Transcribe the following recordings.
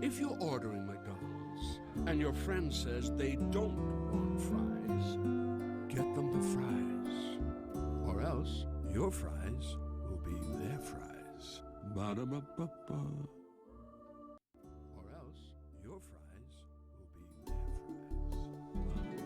If you're ordering McDonald's and your friend says they don't want fries, get them the fries. Or else your fries will be their fries. Ba-da-ba-ba-ba. Or else your fries will be their fries.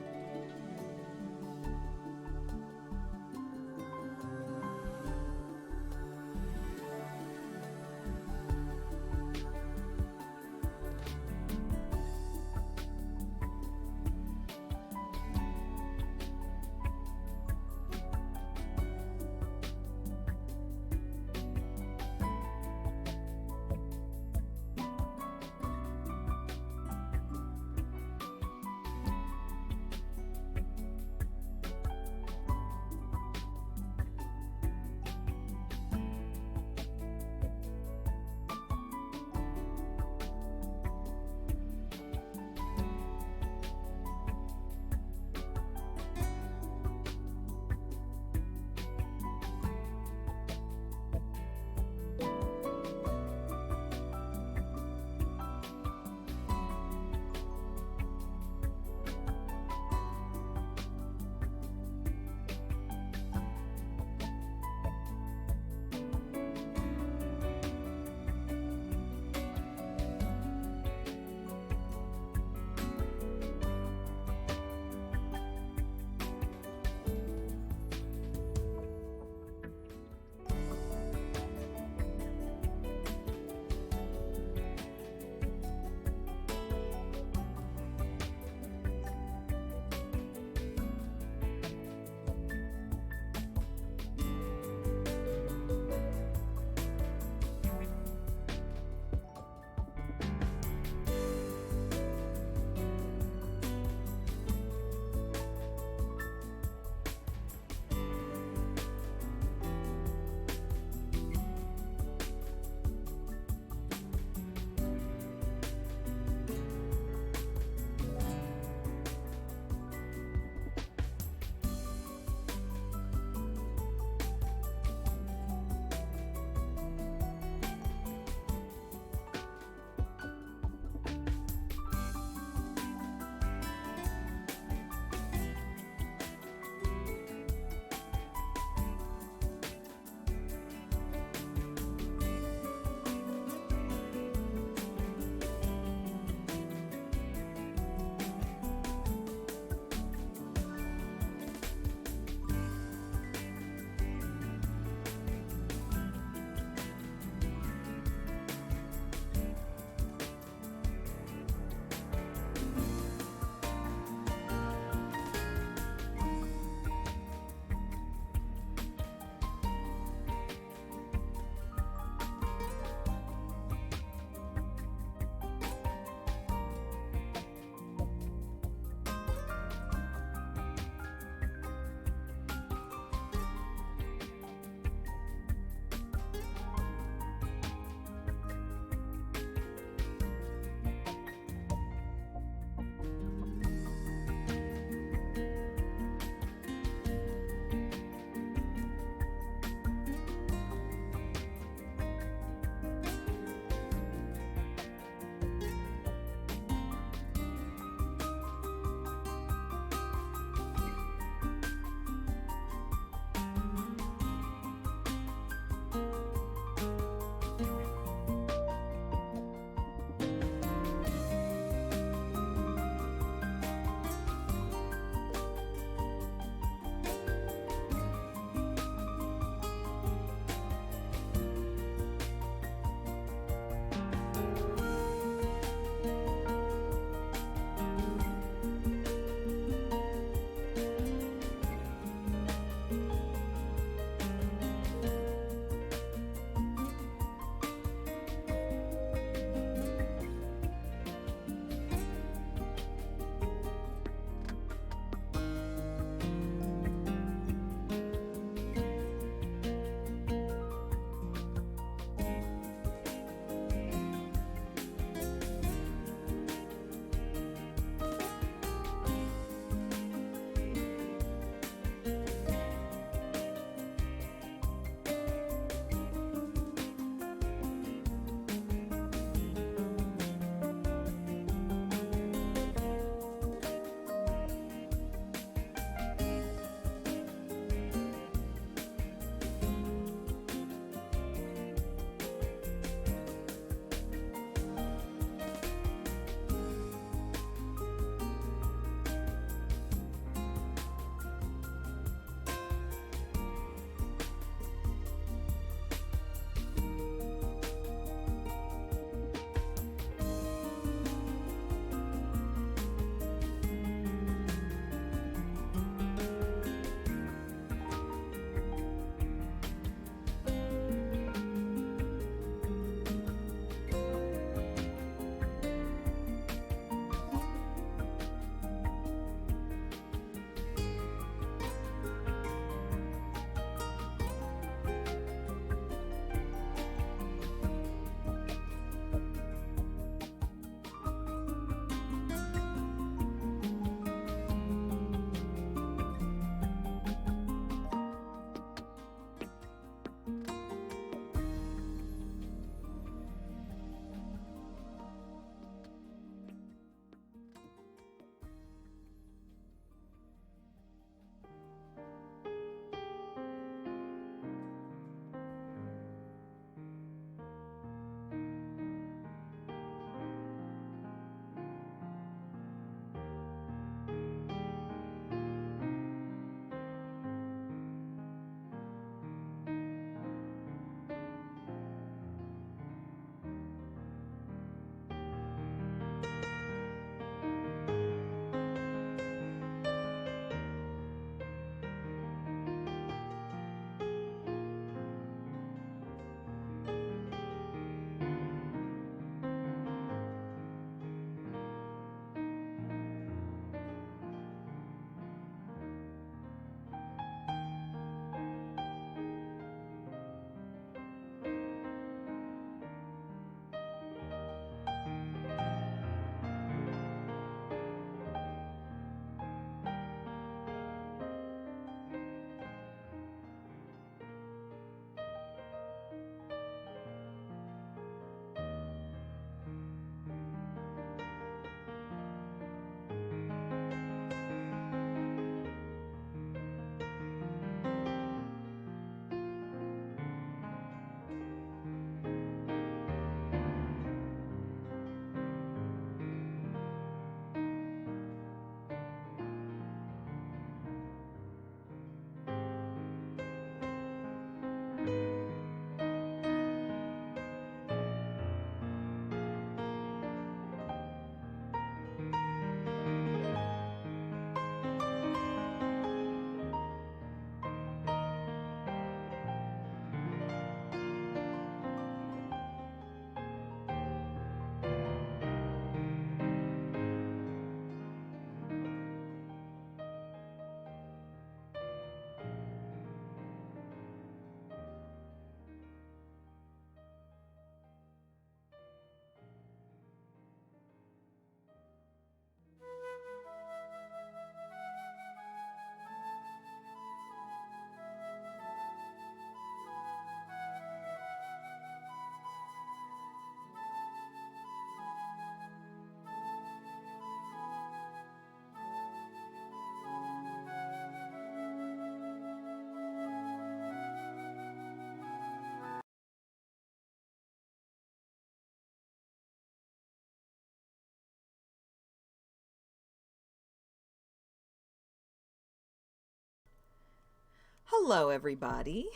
Hello, everybody.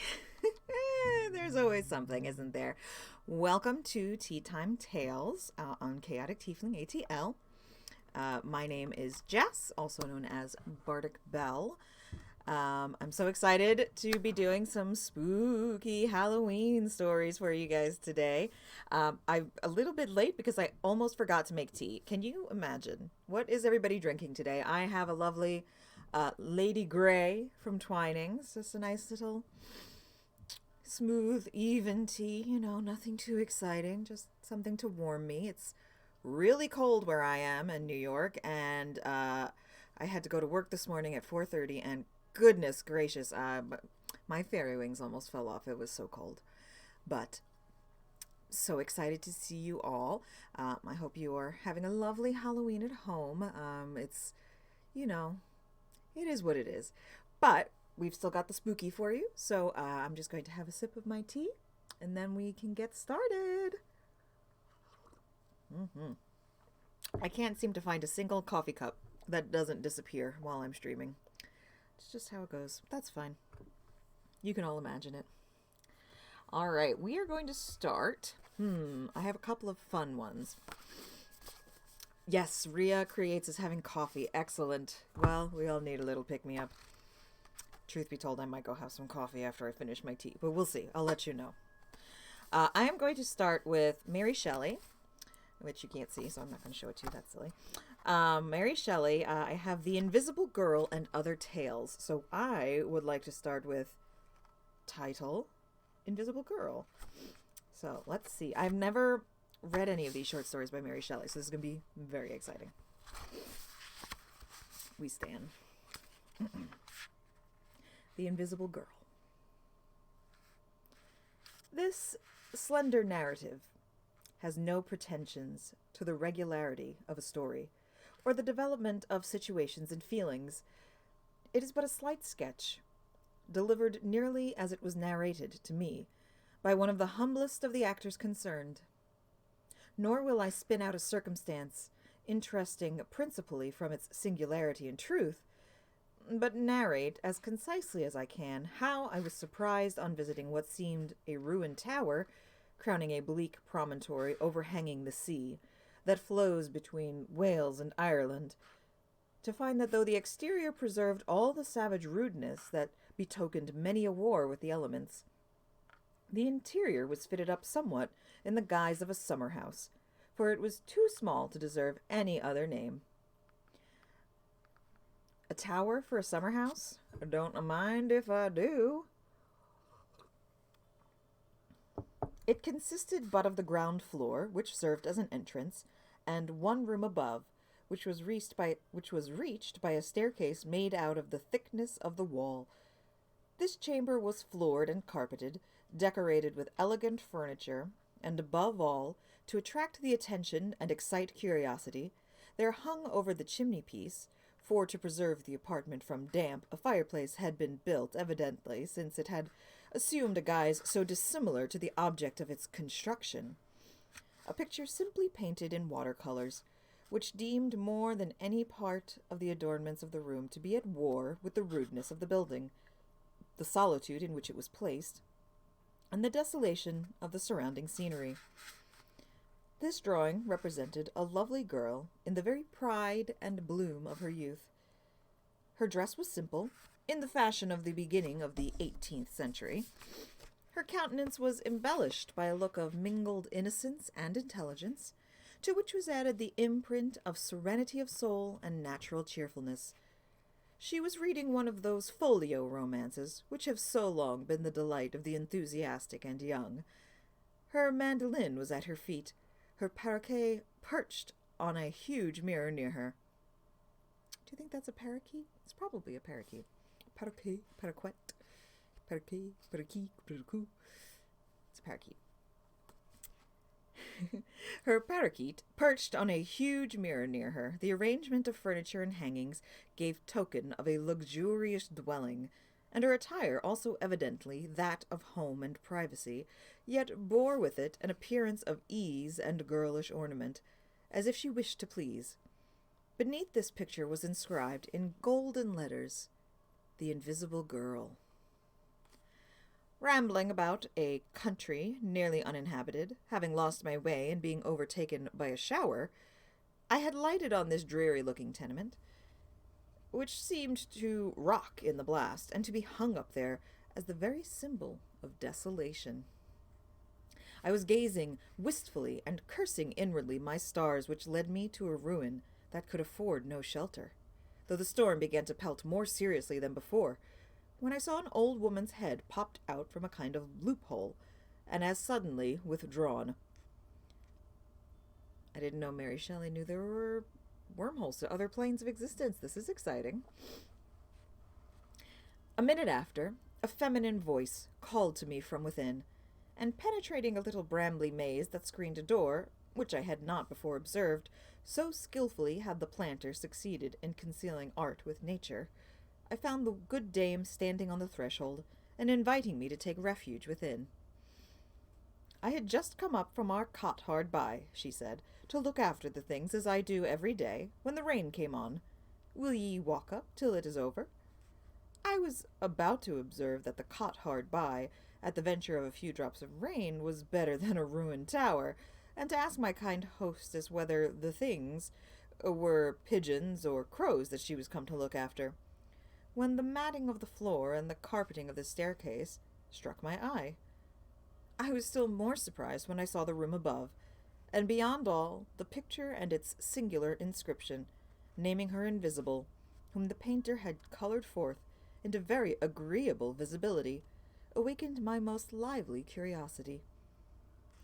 There's always something, isn't there? Welcome to Tea Time Tales on Chaotic Tiefling ATL. My name is Jess, also known as Bardic Belle. I'm so excited to be doing some spooky Halloween stories for you guys today. I'm a little bit late because I almost forgot to make tea. Can you imagine? What is everybody drinking today? I have a lovely Lady Grey from Twinings. Just a nice little smooth, even tea. You know, nothing too exciting. Just something to warm me. It's really cold where I am in New York, and I had to go to work this morning at 4:30, and goodness gracious, my fairy wings almost fell off. It was so cold. But so excited to see you all. I hope you are having a lovely Halloween at home. It's, you know, it is what it is. But we've still got the spooky for you. So I'm just going to have a sip of my tea, and then we can get started. I can't seem to find a single coffee cup that doesn't disappear while I'm streaming. It's just how it goes. That's fine. You can all imagine it. All right, we are going to start. I have a couple of fun ones. Yes, Rhea Creates is having coffee. Excellent. Well, we all need a little pick-me-up. Truth be told, I might go have some coffee after I finish my tea, but we'll see. I'll let you know. I am going to start with Mary Shelley, which you can't see, so I'm not going to show it to you. That's silly. Mary Shelley, I have The Invisible Girl and Other Tales. So I would like to start with title, Invisible Girl. So let's see. I've never read any of these short stories by Mary Shelley, so this is going to be very exciting. We stand. The Invisible Girl. This slender narrative has no pretensions to the regularity of a story, or the development of situations and feelings. It is but a slight sketch, delivered nearly as it was narrated to me, by one of the humblest of the actors concerned. Nor will I spin out a circumstance, interesting principally from its singularity and truth, but narrate as concisely as I can how I was surprised on visiting what seemed a ruined tower, crowning a bleak promontory overhanging the sea that flows between Wales and Ireland, to find that though the exterior preserved all the savage rudeness that betokened many a war with the elements, the interior was fitted up somewhat in the guise of a summer house, for it was too small to deserve any other name. A tower for a summer house? Don't mind if I do. It consisted but of the ground floor, which served as an entrance, and one room above, which was reached by a staircase made out of the thickness of the wall. This chamber was floored and carpeted, decorated with elegant furniture, and above all, to attract the attention and excite curiosity, there hung over the chimney-piece, for to preserve the apartment from damp, a fireplace had been built, evidently, since it had assumed a guise so dissimilar to the object of its construction. A picture simply painted in watercolors, which deemed more than any part of the adornments of the room to be at war with the rudeness of the building, the solitude in which it was placed, and the desolation of the surrounding scenery. This drawing represented a lovely girl in the very pride and bloom of her youth. Her dress was simple, in the fashion of the beginning of the 18th century. Her countenance was embellished by a look of mingled innocence and intelligence, to which was added the imprint of serenity of soul and natural cheerfulness. She was reading one of those folio romances which have so long been the delight of the enthusiastic and young. Her mandolin was at her feet, her paroquet perched on a huge mirror near her. Do you think that's a parakeet? It's probably a parakeet. Paroquet, paroquet, parakeet, parakeet, parakeet. It's a parakeet. Her parakeet perched on a huge mirror near her. The arrangement of furniture and hangings gave token of a luxurious dwelling, and her attire also evidently that of home and privacy, yet bore with it an appearance of ease and girlish ornament, as if she wished to please. Beneath this picture was inscribed in golden letters, "The Invisible Girl." Rambling about a country nearly uninhabited, having lost my way and being overtaken by a shower, I had lighted on this dreary-looking tenement, which seemed to rock in the blast and to be hung up there as the very symbol of desolation. I was gazing wistfully and cursing inwardly my stars which led me to a ruin that could afford no shelter, though the storm began to pelt more seriously than before, when I saw an old woman's head popped out from a kind of loophole, and as suddenly withdrawn. I didn't know Mary Shelley knew there were wormholes to other planes of existence. This is exciting. A minute after, a feminine voice called to me from within, and penetrating a little brambly maze that screened a door, which I had not before observed, so skilfully had the planter succeeded in concealing art with nature, I found the good dame standing on the threshold, and inviting me to take refuge within. I had just come up from our cot hard by, she said, to look after the things as I do every day, when the rain came on. Will ye walk up till it is over? I was about to observe that the cot hard by, at the venture of a few drops of rain, was better than a ruined tower, and to ask my kind hostess whether the things were pigeons or crows that she was come to look after, when the matting of the floor and the carpeting of the staircase struck my eye. I was still more surprised when I saw the room above, and beyond all, the picture and its singular inscription, naming her invisible, whom the painter had colored forth into very agreeable visibility, awakened my most lively curiosity.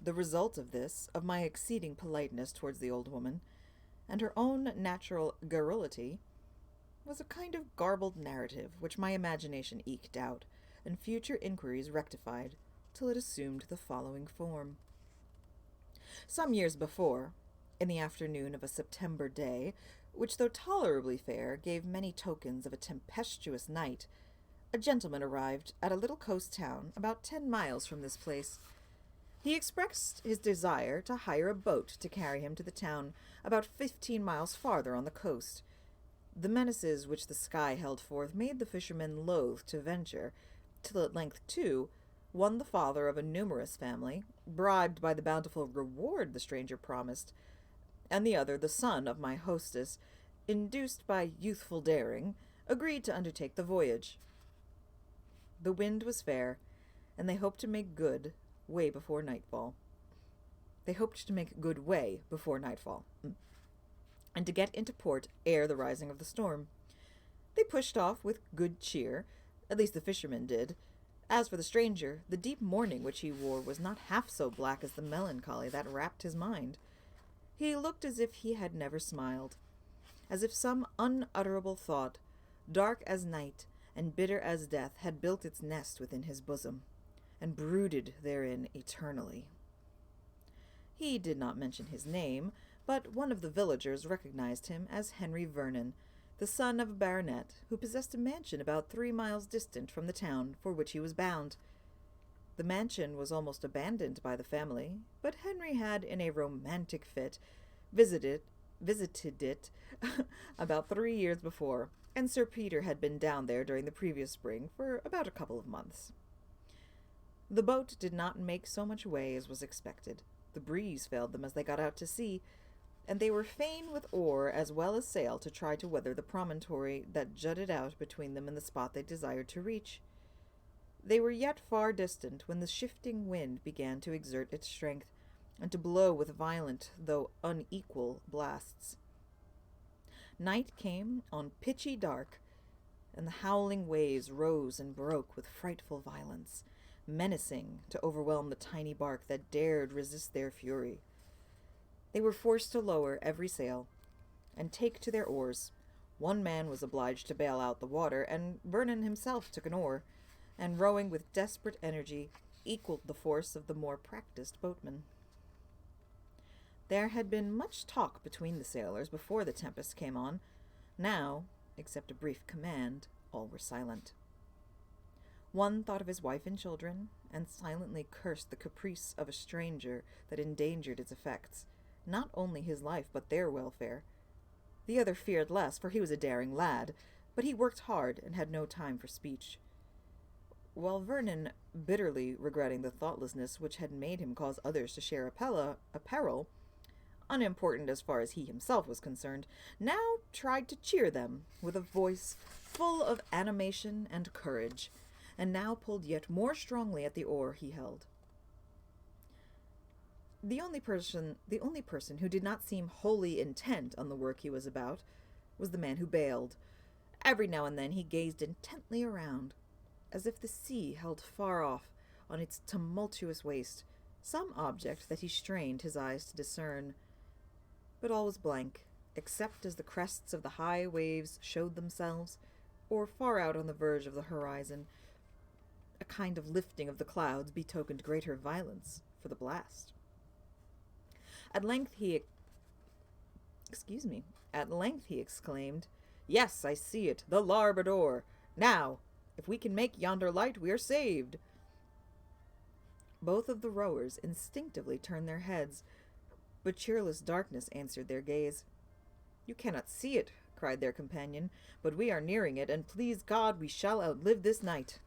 The result of this, of my exceeding politeness towards the old woman, and her own natural garrulity, was a kind of garbled narrative which my imagination eked out, and future inquiries rectified, till it assumed the following form. Some years before, in the afternoon of a September day, which, though tolerably fair, gave many tokens of a tempestuous night, a gentleman arrived at a little coast town about 10 miles from this place. He expressed his desire to hire a boat to carry him to the town about 15 miles farther on the coast. The menaces which the sky held forth made the fisherman loath to venture, till at length, too, one the father of a numerous family, bribed by the bountiful reward the stranger promised, and the other, the son of my hostess, induced by youthful daring, agreed to undertake the voyage. The wind was fair, and they hoped to make good way before nightfall. And to get into port ere the rising of the storm. They pushed off with good cheer, at least the fisherman did. As for the stranger, the deep mourning which he wore was not half so black as the melancholy that wrapped his mind. He looked as if he had never smiled, as if some unutterable thought, dark as night and bitter as death, had built its nest within his bosom, and brooded therein eternally. He did not mention his name, but one of the villagers recognized him as Henry Vernon, the son of a baronet, who possessed a mansion about 3 miles distant from the town for which he was bound. The mansion was almost abandoned by the family, but Henry had, in a romantic fit, visited it about 3 years before, and Sir Peter had been down there during the previous spring for about a couple of months. The boat did not make so much way as was expected. The breeze failed them as they got out to sea, and they were fain with oar as well as sail to try to weather the promontory that jutted out between them and the spot they desired to reach. They were yet far distant when the shifting wind began to exert its strength, and to blow with violent though unequal blasts. Night came on pitchy dark, and the howling waves rose and broke with frightful violence, menacing to overwhelm the tiny bark that dared resist their fury. They were forced to lower every sail, and take to their oars. One man was obliged to bail out the water, and Vernon himself took an oar, and rowing with desperate energy, equaled the force of the more practised boatmen. There had been much talk between the sailors before the tempest came on. Now, except a brief command, all were silent. One thought of his wife and children, and silently cursed the caprice of a stranger that endangered its effects, not only his life but their welfare. The other feared less, for he was a daring lad, but he worked hard and had no time for speech. While Vernon, bitterly regretting the thoughtlessness which had made him cause others to share a peril, unimportant as far as he himself was concerned, now tried to cheer them with a voice full of animation and courage, and now pulled yet more strongly at the oar he held. The only person who did not seem wholly intent on the work he was about was the man who bailed. Every now and then he gazed intently around, as if the sea held far off on its tumultuous waste some object that he strained his eyes to discern. But all was blank, except as the crests of the high waves showed themselves, or far out on the verge of the horizon, a kind of lifting of the clouds betokened greater violence for the blast. At length he exclaimed, "Yes, I see it, the larboard oar. Now, if we can make yonder light, we are saved." Both of the rowers instinctively turned their heads, but cheerless darkness answered their gaze. "You cannot see it," cried their companion, "but we are nearing it, and please God we shall outlive this night."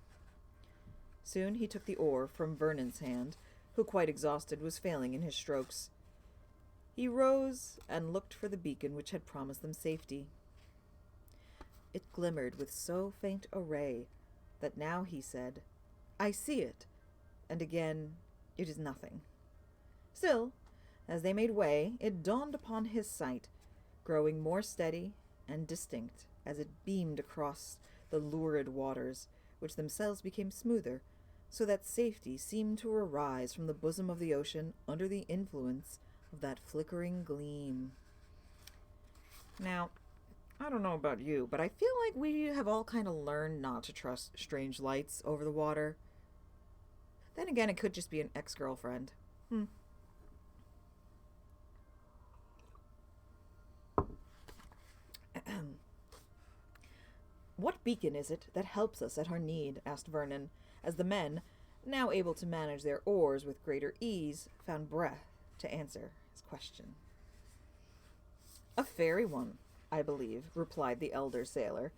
Soon he took the oar from Vernon's hand, who, quite exhausted, was failing in his strokes. He rose and looked for the beacon which had promised them safety. It glimmered with so faint a ray that now he said, "I see it," and again, "It is nothing." Still, as they made way, it dawned upon his sight, growing more steady and distinct as it beamed across the lurid waters, which themselves became smoother, so that safety seemed to arise from the bosom of the ocean under the influence of that flickering gleam. Now, I don't know about you, but I feel like we have all kind of learned not to trust strange lights over the water. Then again, it could just be an ex-girlfriend. "What beacon is it that helps us at our need?" asked Vernon, as the men, now able to manage their oars with greater ease, found breath to answer his question. "A fairy one, I believe," replied the elder sailor,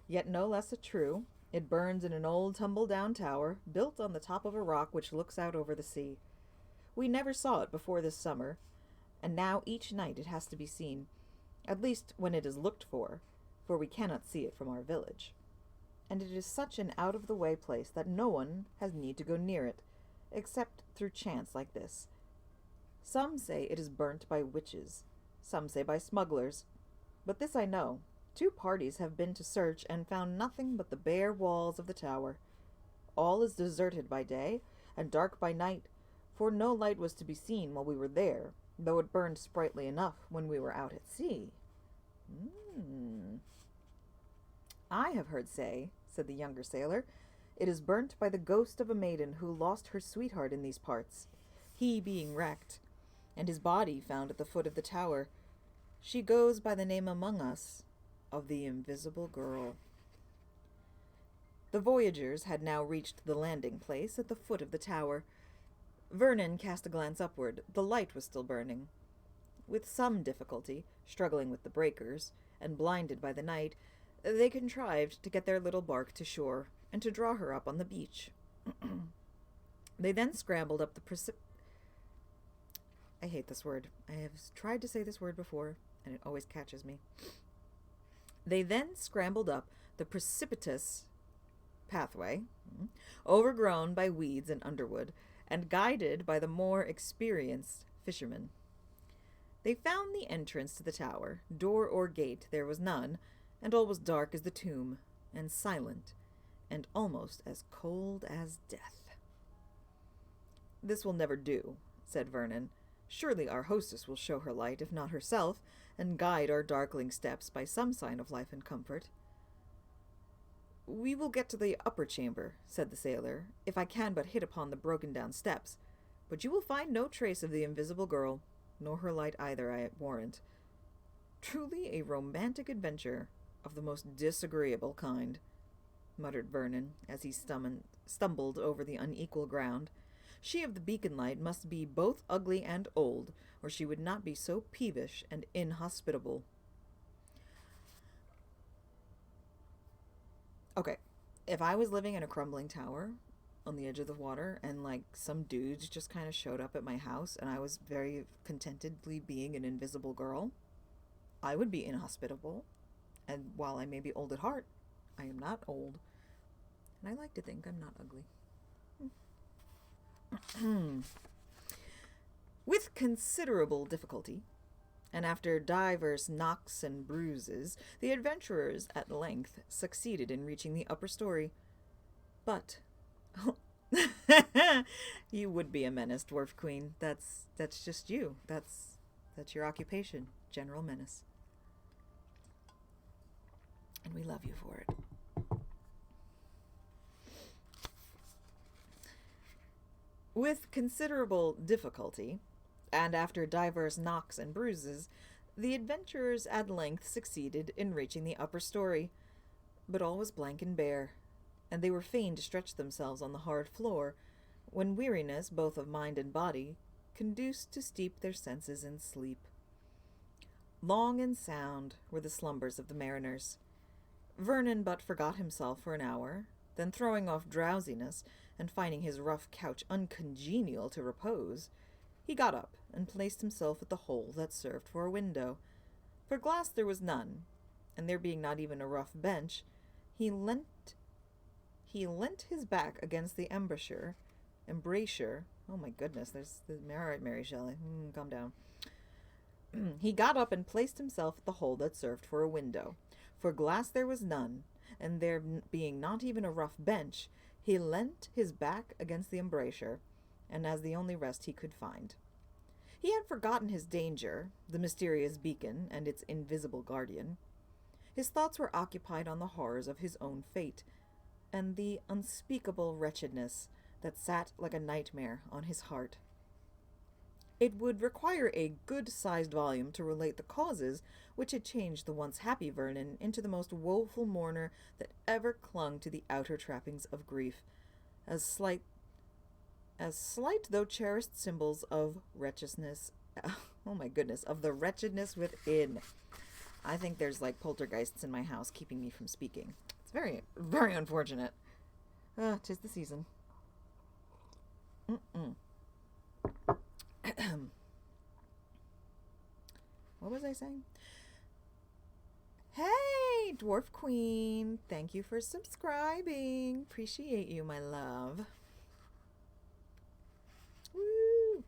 "yet no less a true. It burns in an old tumble-down tower, built on the top of a rock which looks out over the sea. We never saw it before this summer, and now each night it has to be seen, at least when it is looked for we cannot see it from our village. And it is such an out-of-the-way place that no one has need to go near it, except through chance like this. Some say it is burnt by witches, some say by smugglers. But this I know, 2 parties have been to search and found nothing but the bare walls of the tower. All is deserted by day, and dark by night, for no light was to be seen while we were there, though it burned sprightly enough when we were out at sea." "I have heard say," said the younger sailor, "it is burnt by the ghost of a maiden who lost her sweetheart in these parts, he being wrecked, and his body found at the foot of the tower. She goes by the name among us of the Invisible Girl." The voyagers had now reached the landing place at the foot of the tower. Vernon cast a glance upward. The light was still burning. With some difficulty, struggling with the breakers, and blinded by the night, they contrived to get their little bark to shore, and to draw her up on the beach. They then scrambled up the I hate this word. I have tried to say this word before, and it always catches me. They then scrambled up the precipitous pathway, overgrown by weeds and underwood, and guided by the more experienced fishermen. They found the entrance to the tower. Door or gate there was none, and all was dark as the tomb, and silent, and almost as cold as death. "This will never do," said Vernon. "Surely our hostess will show her light, if not herself, and guide our darkling steps by some sign of life and comfort." "We will get to the upper chamber," said the sailor, "if I can but hit upon the broken-down steps, but you will find no trace of the invisible girl, nor her light either, I warrant. Truly a romantic adventure of the most disagreeable kind," muttered Vernon, as he stumbled over the unequal ground. "She of the beacon light must be both ugly and old, or she would not be so peevish and inhospitable." Okay, If I was living in a crumbling tower on the edge of the water and like some dudes just kind of showed up at my house and I was very contentedly being an invisible girl, I would be inhospitable. And while I may be old at heart, I am not old. And I like to think I'm not ugly. With considerable difficulty, and after divers knocks and bruises, the adventurers at length succeeded in reaching the upper story. But you would be a menace, Dwarf Queen. That's just you. That's your occupation, General Menace. And we love you for it. With considerable difficulty, and after divers knocks and bruises, the adventurers at length succeeded in reaching the upper story. But all was blank and bare, and they were fain to stretch themselves on the hard floor, when weariness, both of mind and body, conduced to steep their senses in sleep. Long and sound were the slumbers of the mariners. Vernon but forgot himself for an hour, then throwing off drowsiness, and finding his rough couch uncongenial to repose, he got up and placed himself at the hole that served for a window. For glass there was none, and there being not even a rough bench, he leant his back against the embrasure. Oh my goodness, there's the Mary Shelley. Calm down. He got up and placed himself at the hole that served for a window. For glass there was none, and there being not even a rough bench, he leant his back against the embrasure, and as the only rest he could find. He had forgotten his danger, the mysterious beacon and its invisible guardian. His thoughts were occupied on the horrors of his own fate, and the unspeakable wretchedness that sat like a nightmare on his heart. It would require a good-sized volume to relate the causes which had changed the once happy Vernon into the most woeful mourner that ever clung to the outer trappings of grief, as slight though cherished symbols of wretchedness. Oh my goodness, of the wretchedness within. I think there's like poltergeists in my house keeping me from speaking. It's very, very unfortunate. 'Tis the season. What was I saying? Hey, Dwarf Queen. Thank you for subscribing. Appreciate you, my love. Woo!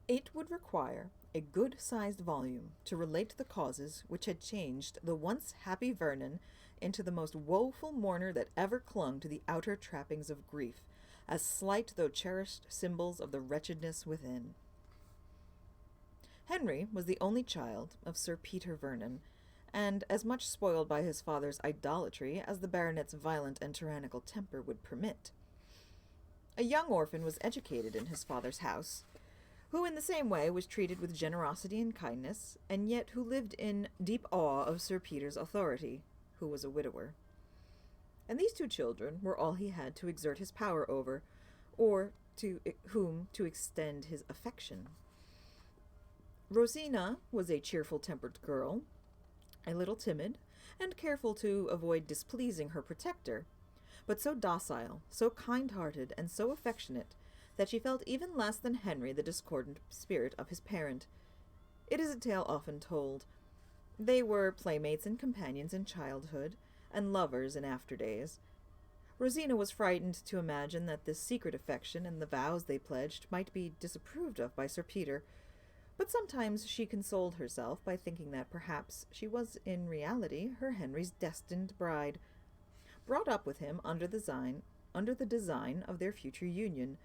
It would require a good-sized volume to relate the causes which had changed the once happy Vernon into the most woeful mourner that ever clung to the outer trappings of grief, as slight though cherished symbols of the wretchedness within. Henry was the only child of Sir Peter Vernon, and as much spoiled by his father's idolatry as the baronet's violent and tyrannical temper would permit. A young orphan was educated in his father's house, who in the same way was treated with generosity and kindness, and yet who lived in deep awe of Sir Peter's authority, who was a widower. And these two children were all he had to exert his power over, or to whom to extend his affection. Rosina was a cheerful-tempered girl, a little timid, and careful to avoid displeasing her protector, but so docile, so kind-hearted, and so affectionate, that she felt even less than Henry the discordant spirit of his parent. It is a tale often told. They were playmates and companions in childhood, and lovers in after days. Rosina was frightened to imagine that this secret affection and the vows they pledged might be disapproved of by Sir Peter, but sometimes she consoled herself by thinking that perhaps she was in reality her Henry's destined bride, brought up with him under the design of their future union.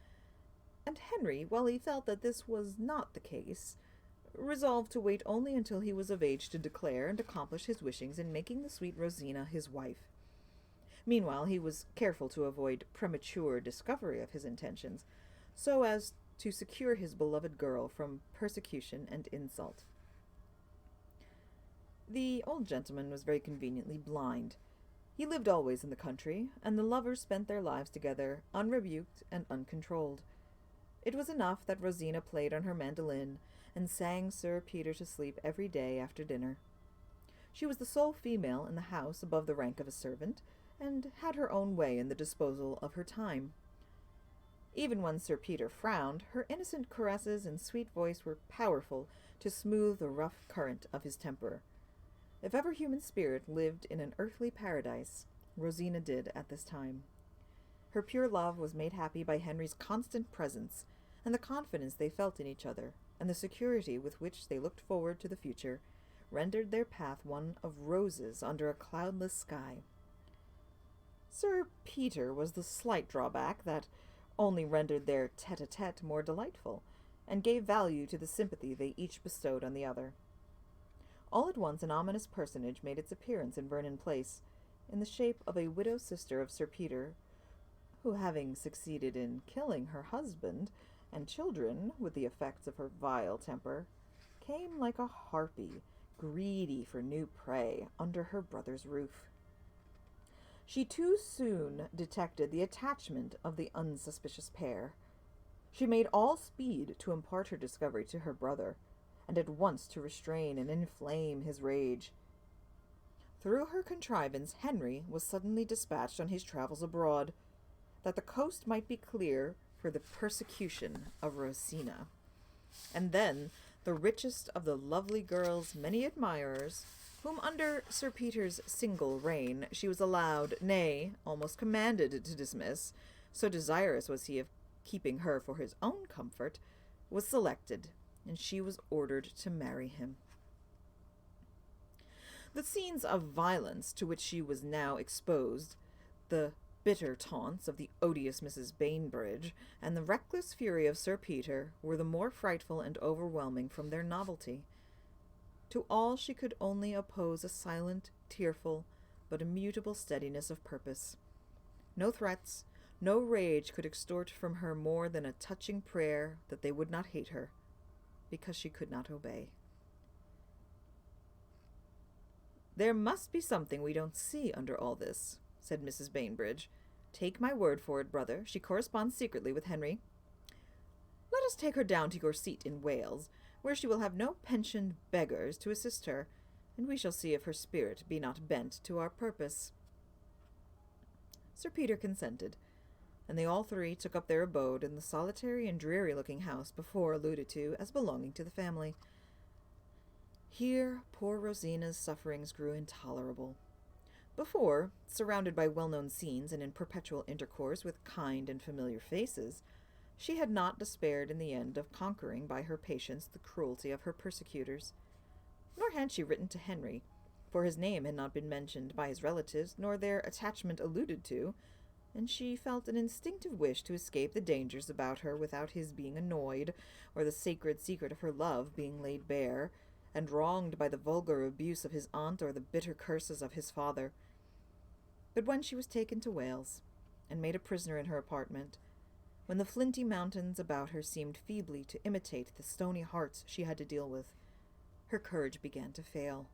And Henry, while he felt that this was not the case, resolved to wait only until he was of age to declare and accomplish his wishings in making the sweet Rosina his wife. Meanwhile, he was careful to avoid premature discovery of his intentions, so as to secure his beloved girl from persecution and insult. The old gentleman was very conveniently blind. He lived always in the country, and the lovers spent their lives together, unrebuked and uncontrolled. It was enough that Rosina played on her mandolin and sang Sir Peter to sleep every day after dinner. She was the sole female in the house above the rank of a servant, and had her own way in the disposal of her time. Even when Sir Peter frowned, her innocent caresses and sweet voice were powerful to smooth the rough current of his temper. If ever human spirit lived in an earthly paradise, Rosina did at this time. Her pure love was made happy by Henry's constant presence, and the confidence they felt in each other, and the security with which they looked forward to the future, rendered their path one of roses under a cloudless sky. Sir Peter was the slight drawback that only rendered their tete-a-tete more delightful, and gave value to the sympathy they each bestowed on the other. All at once an ominous personage made its appearance in Vernon Place, in the shape of a widow sister of Sir Peter, who, having succeeded in killing her husband and children with the effects of her vile temper, came like a harpy, greedy for new prey, under her brother's roof. She too soon detected the attachment of the unsuspicious pair. She made all speed to impart her discovery to her brother, and at once to restrain and inflame his rage. Through her contrivance, Henry was suddenly dispatched on his travels abroad, that the coast might be clear for the persecution of Rosina. And then the richest of the lovely girl's many admirers, whom under Sir Peter's single reign she was allowed, nay, almost commanded to dismiss, so desirous was he of keeping her for his own comfort, was selected, and she was ordered to marry him. The scenes of violence to which she was now exposed, the bitter taunts of the odious Mrs. Bainbridge, and the reckless fury of Sir Peter were the more frightful and overwhelming from their novelty. To all she could only oppose a silent, tearful, but immutable steadiness of purpose. No threats, no rage could extort from her more than a touching prayer that they would not hate her, because she could not obey. "There must be something we don't see under all this," said Mrs. Bainbridge. "Take my word for it, brother, she corresponds secretly with Henry. Let us take her down to your seat in Wales, where she will have no pensioned beggars to assist her, and we shall see if her spirit be not bent to our purpose." Sir Peter consented, and they all three took up their abode in the solitary and dreary-looking house before alluded to as belonging to the family. Here poor Rosina's sufferings grew intolerable. Before, surrounded by well-known scenes and in perpetual intercourse with kind and familiar faces, she had not despaired in the end of conquering by her patience the cruelty of her persecutors. Nor had she written to Henry, for his name had not been mentioned by his relatives, nor their attachment alluded to, and she felt an instinctive wish to escape the dangers about her without his being annoyed, or the sacred secret of her love being laid bare, and wronged by the vulgar abuse of his aunt or the bitter curses of his father. But when she was taken to Wales, and made a prisoner in her apartment, when the flinty mountains about her seemed feebly to imitate the stony hearts she had to deal with, her courage began to fail.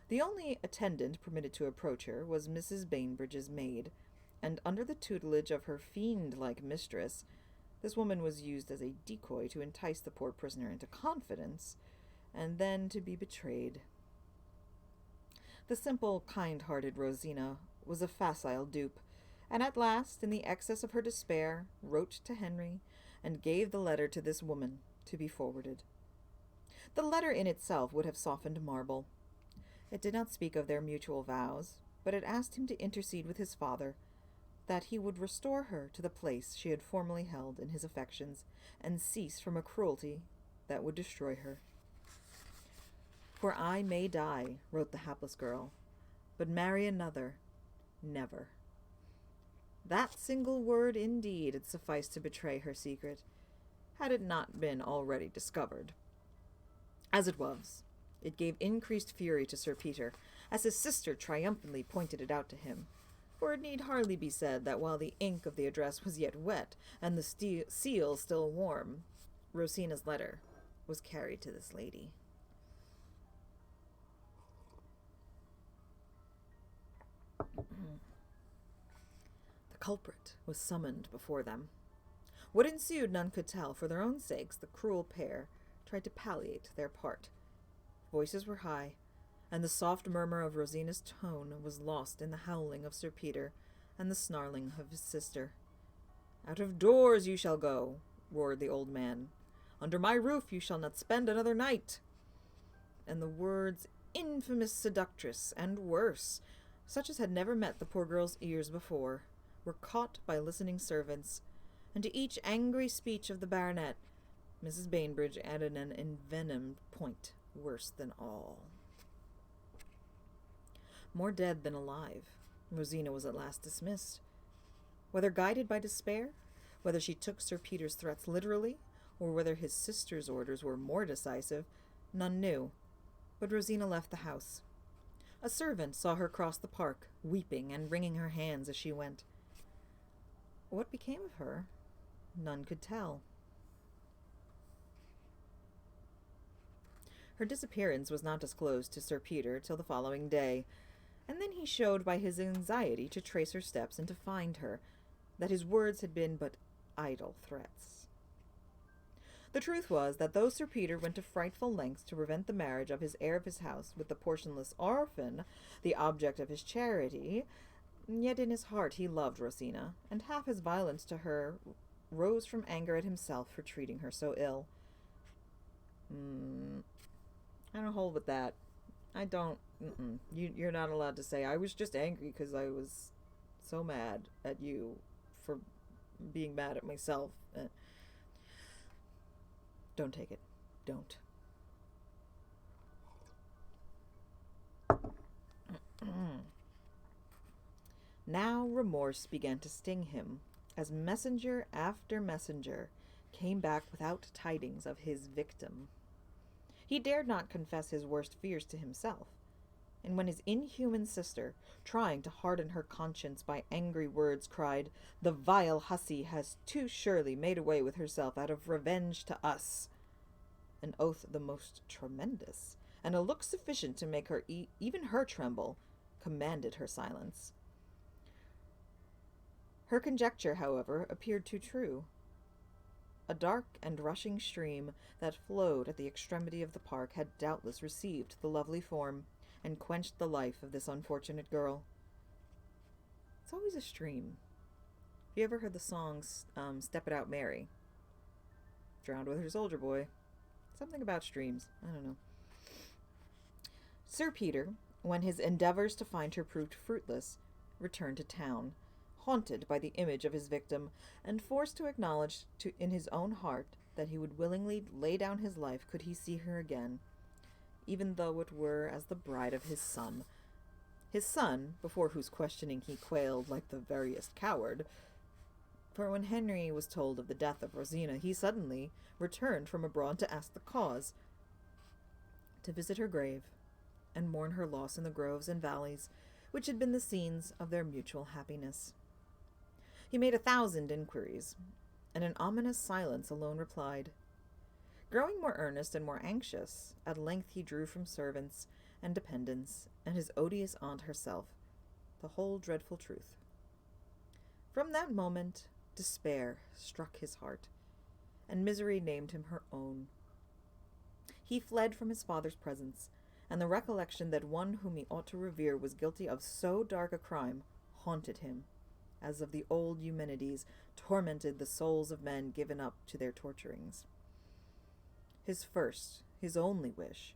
The only attendant permitted to approach her was Mrs. Bainbridge's maid, and under the tutelage of her fiend-like mistress, this woman was used as a decoy to entice the poor prisoner into confidence, and then to be betrayed. The simple, kind-hearted Rosina was a facile dupe, and at last, in the excess of her despair, wrote to Henry, and gave the letter to this woman to be forwarded. The letter in itself would have softened marble. It did not speak of their mutual vows, but it asked him to intercede with his father, that he would restore her to the place she had formerly held in his affections, and cease from a cruelty that would destroy her. "For I may die," wrote the hapless girl, "but marry another, never." That single word, indeed, had sufficed to betray her secret, had it not been already discovered. As it was, it gave increased fury to Sir Peter, as his sister triumphantly pointed it out to him, for it need hardly be said that while the ink of the address was yet wet, and the seal still warm, Rosina's letter was carried to this lady. The culprit was summoned before them. What ensued none could tell. For their own sakes, the cruel pair tried to palliate their part. Voices were high, and the soft murmur of Rosina's tone was lost in the howling of Sir Peter and the snarling of his sister. "Out of doors you shall go," roared the old man. "Under my roof you shall not spend another night." And the words "infamous seductress" and worse, such as had never met the poor girl's ears before, were caught by listening servants, and to each angry speech of the baronet, Mrs. Bainbridge added an envenomed point worse than all. More dead than alive, Rosina was at last dismissed. Whether guided by despair, whether she took Sir Peter's threats literally, or whether his sister's orders were more decisive, none knew. But Rosina left the house. A servant saw her cross the park, weeping and wringing her hands as she went. What became of her? None could tell. Her disappearance was not disclosed to Sir Peter till the following day, and then he showed by his anxiety to trace her steps and to find her, that his words had been but idle threats. The truth was that though Sir Peter went to frightful lengths to prevent the marriage of his heir of his house with the portionless orphan, the object of his charity, yet in his heart he loved Rosina, and half his violence to her rose from anger at himself for treating her so ill. I don't hold with that. I don't. You're not allowed to say, "I was just angry because I was so mad at you for being mad at myself." Don't take it. Don't. Now remorse began to sting him, as messenger after messenger came back without tidings of his victim. He dared not confess his worst fears to himself, and when his inhuman sister, trying to harden her conscience by angry words, cried, "The vile hussy has too surely made away with herself out of revenge to us," an oath the most tremendous, and a look sufficient to make her even her tremble, commanded her silence. Her conjecture, however, appeared too true. A dark and rushing stream that flowed at the extremity of the park had doubtless received the lovely form and quenched the life of this unfortunate girl. It's always a stream. Have you ever heard the song Step It Out Mary? Drowned with her soldier boy. Something about streams. I don't know. Sir Peter, when his endeavors to find her proved fruitless, returned to town, haunted by the image of his victim, and forced to acknowledge in his own heart that he would willingly lay down his life could he see her again, even though it were as the bride of his son, before whose questioning he quailed like the veriest coward. For when Henry was told of the death of Rosina, he suddenly returned from abroad to ask the cause, to visit her grave, and mourn her loss in the groves and valleys which had been the scenes of their mutual happiness. He made 1,000 inquiries, and an ominous silence alone replied. Growing more earnest and more anxious, at length he drew from servants and dependents, and his odious aunt herself, the whole dreadful truth. From that moment, despair struck his heart, and misery named him her own. He fled from his father's presence, and the recollection that one whom he ought to revere was guilty of so dark a crime haunted him, as of the old Eumenides tormented the souls of men given up to their torturings. His first, his only wish,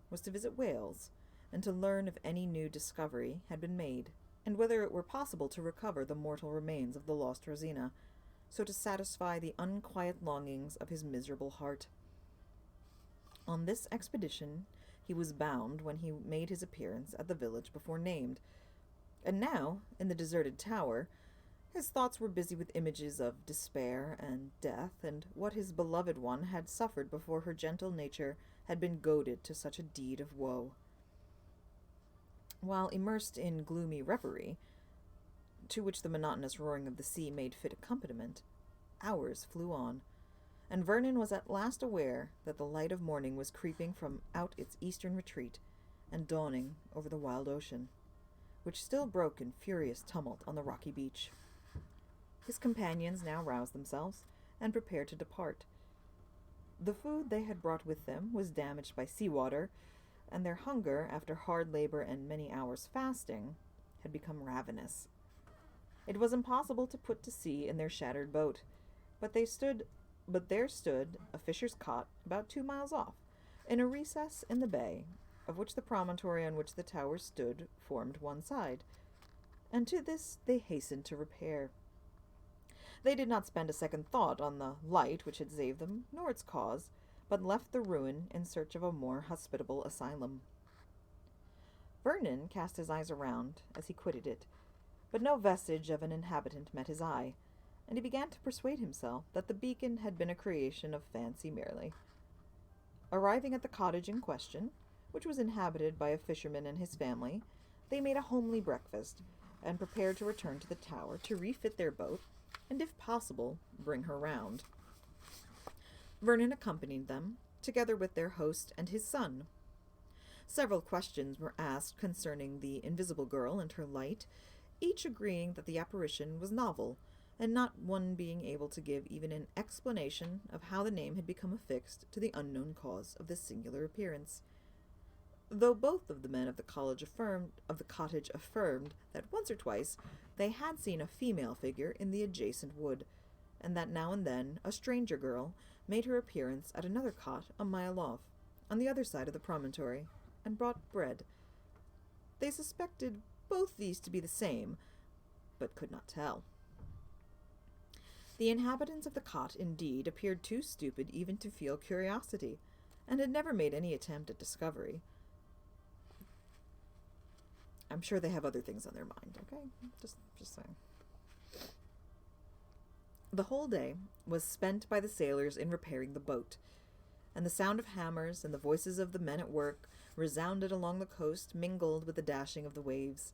was to visit Wales, and to learn if any new discovery had been made, and whether it were possible to recover the mortal remains of the lost Rosina, so to satisfy the unquiet longings of his miserable heart. On this expedition he was bound when he made his appearance at the village before named, and now, in the deserted tower, his thoughts were busy with images of despair and death, and what his beloved one had suffered before her gentle nature had been goaded to such a deed of woe. While immersed in gloomy reverie, to which the monotonous roaring of the sea made fit accompaniment, hours flew on, and Vernon was at last aware that the light of morning was creeping from out its eastern retreat and dawning over the wild ocean, which still broke in furious tumult on the rocky beach. His companions now roused themselves and prepared to depart. The food they had brought with them was damaged by sea water, and their hunger, after hard labor and many hours fasting, had become ravenous. It was impossible to put to sea in their shattered boat, but there stood a fisher's cot about 2 miles off, in a recess in the bay, of which the promontory on which the tower stood formed one side, and to this they hastened to repair. They did not spend a second thought on the light which had saved them, nor its cause, but left the ruin in search of a more hospitable asylum. Vernon cast his eyes around as he quitted it, but no vestige of an inhabitant met his eye, and he began to persuade himself that the beacon had been a creation of fancy merely. Arriving at the cottage in question, which was inhabited by a fisherman and his family, they made a homely breakfast, and prepared to return to the tower to refit their boat, and if possible, bring her round. Vernon accompanied them, together with their host and his son. Several questions were asked concerning the invisible girl and her light, each agreeing that the apparition was novel, and not one being able to give even an explanation of how the name had become affixed to the unknown cause of this singular appearance. Though both of the men of the cottage affirmed that once or twice they had seen a female figure in the adjacent wood, and that now and then a stranger girl made her appearance at another cot a mile off, on the other side of the promontory, and brought bread. They suspected both these to be the same, but could not tell. The inhabitants of the cot, indeed, appeared too stupid even to feel curiosity, and had never made any attempt at discovery. I'm sure they have other things on their mind, okay? Just saying. The whole day was spent by the sailors in repairing the boat, and the sound of hammers and the voices of the men at work resounded along the coast, mingled with the dashing of the waves.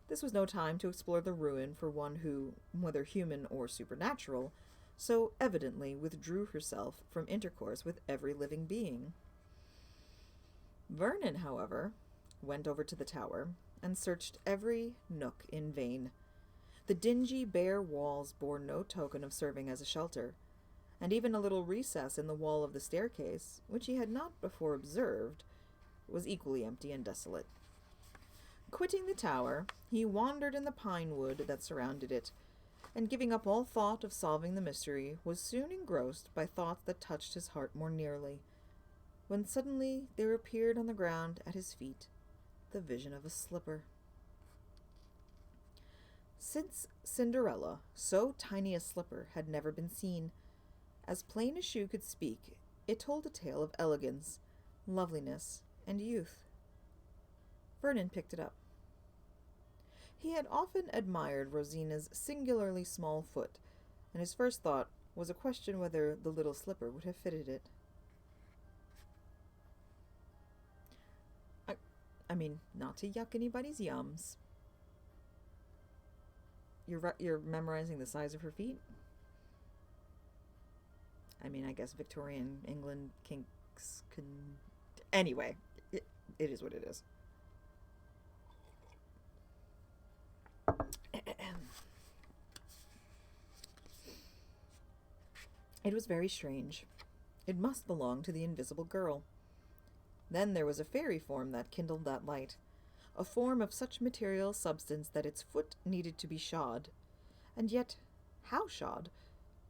This was no time to explore the ruin for one who, whether human or supernatural, so evidently withdrew herself from intercourse with every living being. Vernon, however, went over to the tower, and searched every nook in vain. The dingy, bare walls bore no token of serving as a shelter, and even a little recess in the wall of the staircase, which he had not before observed, was equally empty and desolate. Quitting the tower, he wandered in the pine wood that surrounded it, and giving up all thought of solving the mystery, was soon engrossed by thoughts that touched his heart more nearly, when suddenly there appeared on the ground at his feet the vision of a slipper. Since Cinderella, so tiny a slipper had never been seen. As plain as shoe could speak, it told a tale of elegance, loveliness, and youth. Vernon picked it up. He had often admired Rosina's singularly small foot, and his first thought was a question whether the little slipper would have fitted it. I mean, not to yuck anybody's yums. You're memorizing the size of her feet? I mean, I guess Victorian England kinks can... Anyway, it is what it is. It was very strange. It must belong to the invisible girl. Then there was a fairy form that kindled that light, a form of such material substance that its foot needed to be shod. And yet, how shod?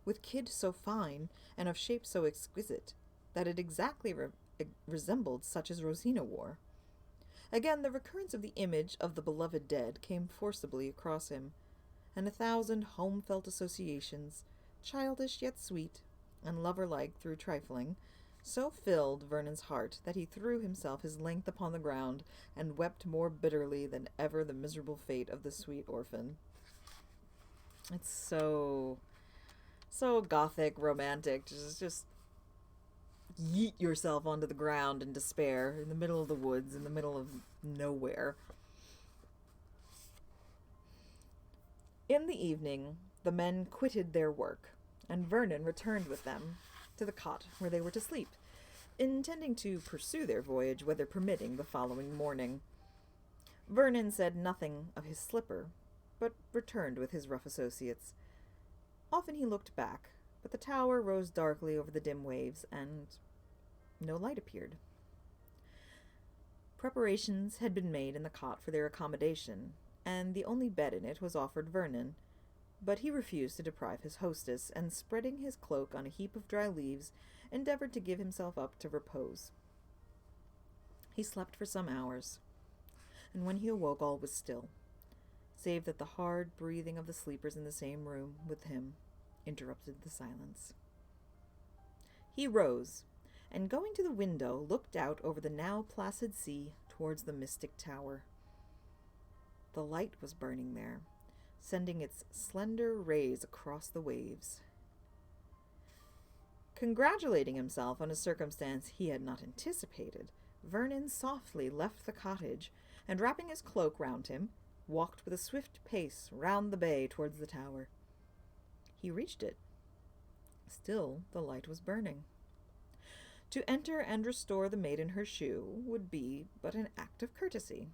With kid so fine, and of shape so exquisite, that it exactly resembled such as Rosina wore. Again, the recurrence of the image of the beloved dead came forcibly across him, and 1,000 home-felt associations, childish yet sweet, and lover-like through trifling, so filled Vernon's heart that he threw himself his length upon the ground and wept more bitterly than ever the miserable fate of the sweet orphan. It's so gothic, romantic. Just yeet yourself onto the ground in despair, in the middle of the woods, in the middle of nowhere. In the evening, the men quitted their work, and Vernon returned with them to the cot where they were to sleep, intending to pursue their voyage, weather permitting, the following morning. Vernon said nothing of his slipper, but returned with his rough associates. Often he looked back, but the tower rose darkly over the dim waves, and no light appeared. Preparations had been made in the cot for their accommodation, and the only bed in it was offered Vernon, but he refused to deprive his hostess, and spreading his cloak on a heap of dry leaves, endeavored to give himself up to repose. He slept for some hours, and when he awoke all was still, save that the hard breathing of the sleepers in the same room with him interrupted the silence. He rose, and going to the window, looked out over the now placid sea towards the mystic tower. The light was burning there, sending its slender rays across the waves. Congratulating himself on a circumstance he had not anticipated, Vernon softly left the cottage, and wrapping his cloak round him, walked with a swift pace round the bay towards the tower. He reached it. Still the light was burning. To enter and restore the maiden her shoe would be but an act of courtesy,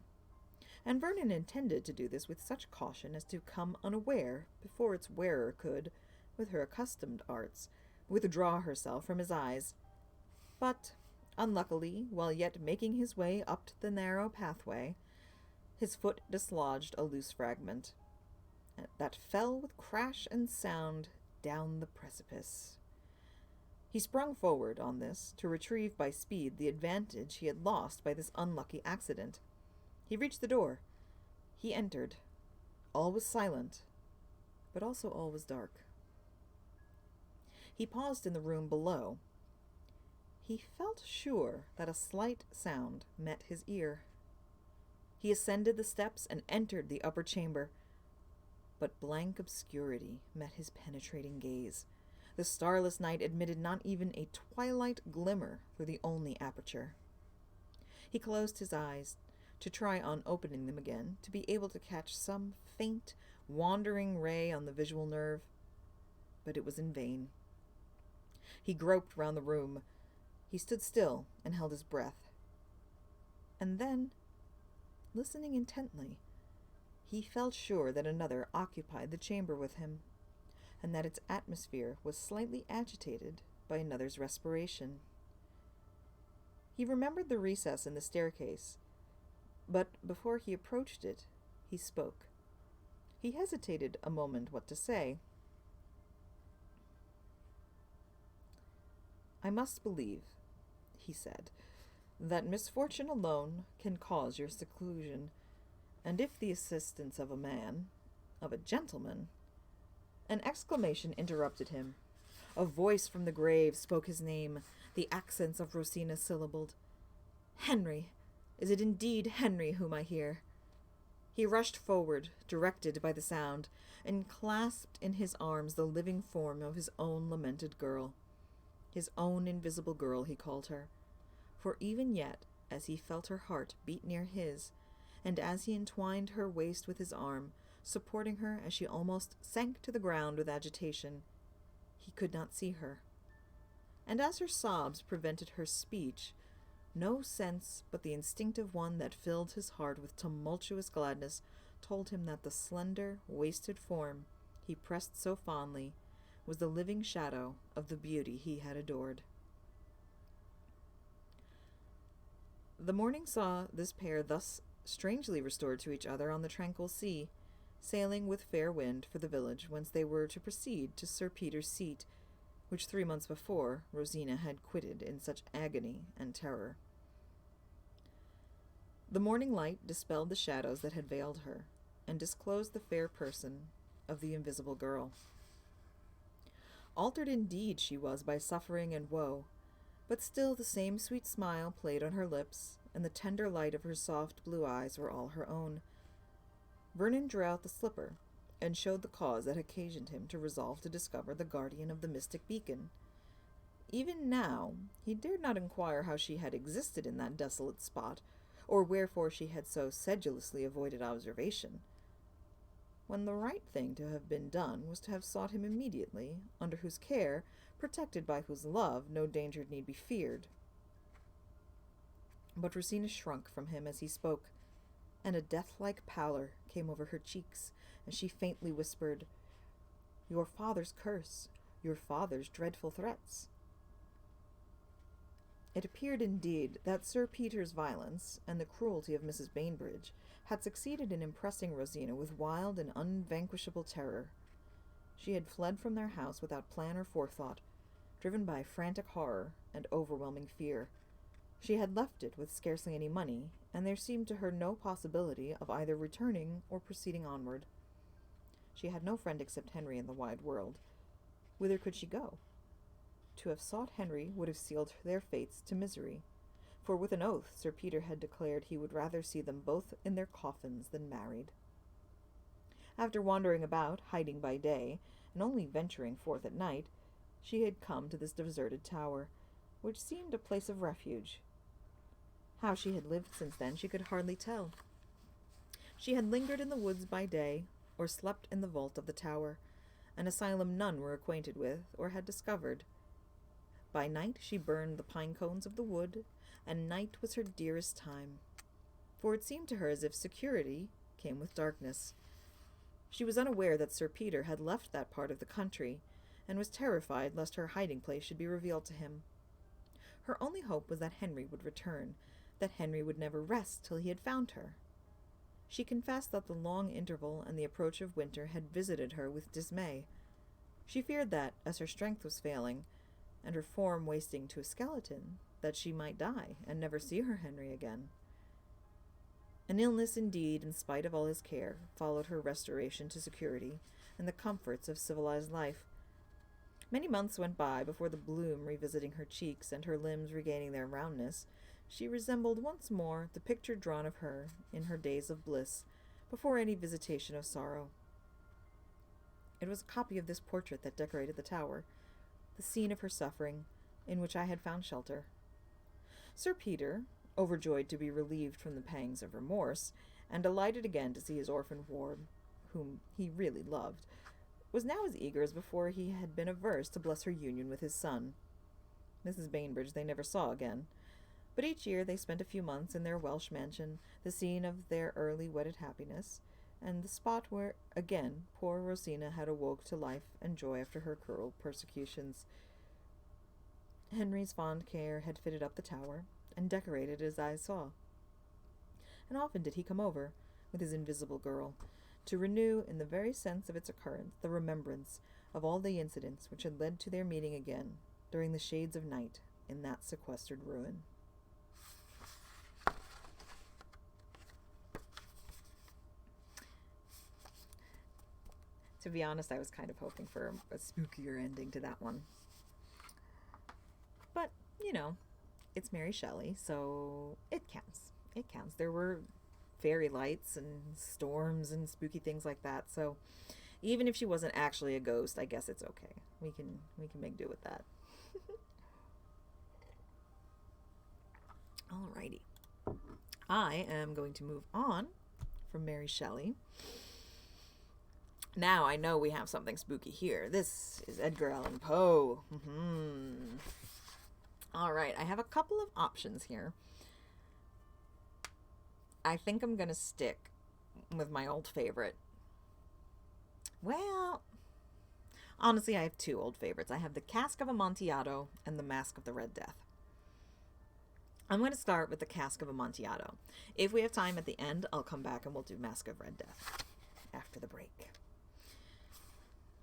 and Vernon intended to do this with such caution as to come unaware before its wearer could, with her accustomed arts, withdraw herself from his eyes. But, unluckily, while yet making his way up the narrow pathway, his foot dislodged a loose fragment that fell with crash and sound down the precipice. He sprung forward on this to retrieve by speed the advantage he had lost by this unlucky accident. He reached the door. He entered. All was silent, but also all was dark. He paused in the room below. He felt sure that a slight sound met his ear. He ascended the steps and entered the upper chamber, but blank obscurity met his penetrating gaze. The starless night admitted not even a twilight glimmer through the only aperture. He closed his eyes to try on opening them again, to be able to catch some faint, wandering ray on the visual nerve, but it was in vain. He groped round the room. He stood still and held his breath. And then, listening intently, he felt sure that another occupied the chamber with him, and that its atmosphere was slightly agitated by another's respiration. He remembered the recess in the staircase, but before he approached it, he spoke. He hesitated a moment what to say. "I must believe," he said, "that misfortune alone can cause your seclusion, and if the assistance of a man, of a gentleman—" An exclamation interrupted him. A voice from the grave spoke his name, the accents of Rosina syllabled. "Henry! Is it indeed Henry whom I hear?" He rushed forward, directed by the sound, and clasped in his arms the living form of his own lamented girl. His own invisible girl, he called her, for even yet, as he felt her heart beat near his, and as he entwined her waist with his arm, supporting her as she almost sank to the ground with agitation, he could not see her. And as her sobs prevented her speech, no sense but the instinctive one that filled his heart with tumultuous gladness told him that the slender, wasted form he pressed so fondly was the living shadow of the beauty he had adored. The morning saw this pair thus strangely restored to each other on the tranquil sea, sailing with fair wind for the village whence they were to proceed to Sir Peter's seat, which 3 months before Rosina had quitted in such agony and terror. The morning light dispelled the shadows that had veiled her, and disclosed the fair person of the invisible girl. Altered indeed she was by suffering and woe, but still the same sweet smile played on her lips, and the tender light of her soft blue eyes were all her own. Vernon drew out the slipper, and showed the cause that occasioned him to resolve to discover the guardian of the mystic beacon. Even now he dared not inquire how she had existed in that desolate spot, or wherefore she had so sedulously avoided observation, when the right thing to have been done was to have sought him immediately, under whose care, protected by whose love, no danger need be feared. But Rosina shrunk from him as he spoke, and a death-like pallor came over her cheeks, and she faintly whispered, "Your father's curse, your father's dreadful threats." It appeared indeed that Sir Peter's violence and the cruelty of Mrs. Bainbridge had succeeded in impressing Rosina with wild and unvanquishable terror. She had fled from their house without plan or forethought, driven by frantic horror and overwhelming fear. She had left it with scarcely any money, and there seemed to her no possibility of either returning or proceeding onward. She had no friend except Henry in the wide world. Whither could she go? To have sought Henry would have sealed their fates to misery, for with an oath Sir Peter had declared he would rather see them both in their coffins than married. After wandering about, hiding by day, and only venturing forth at night, she had come to this deserted tower, which seemed a place of refuge. How she had lived since then she could hardly tell. She had lingered in the woods by day, or slept in the vault of the tower, an asylum none were acquainted with or had discovered. By night she burned the pine cones of the wood, and night was her dearest time, for it seemed to her as if security came with darkness. She was unaware that Sir Peter had left that part of the country, and was terrified lest her hiding place should be revealed to him. Her only hope was that Henry would return, that Henry would never rest till he had found her. She confessed that the long interval and the approach of winter had visited her with dismay. She feared that, as her strength was failing, and her form wasting to a skeleton, that she might die and never see her Henry again. An illness indeed, in spite of all his care, followed her restoration to security and the comforts of civilized life. Many months went by before the bloom revisiting her cheeks and her limbs regaining their roundness, she resembled once more the picture drawn of her in her days of bliss, before any visitation of sorrow. It was a copy of this portrait that decorated the tower, the scene of her suffering, in which I had found shelter. Sir Peter, overjoyed to be relieved from the pangs of remorse, and delighted again to see his orphan ward, whom he really loved, was now as eager as before he had been averse to bless her union with his son. Mrs. Bainbridge they never saw again, but each year they spent a few months in their Welsh mansion, the scene of their early wedded happiness, and the spot where again poor Rosina had awoke to life and joy after her cruel persecutions. Henry's fond care had fitted up the tower, and decorated as I saw. And often did he come over, with his invisible girl, to renew, in the very sense of its occurrence, the remembrance of all the incidents which had led to their meeting again, during the shades of night, in that sequestered ruin. To be honest, I was kind of hoping for a spookier ending to that one. But, it's Mary Shelley, so it counts. It counts. There were fairy lights and storms and spooky things like that, so even if she wasn't actually a ghost, I guess it's okay. We can make do with that. Alrighty. I am going to move on from Mary Shelley. Now I know we have something spooky here. This is Edgar Allan Poe. All right, I have a couple of options here. I think I'm going to stick with my old favorite. Well, honestly, I have two old favorites. I have The Cask of Amontillado and The Mask of the Red Death. I'm going to start with The Cask of Amontillado. If we have time at the end, I'll come back and we'll do Mask of Red Death after the break.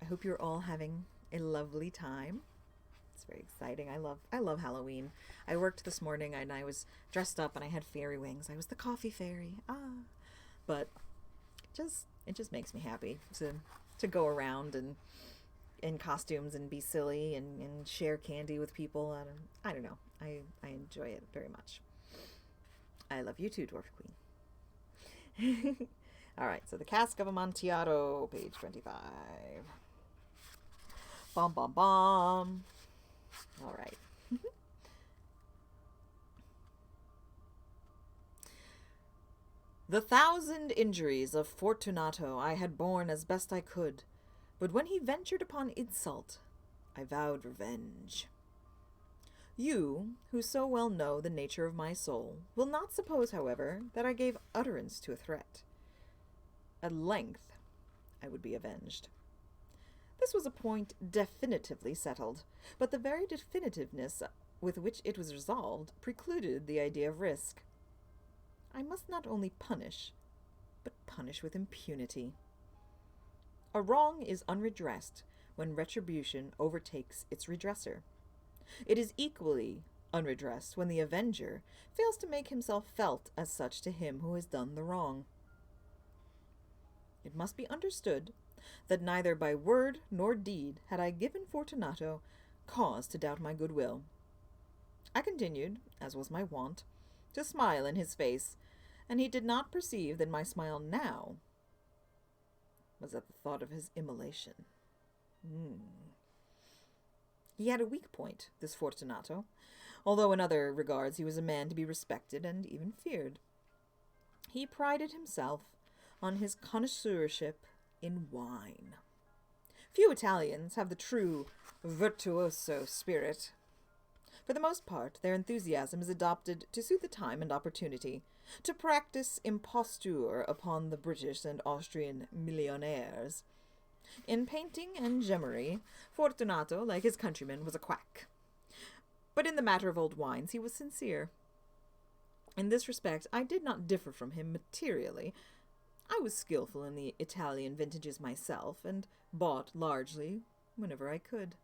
I hope you're all having a lovely time. It's very exciting. I love Halloween. I worked this morning and I was dressed up and I had fairy wings. I was the coffee fairy. But it just makes me happy to go around and in costumes and be silly and share candy with people. I don't know. I enjoy it very much. I love you too, Dwarf Queen. All right, so The Cask of Amontillado, page 25. Bum, bum, bum. All right. The 1,000 injuries of Fortunato I had borne as best I could, but when he ventured upon insult, I vowed revenge. You, who so well know the nature of my soul, will not suppose, however, that I gave utterance to a threat. At length, I would be avenged. This was a point definitively settled, but the very definitiveness with which it was resolved precluded the idea of risk. I must not only punish, but punish with impunity. A wrong is unredressed when retribution overtakes its redresser. It is equally unredressed when the avenger fails to make himself felt as such to him who has done the wrong. It must be understood that neither by word nor deed had I given Fortunato cause to doubt my goodwill. I continued, as was my wont, to smile in his face, and he did not perceive that my smile now was at the thought of his immolation. He had a weak point, this Fortunato, although in other regards he was a man to be respected and even feared. He prided himself on his connoisseurship in wine. Few Italians have the true virtuoso spirit. For the most part, their enthusiasm is adopted to suit the time and opportunity, to practice imposture upon the British and Austrian millionaires. In painting and gemmery, Fortunato, like his countrymen, was a quack. But in the matter of old wines, he was sincere. In this respect, I did not differ from him materially. I was skillful in the Italian vintages myself, and bought largely whenever I could.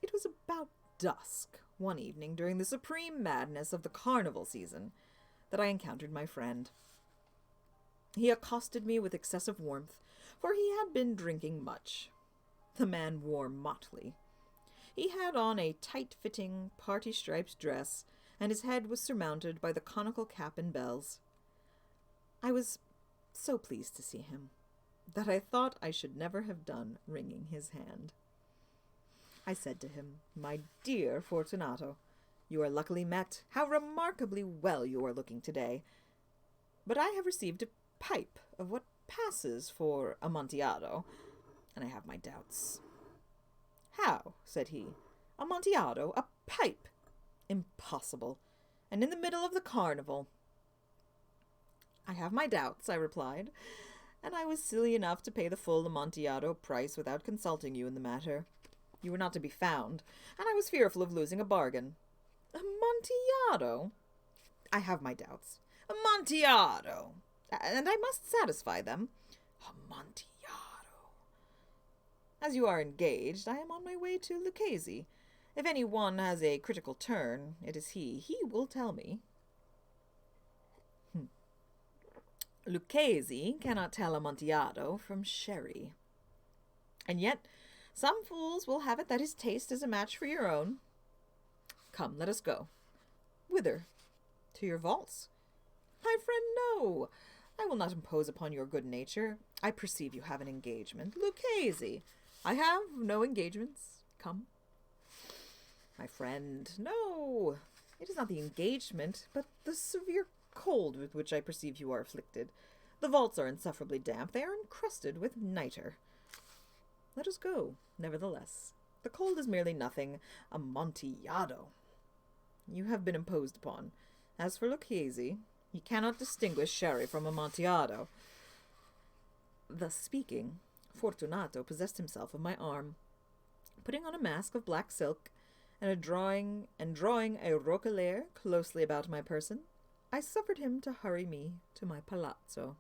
It was about dusk one evening during the supreme madness of the carnival season that I encountered my friend. He accosted me with excessive warmth, for he had been drinking much. The man wore motley. He had on a tight-fitting, party-striped dress, and his head was surmounted by the conical cap and bells. I was so pleased to see him that I thought I should never have done wringing his hand. I said to him, "My dear Fortunato, you are luckily met. How remarkably well you are looking today. But I have received a pipe of what passes for Amontillado, and I have my doubts." "How?" said he. "Amontillado? A pipe? Impossible. And in the middle of the carnival." "I have my doubts," I replied, "and I was silly enough to pay the full Amontillado price without consulting you in the matter. You were not to be found, and I was fearful of losing a bargain." "Amontillado?" "I have my doubts." "Amontillado! And I must satisfy them." "Amontillado!" "As you are engaged, I am on my way to Lucchese. If any one has a critical turn, it is he. He will tell me." Lucchese cannot tell Amontillado from sherry. And yet some fools will have it that his taste is a match for your own. Come, let us go. "Whither?" "To your vaults." "My friend, no. I will not impose upon your good nature. I perceive you have an engagement. Lucchese. I have no engagements. Come." "My friend, no. It is not the engagement, but the severe cold with which I perceive you are afflicted. The vaults are insufferably damp. They are encrusted with nitre." "Let us go, nevertheless. The cold is merely nothing. Amontillado." "You have been imposed upon. As for Lucchese, he cannot distinguish sherry from Amontillado." Thus speaking, Fortunato possessed himself of my arm. Putting on a mask of black silk, and drawing a roquelaire closely about my person, I suffered him to hurry me to my palazzo.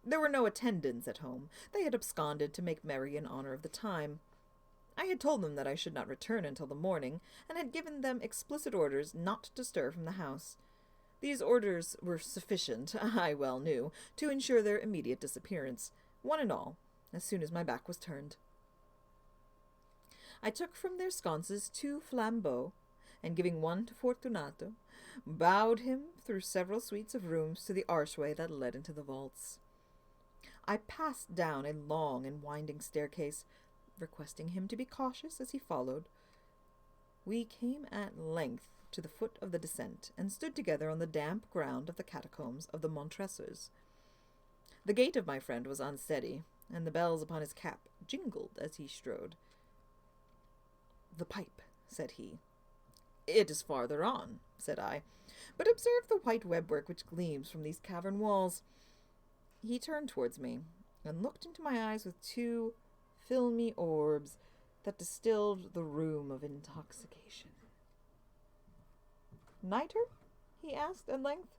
There were no attendants at home. They had absconded to make merry in honor of the time. I had told them that I should not return until the morning, and had given them explicit orders not to stir from the house. These orders were sufficient, I well knew, to ensure their immediate disappearance, one and all, as soon as my back was turned. I took from their sconces 2 flambeaux, and giving one to Fortunato, bowed him through several suites of rooms to the archway that led into the vaults. I passed down a long and winding staircase, requesting him to be cautious as he followed. We came at length to the foot of the descent, and stood together on the damp ground of the catacombs of the Montresors. The gait of my friend was unsteady, and the bells upon his cap jingled as he strode. "The pipe," said he. "It is farther on," said I, "but observe the white webwork which gleams from these cavern walls." He turned towards me, and looked into my eyes with 2 filmy orbs, that distilled the rheum of intoxication. Niter? He asked at length.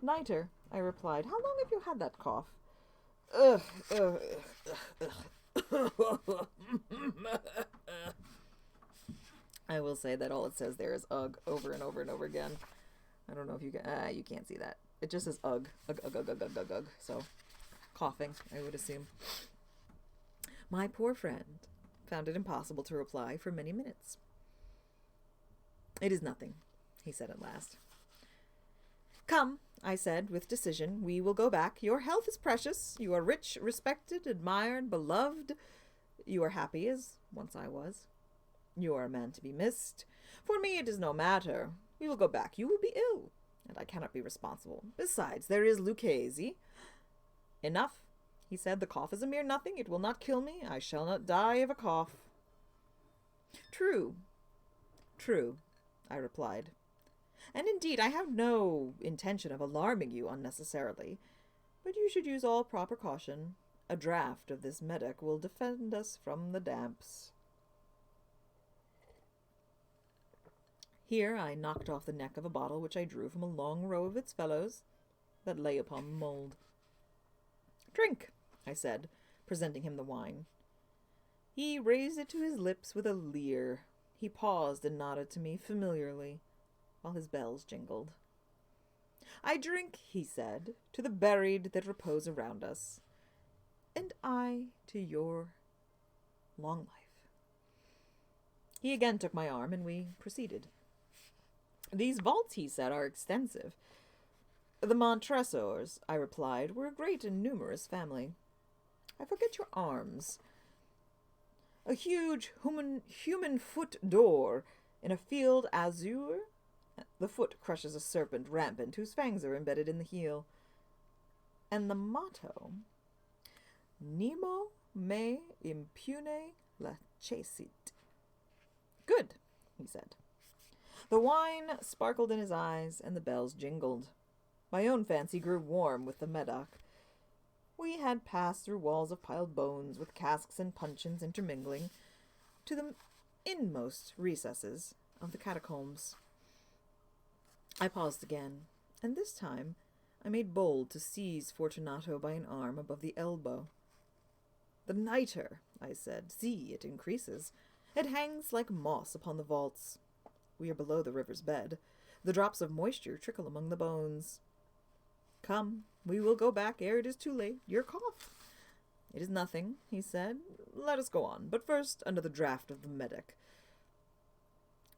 Niter, I replied. How long have you had that cough? Ugh, ugh, ugh, ugh. I will say that all it says there is ugh over and over and over again. I don't know if you can, you can't see that. It just says ugh, ugh, ugh, ugh, ugh, ugh, ugh, ugh. So, coughing, I would assume. My poor friend found it impossible to reply for many minutes. It is nothing, he said at last. Come, I said with decision, we will go back. Your health is precious. You are rich, respected, admired, beloved. You are happy as once I was. You are a man to be missed. For me it is no matter. We will go back. You will be ill, and I cannot be responsible. Besides, there is Lucchese. Enough, he said. The cough is a mere nothing. It will not kill me. I shall not die of a cough. True, I replied. And indeed, I have no intention of alarming you unnecessarily, but you should use all proper caution. A draught of this medoc will defend us from the damps. Here I knocked off the neck of a bottle which I drew from a long row of its fellows that lay upon the mould. Drink, I said, presenting him the wine. He raised it to his lips with a leer. He paused and nodded to me familiarly, while his bells jingled. I drink, he said, to the buried that repose around us, and I to your long life. He again took my arm, and we proceeded. These vaults, he said, are extensive. The Montresors, I replied, were a great and numerous family. I forget your arms. A huge human foot door in a field azure. The foot crushes a serpent rampant whose fangs are embedded in the heel. And the motto, Nemo me impune lacessit. Good, he said. The wine sparkled in his eyes, and the bells jingled. My own fancy grew warm with the medoc. We had passed through walls of piled bones, with casks and puncheons intermingling, to the inmost recesses of the catacombs. I paused again, and this time I made bold to seize Fortunato by an arm above the elbow. The nitre, I said. See, it increases. It hangs like moss upon the vaults. We are below the river's bed. The drops of moisture trickle among the bones. Come, we will go back ere it is too late. Your cough. It is nothing, he said. Let us go on, but first under the draught of the medoc.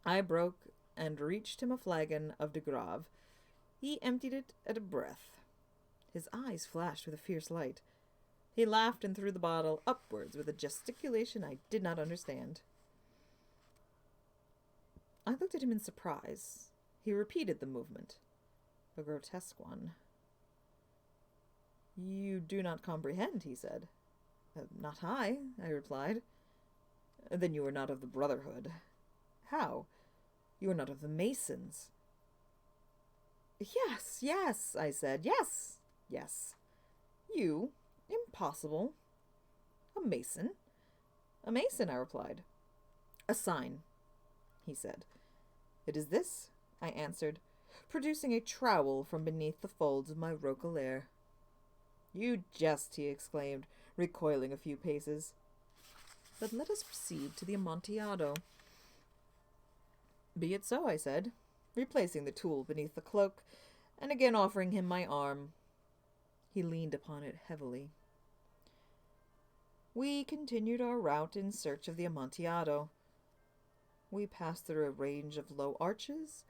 I broke and reached him a flagon of de Grave. He emptied it at a breath. His eyes flashed with a fierce light. He laughed and threw the bottle upwards with a gesticulation I did not understand. I looked at him in surprise. He repeated the movement, a grotesque one. You do not comprehend, he said. Not I, I replied. Then you are not of the Brotherhood. How? You are not of the Masons. Yes, I said. Yes. You? Impossible. A Mason? A Mason, I replied. A sign, he said. It is this, I answered, producing a trowel from beneath the folds of my roquelaire. You jest, he exclaimed, recoiling a few paces. But let us proceed to the Amontillado. Be it so, I said, replacing the tool beneath the cloak, and again offering him my arm. He leaned upon it heavily. We continued our route in search of the Amontillado. We passed through a range of low arches,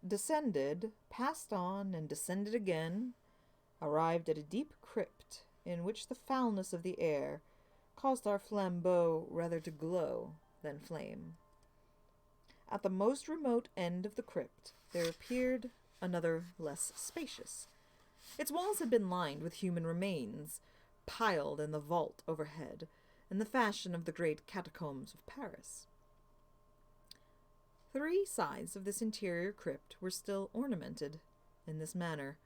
descended, passed on, and descended again, arrived at a deep crypt in which the foulness of the air caused our flambeaux rather to glow than flame. At the most remote end of the crypt there appeared another less spacious. Its walls had been lined with human remains, piled in the vault overhead, in the fashion of the great catacombs of Paris. 3 sides of this interior crypt were still ornamented in this manner.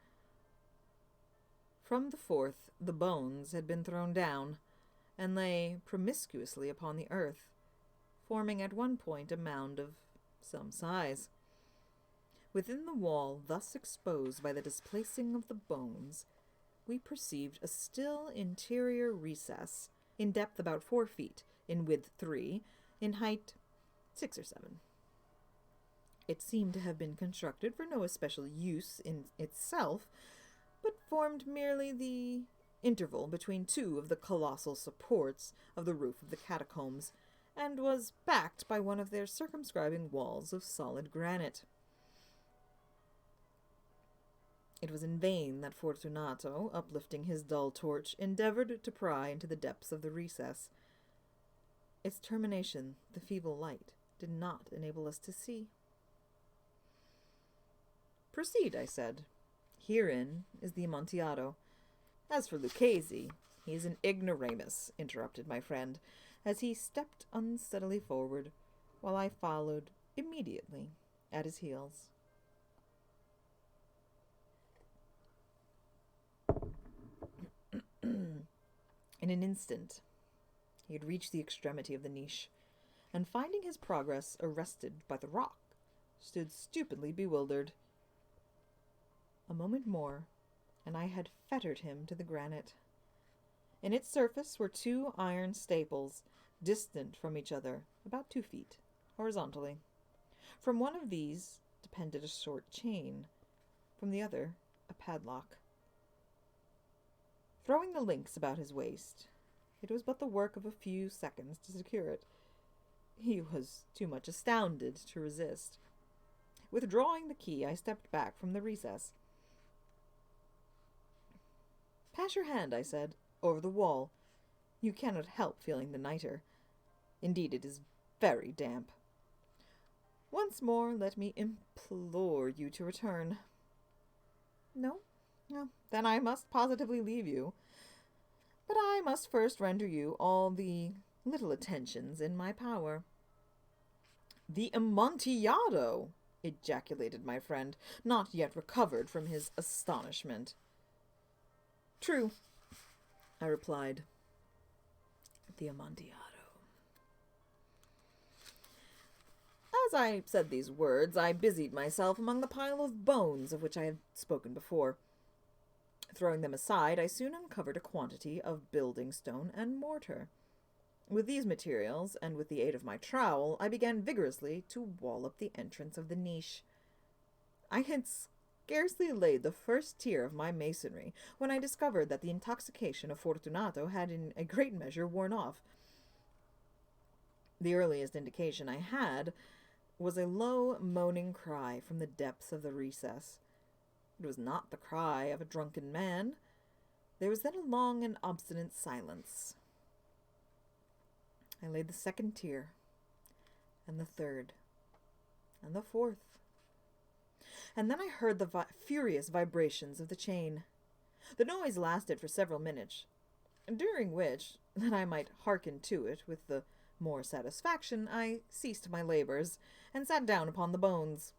From the 4th, the bones had been thrown down, and lay promiscuously upon the earth, forming at one point a mound of some size. Within the wall thus exposed by the displacing of the bones, we perceived a still interior recess, in depth about 4 feet, in width 3, in height 6 or 7. It seemed to have been constructed for no especial use in itself, but formed merely the interval between 2 of the colossal supports of the roof of the catacombs, and was backed by one of their circumscribing walls of solid granite. It was in vain that Fortunato, uplifting his dull torch, endeavored to pry into the depths of the recess. Its termination, the feeble light, did not enable us to see. "Proceed," I said. "Herein is the Amontillado. As for Lucchesi, he is an ignoramus," interrupted my friend, as he stepped unsteadily forward, while I followed immediately at his heels. In an instant, he had reached the extremity of the niche, and finding his progress arrested by the rock, stood stupidly bewildered. A moment more, and I had fettered him to the granite. In its surface were 2 iron staples, distant from each other about 2 feet, horizontally. From one of these depended a short chain, from the other a padlock. Throwing the links about his waist, it was but the work of a few seconds to secure it. He was too much astounded to resist. Withdrawing the key, I stepped back from the recess. "Pass your hand," I said, "over the wall. You cannot help feeling the nitre. Indeed, it is very damp. Once more, let me implore you to return." "No? Then I must positively leave you. But I must first render you all the little attentions in my power." "The Amontillado!" ejaculated my friend, not yet recovered from his astonishment. "True," I replied. "The Amontillado." As I said these words, I busied myself among the pile of bones of which I have spoken before. Throwing them aside, I soon uncovered a quantity of building stone and mortar. With these materials, and with the aid of my trowel, I began vigorously to wall up the entrance of the niche. I had scarcely laid the first tier of my masonry when I discovered that the intoxication of Fortunato had in a great measure worn off. The earliest indication I had was a low, moaning cry from the depths of the recess. It was not the cry of a drunken man. There was then a long and obstinate silence. I laid the 2nd tier, and the 3rd, and the 4th. And then I heard the furious vibrations of the chain. The noise lasted for several minutes, during which, that I might hearken to it with the more satisfaction, I ceased my labors, and sat down upon the bones.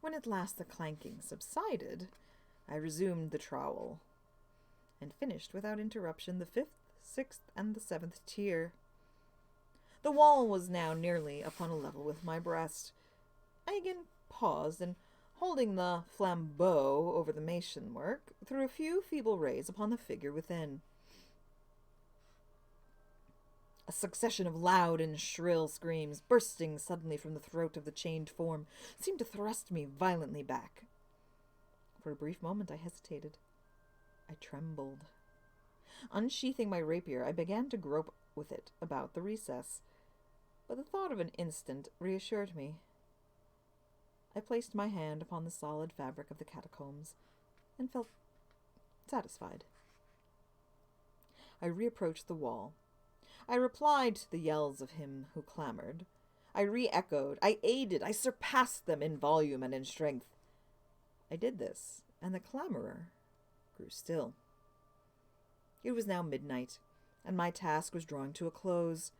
When at last the clanking subsided, I resumed the trowel, and finished without interruption the 5th, 6th, and the 7th tier. The wall was now nearly upon a level with my breast. I again paused, and holding the flambeau over the mason-work, threw a few feeble rays upon the figure within. A succession of loud and shrill screams, bursting suddenly from the throat of the chained form, seemed to thrust me violently back. For a brief moment I hesitated. I trembled. Unsheathing my rapier, I began to grope with it about the recess, but the thought of an instant reassured me. I placed my hand upon the solid fabric of the catacombs, and felt satisfied. I reapproached the wall. I replied to the yells of him who clamored. I re-echoed, I aided, I surpassed them in volume and in strength. I did this, and the clamorer grew still. It was now midnight, and my task was drawing to a close.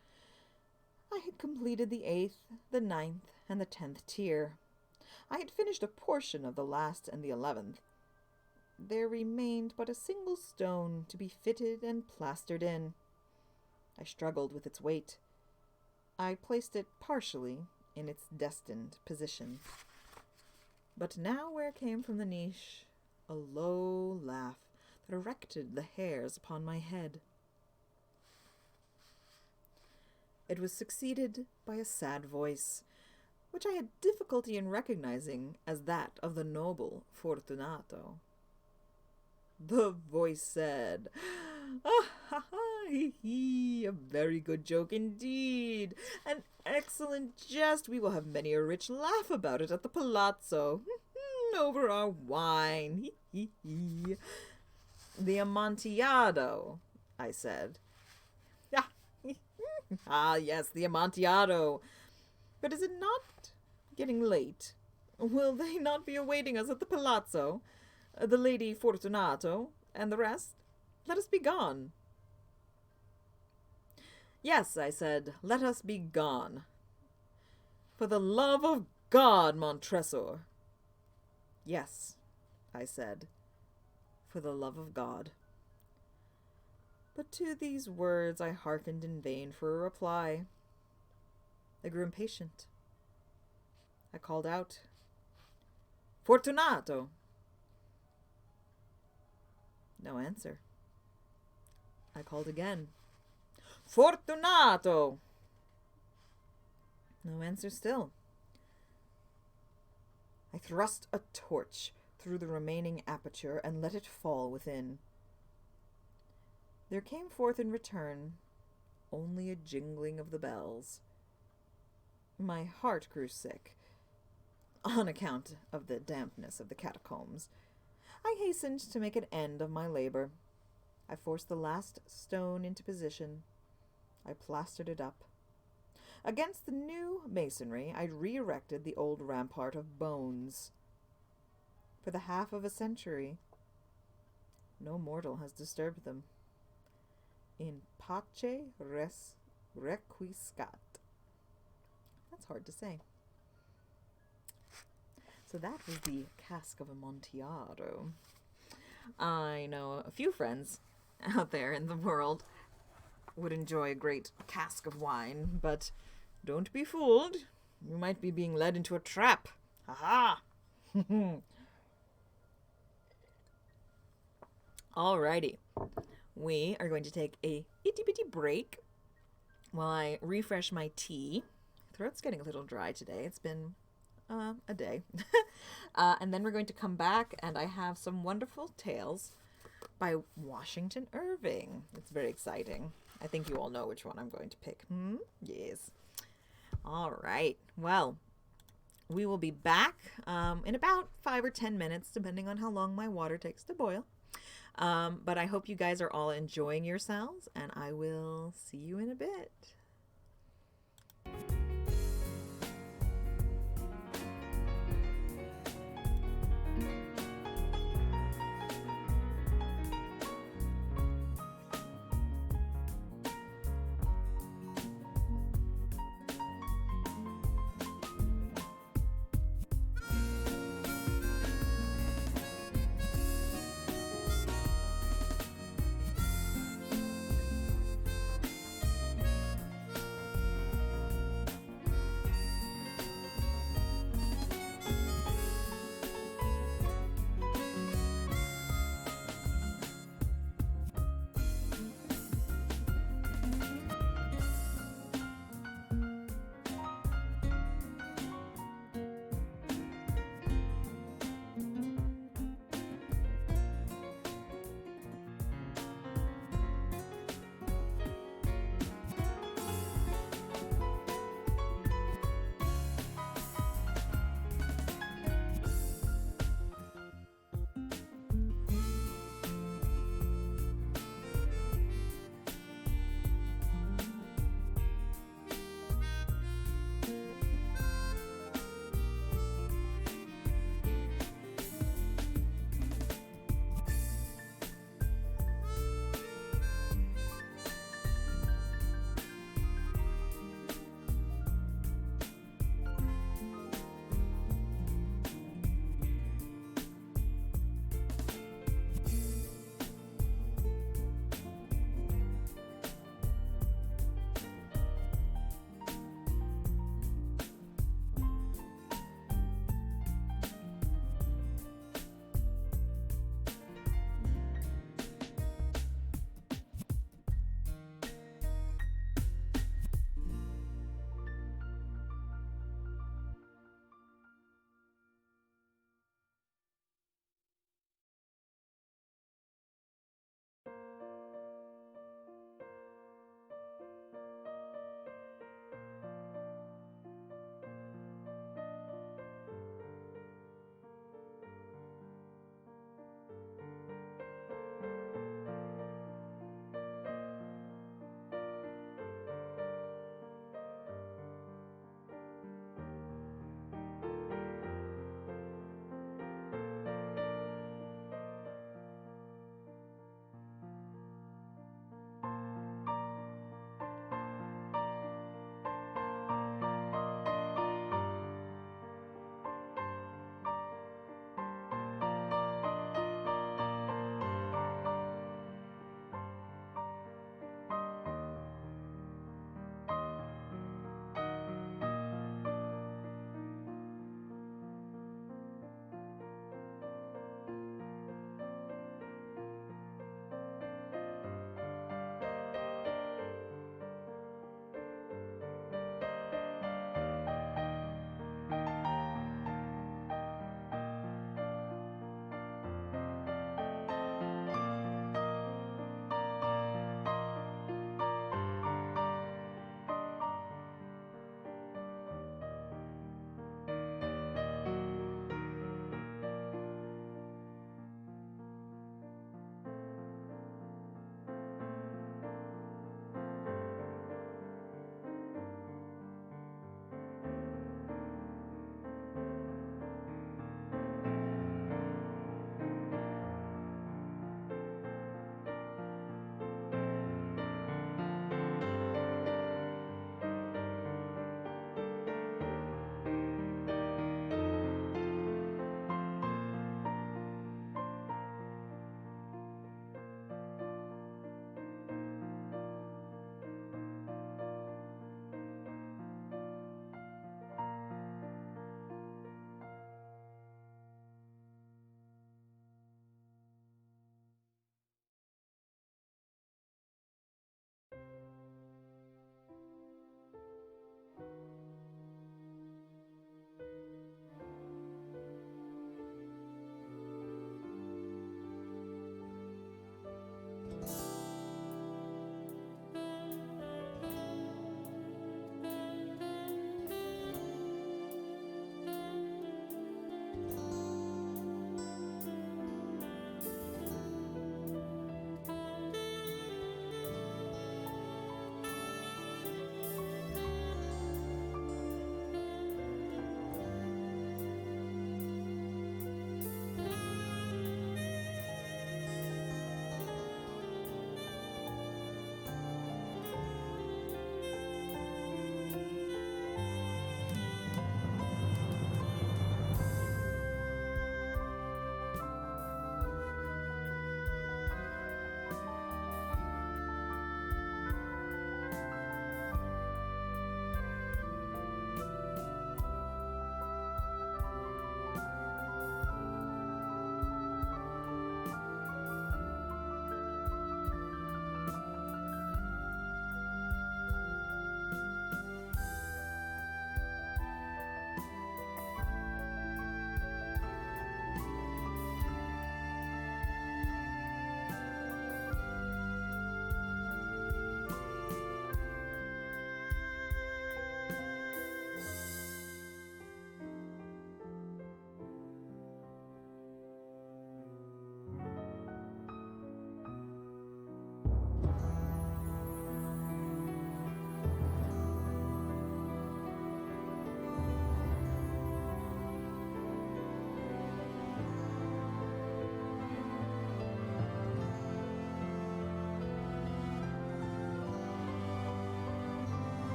I had completed the 8th, the 9th, and the 10th tier. I had finished a portion of the last and the 11th. There remained but a single stone to be fitted and plastered in. I struggled with its weight. I placed it partially in its destined position. But now where came from the niche a low laugh that erected the hairs upon my head. It was succeeded by a sad voice, which I had difficulty in recognizing as that of the noble Fortunato. The voice said, "Ah, ha, ha, hee, hee, a very good joke indeed. An excellent jest. We will have many a rich laugh about it at the palazzo. Over our wine. Hee, hee, hee." "The Amontillado," I said. "Ah, yes, the Amontillado. But is it not getting late? Will they not be awaiting us at the palazzo? The Lady Fortunato and the rest? Let us be gone." "Yes," I said, "let us be gone." "For the love of God, Montresor." "Yes," I said, "for the love of God." But to these words I hearkened in vain for a reply. I grew impatient. I called out, "Fortunato!" No answer. I called again, "Fortunato!" No answer still. I thrust a torch through the remaining aperture and let it fall within. There came forth in return only a jingling of the bells. My heart grew sick, on account of the dampness of the catacombs. I hastened to make an end of my labor. I forced the last stone into position. I plastered it up. Against the new masonry, I re-erected the old rampart of bones. For the half of a century, no mortal has disturbed them. In pace res requiescat. That's hard to say. So that was the cask of Amontillado. I know a few friends out there in the world would enjoy a great cask of wine, but don't be fooled. You might be being led into a trap. Ha ha! Alrighty. We are going to take a itty-bitty break while I refresh my tea. Throat's getting a little dry today. It's been a day. And then we're going to come back, and I have some wonderful tales by Washington Irving. It's very exciting. I think you all know which one I'm going to pick. Yes. All right. Well, we will be back in about 5 or 10 minutes, depending on how long my water takes to boil. But I hope you guys are all enjoying yourselves, and I will see you in a bit.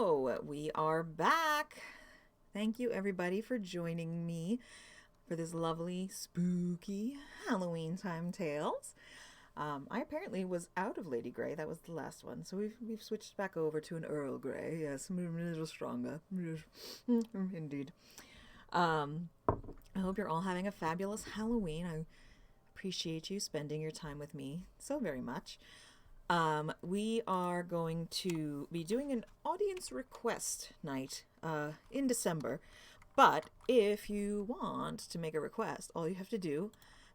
So, we are back. Thank you, everybody, for joining me for this lovely, spooky Halloween time tales. I apparently was out of Lady Grey. That was the last one. So we've switched back over to an Earl Grey. Yes, a little stronger. Indeed. I hope you're all having a fabulous Halloween. I appreciate you spending your time with me so very much. We are going to be doing an audience request night in December. But if you want to make a request, all you have to do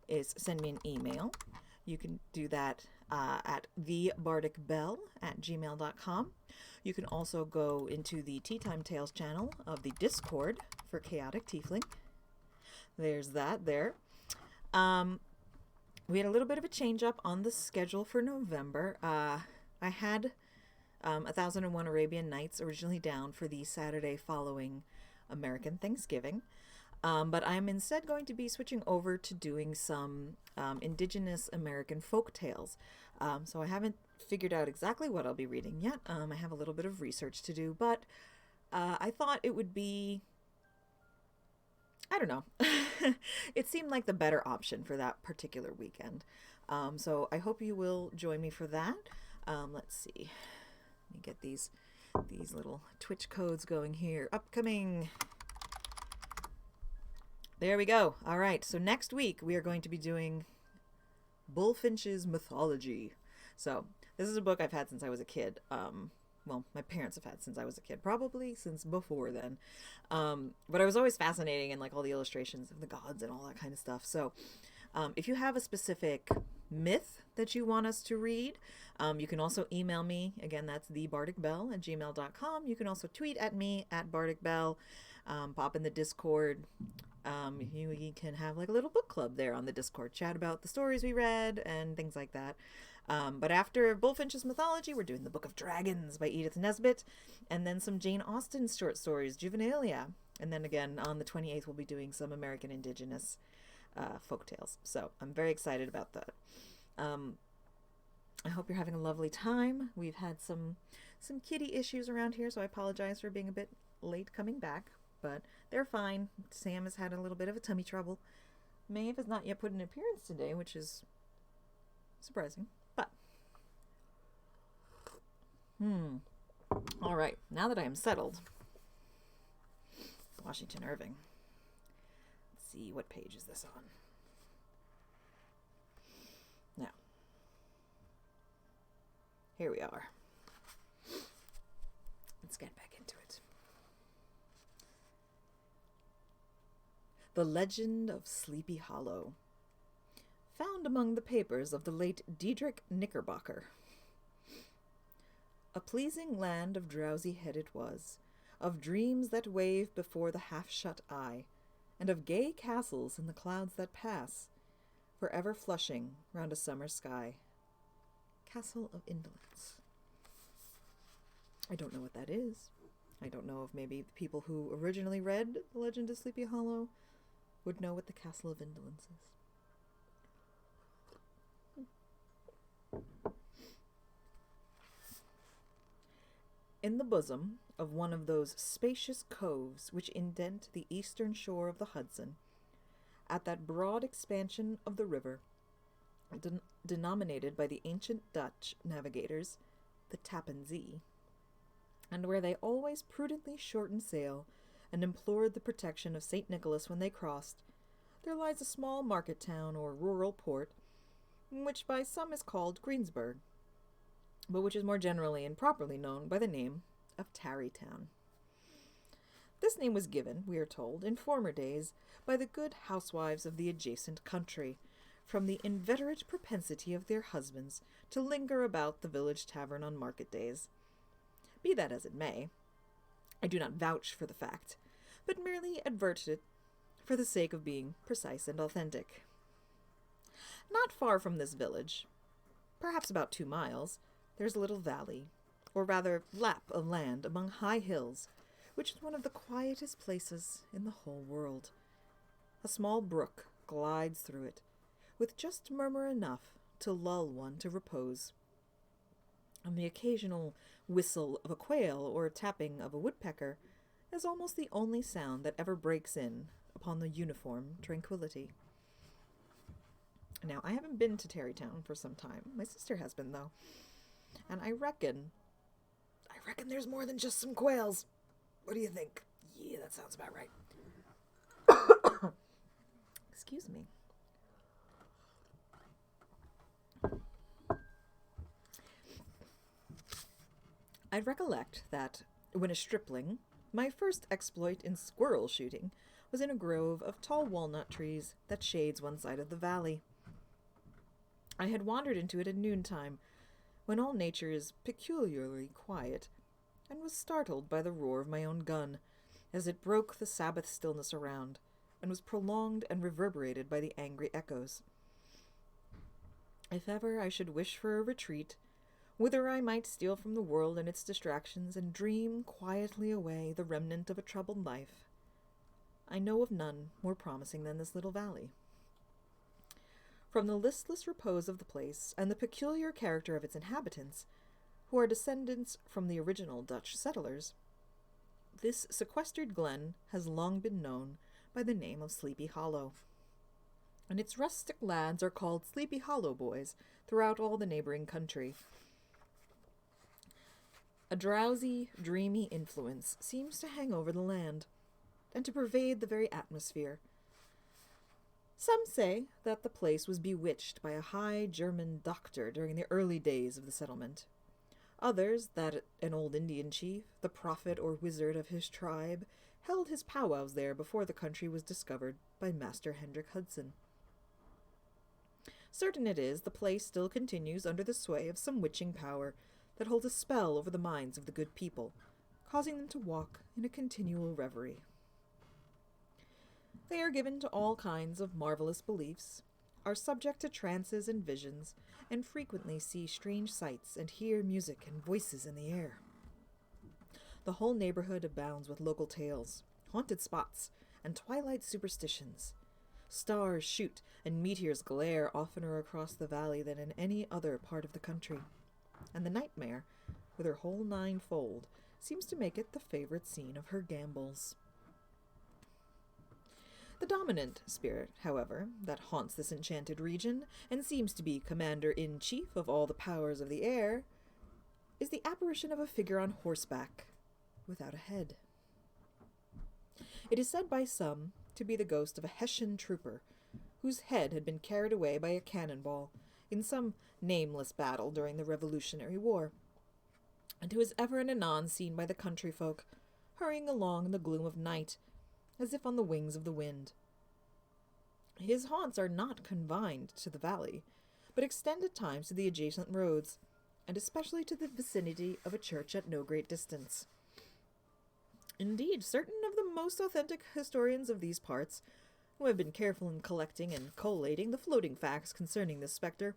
is send me an email. You can do that at thebardicbelle@gmail.com. You can also go into the Tea Time Tales channel of the Discord for Chaotic Tiefling. There's that there. We had a little bit of a change up on the schedule for November. I had 1001 Arabian Nights originally down for the Saturday following American Thanksgiving. But I'm instead going to be switching over to doing some indigenous American folk tales. So I haven't figured out exactly what I'll be reading yet. I have a little bit of research to do, but I thought it would be, I don't know. It seemed like the better option for that particular weekend. So I hope you will join me for that. Let's see. Let me get these little Twitch codes going here. Upcoming. There we go. All right. So next week we are going to be doing Bullfinch's Mythology. So this is a book I've had since I was a kid. Well, my parents have had since I was a kid, probably since before then. But I was always fascinating in like all the illustrations of the gods and all that kind of stuff. So if you have a specific myth that you want us to read, you can also email me. Again, that's thebardicbelle@gmail.com. You can also tweet at me at Bardic Belle. Pop in the Discord. You can have like a little book club there on the Discord. Chat about the stories we read and things like that. But after Bullfinch's Mythology, we're doing The Book of Dragons by Edith Nesbit, and then some Jane Austen short stories, Juvenilia. And then again, on the 28th, we'll be doing some American Indigenous folktales. So I'm very excited about that. I hope you're having a lovely time. We've had some kitty issues around here, so I apologize for being a bit late coming back, but they're fine. Sam has had a little bit of a tummy trouble. Maeve has not yet put an appearance today, which is surprising, but all right, now that I am settled, Washington Irving. Let's see, what page is this on? Now, here we are. Let's get back into it. The Legend of Sleepy Hollow. Found among the papers of the late Diedrich Knickerbocker. A pleasing land of drowsy head it was, of dreams that wave before the half-shut eye, and of gay castles in the clouds that pass, forever flushing round a summer sky. Castle of Indolence. I don't know what that is. I don't know if maybe the people who originally read The Legend of Sleepy Hollow would know what the Castle of Indolence is. In the bosom of one of those spacious coves which indent the eastern shore of the Hudson, at that broad expansion of the river, denominated by the ancient Dutch navigators the Tappan Zee, and where they always prudently shortened sail and implored the protection of St. Nicholas when they crossed, there lies a small market town or rural port, which by some is called Greensburg, but which is more generally and properly known by the name of Tarrytown. This name was given, we are told, in former days by the good housewives of the adjacent country, from the inveterate propensity of their husbands to linger about the village tavern on market days. Be that as it may, I do not vouch for the fact, but merely advert it for the sake of being precise and authentic. Not far from this village, perhaps about 2 miles, there's a little valley, or rather lap of land among high hills, which is one of the quietest places in the whole world. A small brook glides through it, with just murmur enough to lull one to repose. and the occasional whistle of a quail or tapping of a woodpecker is almost the only sound that ever breaks in upon the uniform tranquility. Now, I haven't been to Tarrytown for some time. My sister has been, though. And I reckon there's more than just some quails. What do you think? Yeah, that sounds about right. Excuse me. I recollect that, when a stripling, my first exploit in squirrel shooting was in a grove of tall walnut trees that shades one side of the valley. I had wandered into it at noontime, when all nature is peculiarly quiet, and was startled by the roar of my own gun, as it broke the Sabbath stillness around, and was prolonged and reverberated by the angry echoes. If ever I should wish for a retreat, whither I might steal from the world and its distractions, and dream quietly away the remnant of a troubled life, I know of none more promising than this little valley. From the listless repose of the place, and the peculiar character of its inhabitants, who are descendants from the original Dutch settlers, this sequestered glen has long been known by the name of Sleepy Hollow, and its rustic lads are called Sleepy Hollow boys throughout all the neighboring country. A drowsy, dreamy influence seems to hang over the land, and to pervade the very atmosphere. Some say that the place was bewitched by a high German doctor during the early days of the settlement. Others, that an old Indian chief, the prophet or wizard of his tribe, held his powwows there before the country was discovered by Master Hendrik Hudson. Certain it is, the place still continues under the sway of some witching power that holds a spell over the minds of the good people, causing them to walk in a continual reverie. They are given to all kinds of marvelous beliefs, are subject to trances and visions, and frequently see strange sights and hear music and voices in the air. The whole neighborhood abounds with local tales, haunted spots, and twilight superstitions. Stars shoot and meteors glare oftener across the valley than in any other part of the country, and the nightmare, with her whole ninefold, seems to make it the favorite scene of her gambols. The dominant spirit, however, that haunts this enchanted region, and seems to be commander-in-chief of all the powers of the air, is the apparition of a figure on horseback, without a head. It is said by some to be the ghost of a Hessian trooper, whose head had been carried away by a cannonball in some nameless battle during the Revolutionary War, and who is ever and anon seen by the country folk, hurrying along in the gloom of night, as if on the wings of the wind. His haunts are not confined to the valley, but extend at times to the adjacent roads, and especially to the vicinity of a church at no great distance. Indeed, certain of the most authentic historians of these parts, who have been careful in collecting and collating the floating facts concerning this spectre,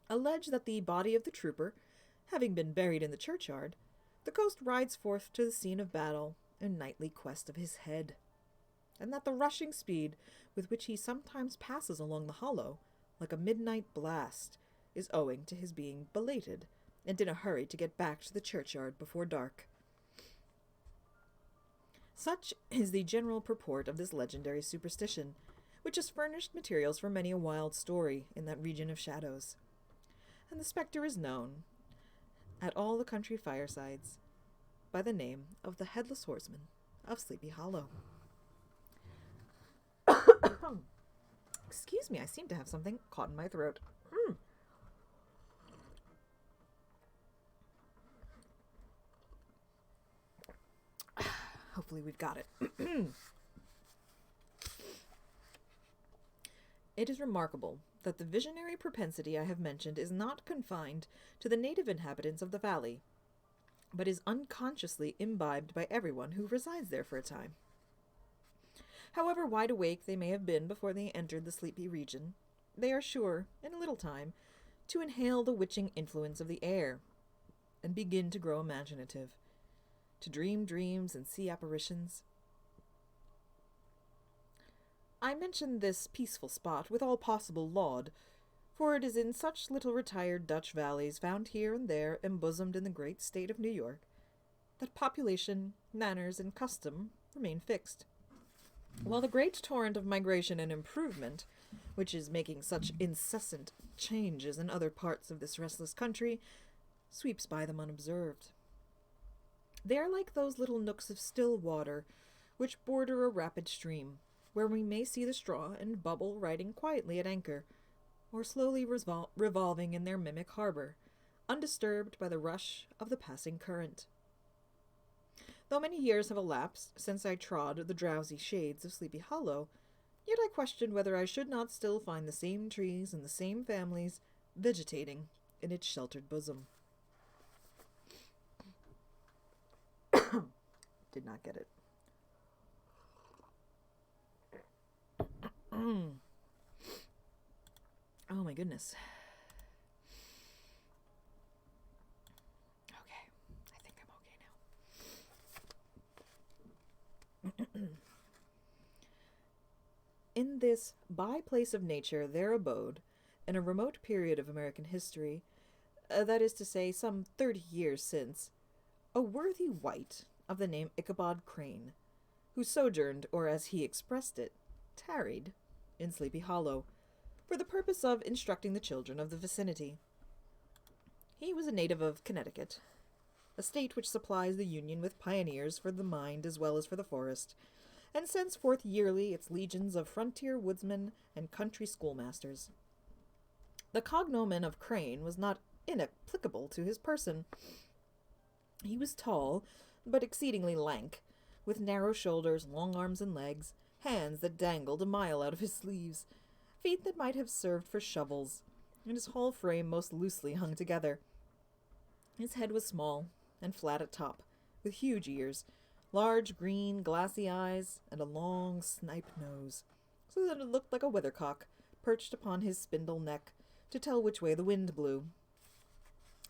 allege that the body of the trooper, having been buried in the churchyard, the ghost rides forth to the scene of battle in nightly quest of his head, and that the rushing speed with which he sometimes passes along the hollow, like a midnight blast, is owing to his being belated, and in a hurry to get back to the churchyard before dark. Such is the general purport of this legendary superstition, which has furnished materials for many a wild story in that region of shadows. And the spectre is known, at all the country firesides, by the name of the Headless Horseman of Sleepy Hollow. Excuse me, I seem to have something caught in my throat. Hopefully we've got it. It is remarkable that the visionary propensity I have mentioned is not confined to the native inhabitants of the valley, but is unconsciously imbibed by everyone who resides there for a time. However wide awake they may have been before they entered the sleepy region, they are sure, in a little time, to inhale the witching influence of the air, and begin to grow imaginative, to dream dreams and see apparitions. I mention this peaceful spot with all possible laud, For it is in such little retired Dutch valleys, found here and there embosomed in the great state of New York, that population, manners, and custom remain fixed, while the great torrent of migration and improvement, which is making such incessant changes in other parts of this restless country, sweeps by them unobserved. They are like those little nooks of still water which border a rapid stream, where we may see the straw and bubble riding quietly at anchor, or slowly revolving in their mimic harbor, undisturbed by the rush of the passing current. Though many years have elapsed since I trod the drowsy shades of Sleepy Hollow, yet I question whether I should not still find the same trees and the same families vegetating in its sheltered bosom. Did not get it. Oh my goodness. Okay, I think I'm okay now. In this by-place of nature there abode, in a remote period of American history, that is to say, some 30 years since, a worthy wight of the name Ichabod Crane, who sojourned, or as he expressed it, tarried, in Sleepy Hollow, for the purpose of instructing the children of the vicinity. He was a native of Connecticut, a state which supplies the Union with pioneers for the mind as well as for the forest, and sends forth yearly its legions of frontier woodsmen and country schoolmasters. The cognomen of Crane was not inapplicable to his person. He was tall, but exceedingly lank, with narrow shoulders, long arms and legs, hands that dangled a mile out of his sleeves, feet that might have served for shovels, and his whole frame most loosely hung together. His head was small and flat at top, with huge ears, large green glassy eyes, and a long snipe nose, so that it looked like a weathercock perched upon his spindle neck to tell which way the wind blew.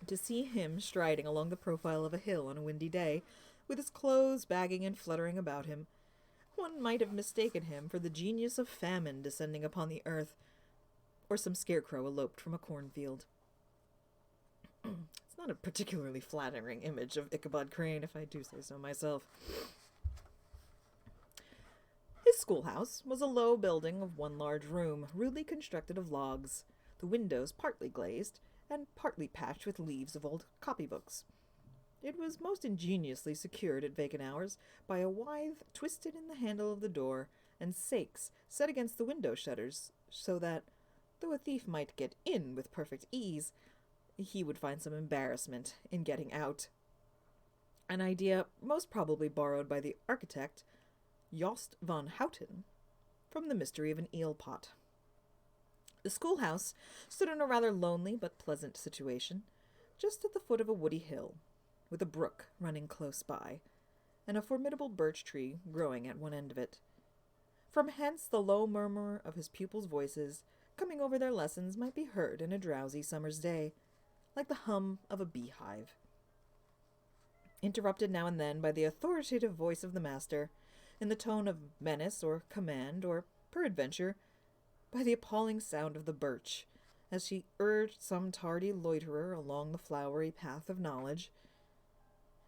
To see him striding along the profile of a hill on a windy day, with his clothes bagging and fluttering about him, one might have mistaken him for the genius of famine descending upon the earth, or some scarecrow eloped from a cornfield. It's not a particularly flattering image of Ichabod Crane, if I do say so myself. His schoolhouse was a low building of one large room, rudely constructed of logs, the windows partly glazed, and partly patched with leaves of old copybooks. It was most ingeniously secured at vacant hours by a withe twisted in the handle of the door, and sakes set against the window shutters, so that, though a thief might get in with perfect ease, he would find some embarrassment in getting out. An idea most probably borrowed by the architect, Jost van Houten, from the mystery of an eel pot. The schoolhouse stood in a rather lonely but pleasant situation, just at the foot of a woody hill, with a brook running close by, and a formidable birch tree growing at one end of it. From hence the low murmur of his pupils' voices, coming over their lessons, might be heard in a drowsy summer's day, like the hum of a beehive, interrupted now and then by the authoritative voice of the master, in the tone of menace or command, or, peradventure, by the appalling sound of the birch, as she urged some tardy loiterer along the flowery path of knowledge.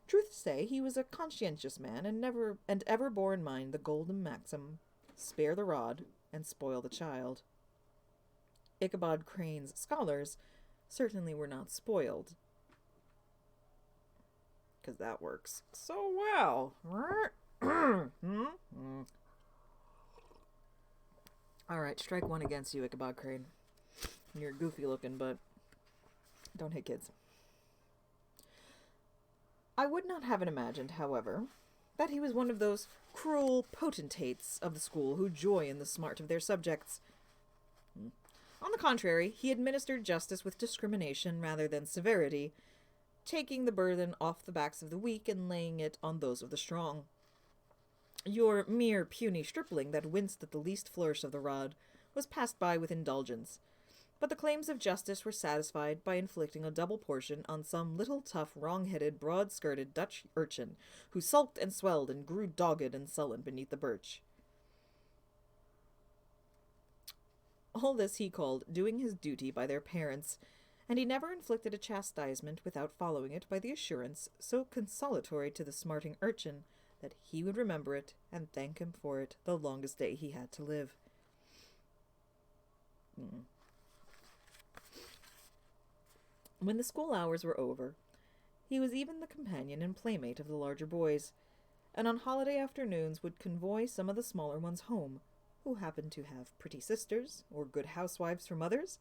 Truth to say, he was a conscientious man, and ever bore in mind the golden maxim, spare the rod and spoil the child. Ichabod Crane's scholars certainly were not spoiled, because that works so well. All right, strike one against you, Ichabod Crane. You're goofy looking, but don't hit kids. I would not have it imagined, however, that he was one of those cruel potentates of the school who joy in the smart of their subjects. On the contrary, he administered justice with discrimination rather than severity, taking the burden off the backs of the weak and laying it on those of the strong. Your mere puny stripling that winced at the least flourish of the rod was passed by with indulgence, but the claims of justice were satisfied by inflicting a double portion on some little tough, wrong-headed, broad-skirted Dutch urchin, who sulked and swelled and grew dogged and sullen beneath the birch. All this he called doing his duty by their parents, and he never inflicted a chastisement without following it by the assurance, so consolatory to the smarting urchin, that he would remember it and thank him for it the longest day he had to live. When the school hours were over, he was even the companion and playmate of the larger boys, and on holiday afternoons would convoy some of the smaller ones home, who happened to have pretty sisters, or good housewives for mothers,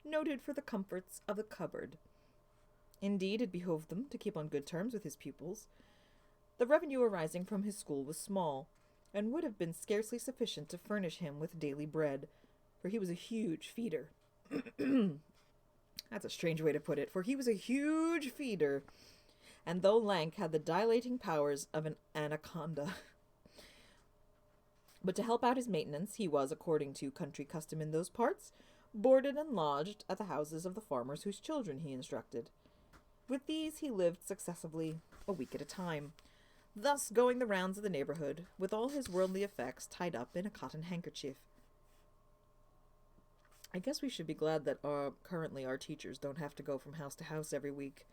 noted for the comforts of the cupboard. Indeed, it behoved them to keep on good terms with his pupils. The revenue arising from his school was small, and would have been scarcely sufficient to furnish him with daily bread, for he was a huge feeder. That's a strange way to put it, for he was a huge feeder, and though lank, had the dilating powers of an anaconda. But to help out his maintenance, he was, according to country custom in those parts, boarded and lodged at the houses of the farmers whose children he instructed. With these he lived successively a week at a time, thus going the rounds of the neighborhood with all his worldly effects tied up in a cotton handkerchief. I guess we should be glad that currently our teachers don't have to go from house to house every week.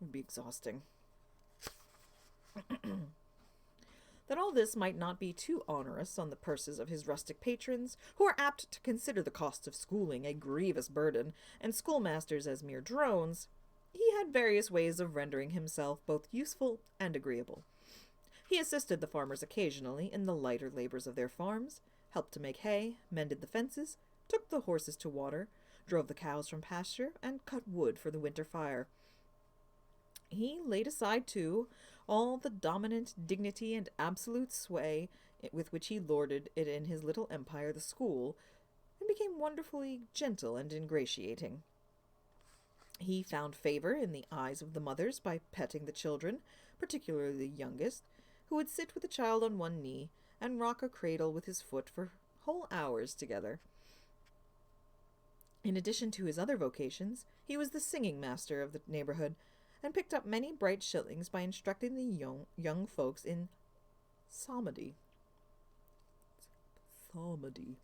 It would be exhausting. That all this might not be too onerous on the purses of his rustic patrons, who are apt to consider the cost of schooling a grievous burden, and schoolmasters as mere drones, he had various ways of rendering himself both useful and agreeable. He assisted the farmers occasionally in the lighter labors of their farms, helped to make hay, mended the fences, took the horses to water, drove the cows from pasture, and cut wood for the winter fire. He laid aside, too, all the dominant dignity and absolute sway with which he lorded it in his little empire, the school, and became wonderfully gentle and ingratiating. He found favor in the eyes of the mothers by petting the children, particularly the youngest, who would sit with the child on one knee and rock a cradle with his foot for whole hours together. In addition to his other vocations, he was the singing master of the neighborhood, and picked up many bright shillings by instructing the young folks in psalmody. Psalmody.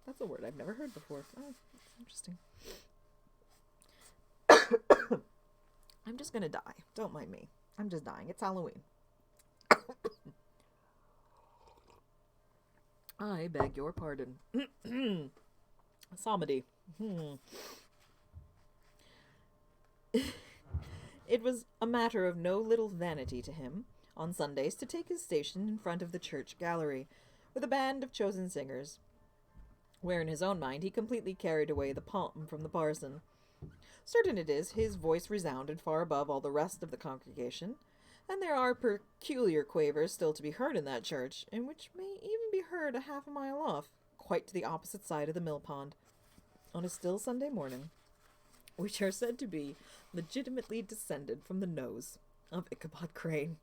That's a word I've never heard before. Oh, that's interesting. I'm just gonna die. Don't mind me. I'm just dying. It's Halloween. I beg your pardon. Psalmody. It was a matter of no little vanity to him, on Sundays, to take his station in front of the church gallery, with a band of chosen singers, where in his own mind he completely carried away the palm from the parson. Certain it is, his voice resounded far above all the rest of the congregation, and there are peculiar quavers still to be heard in that church, and which may even be heard a half a mile off, quite to the opposite side of the mill pond, on a still Sunday morning, which are said to be legitimately descended from the nose of Ichabod Crane.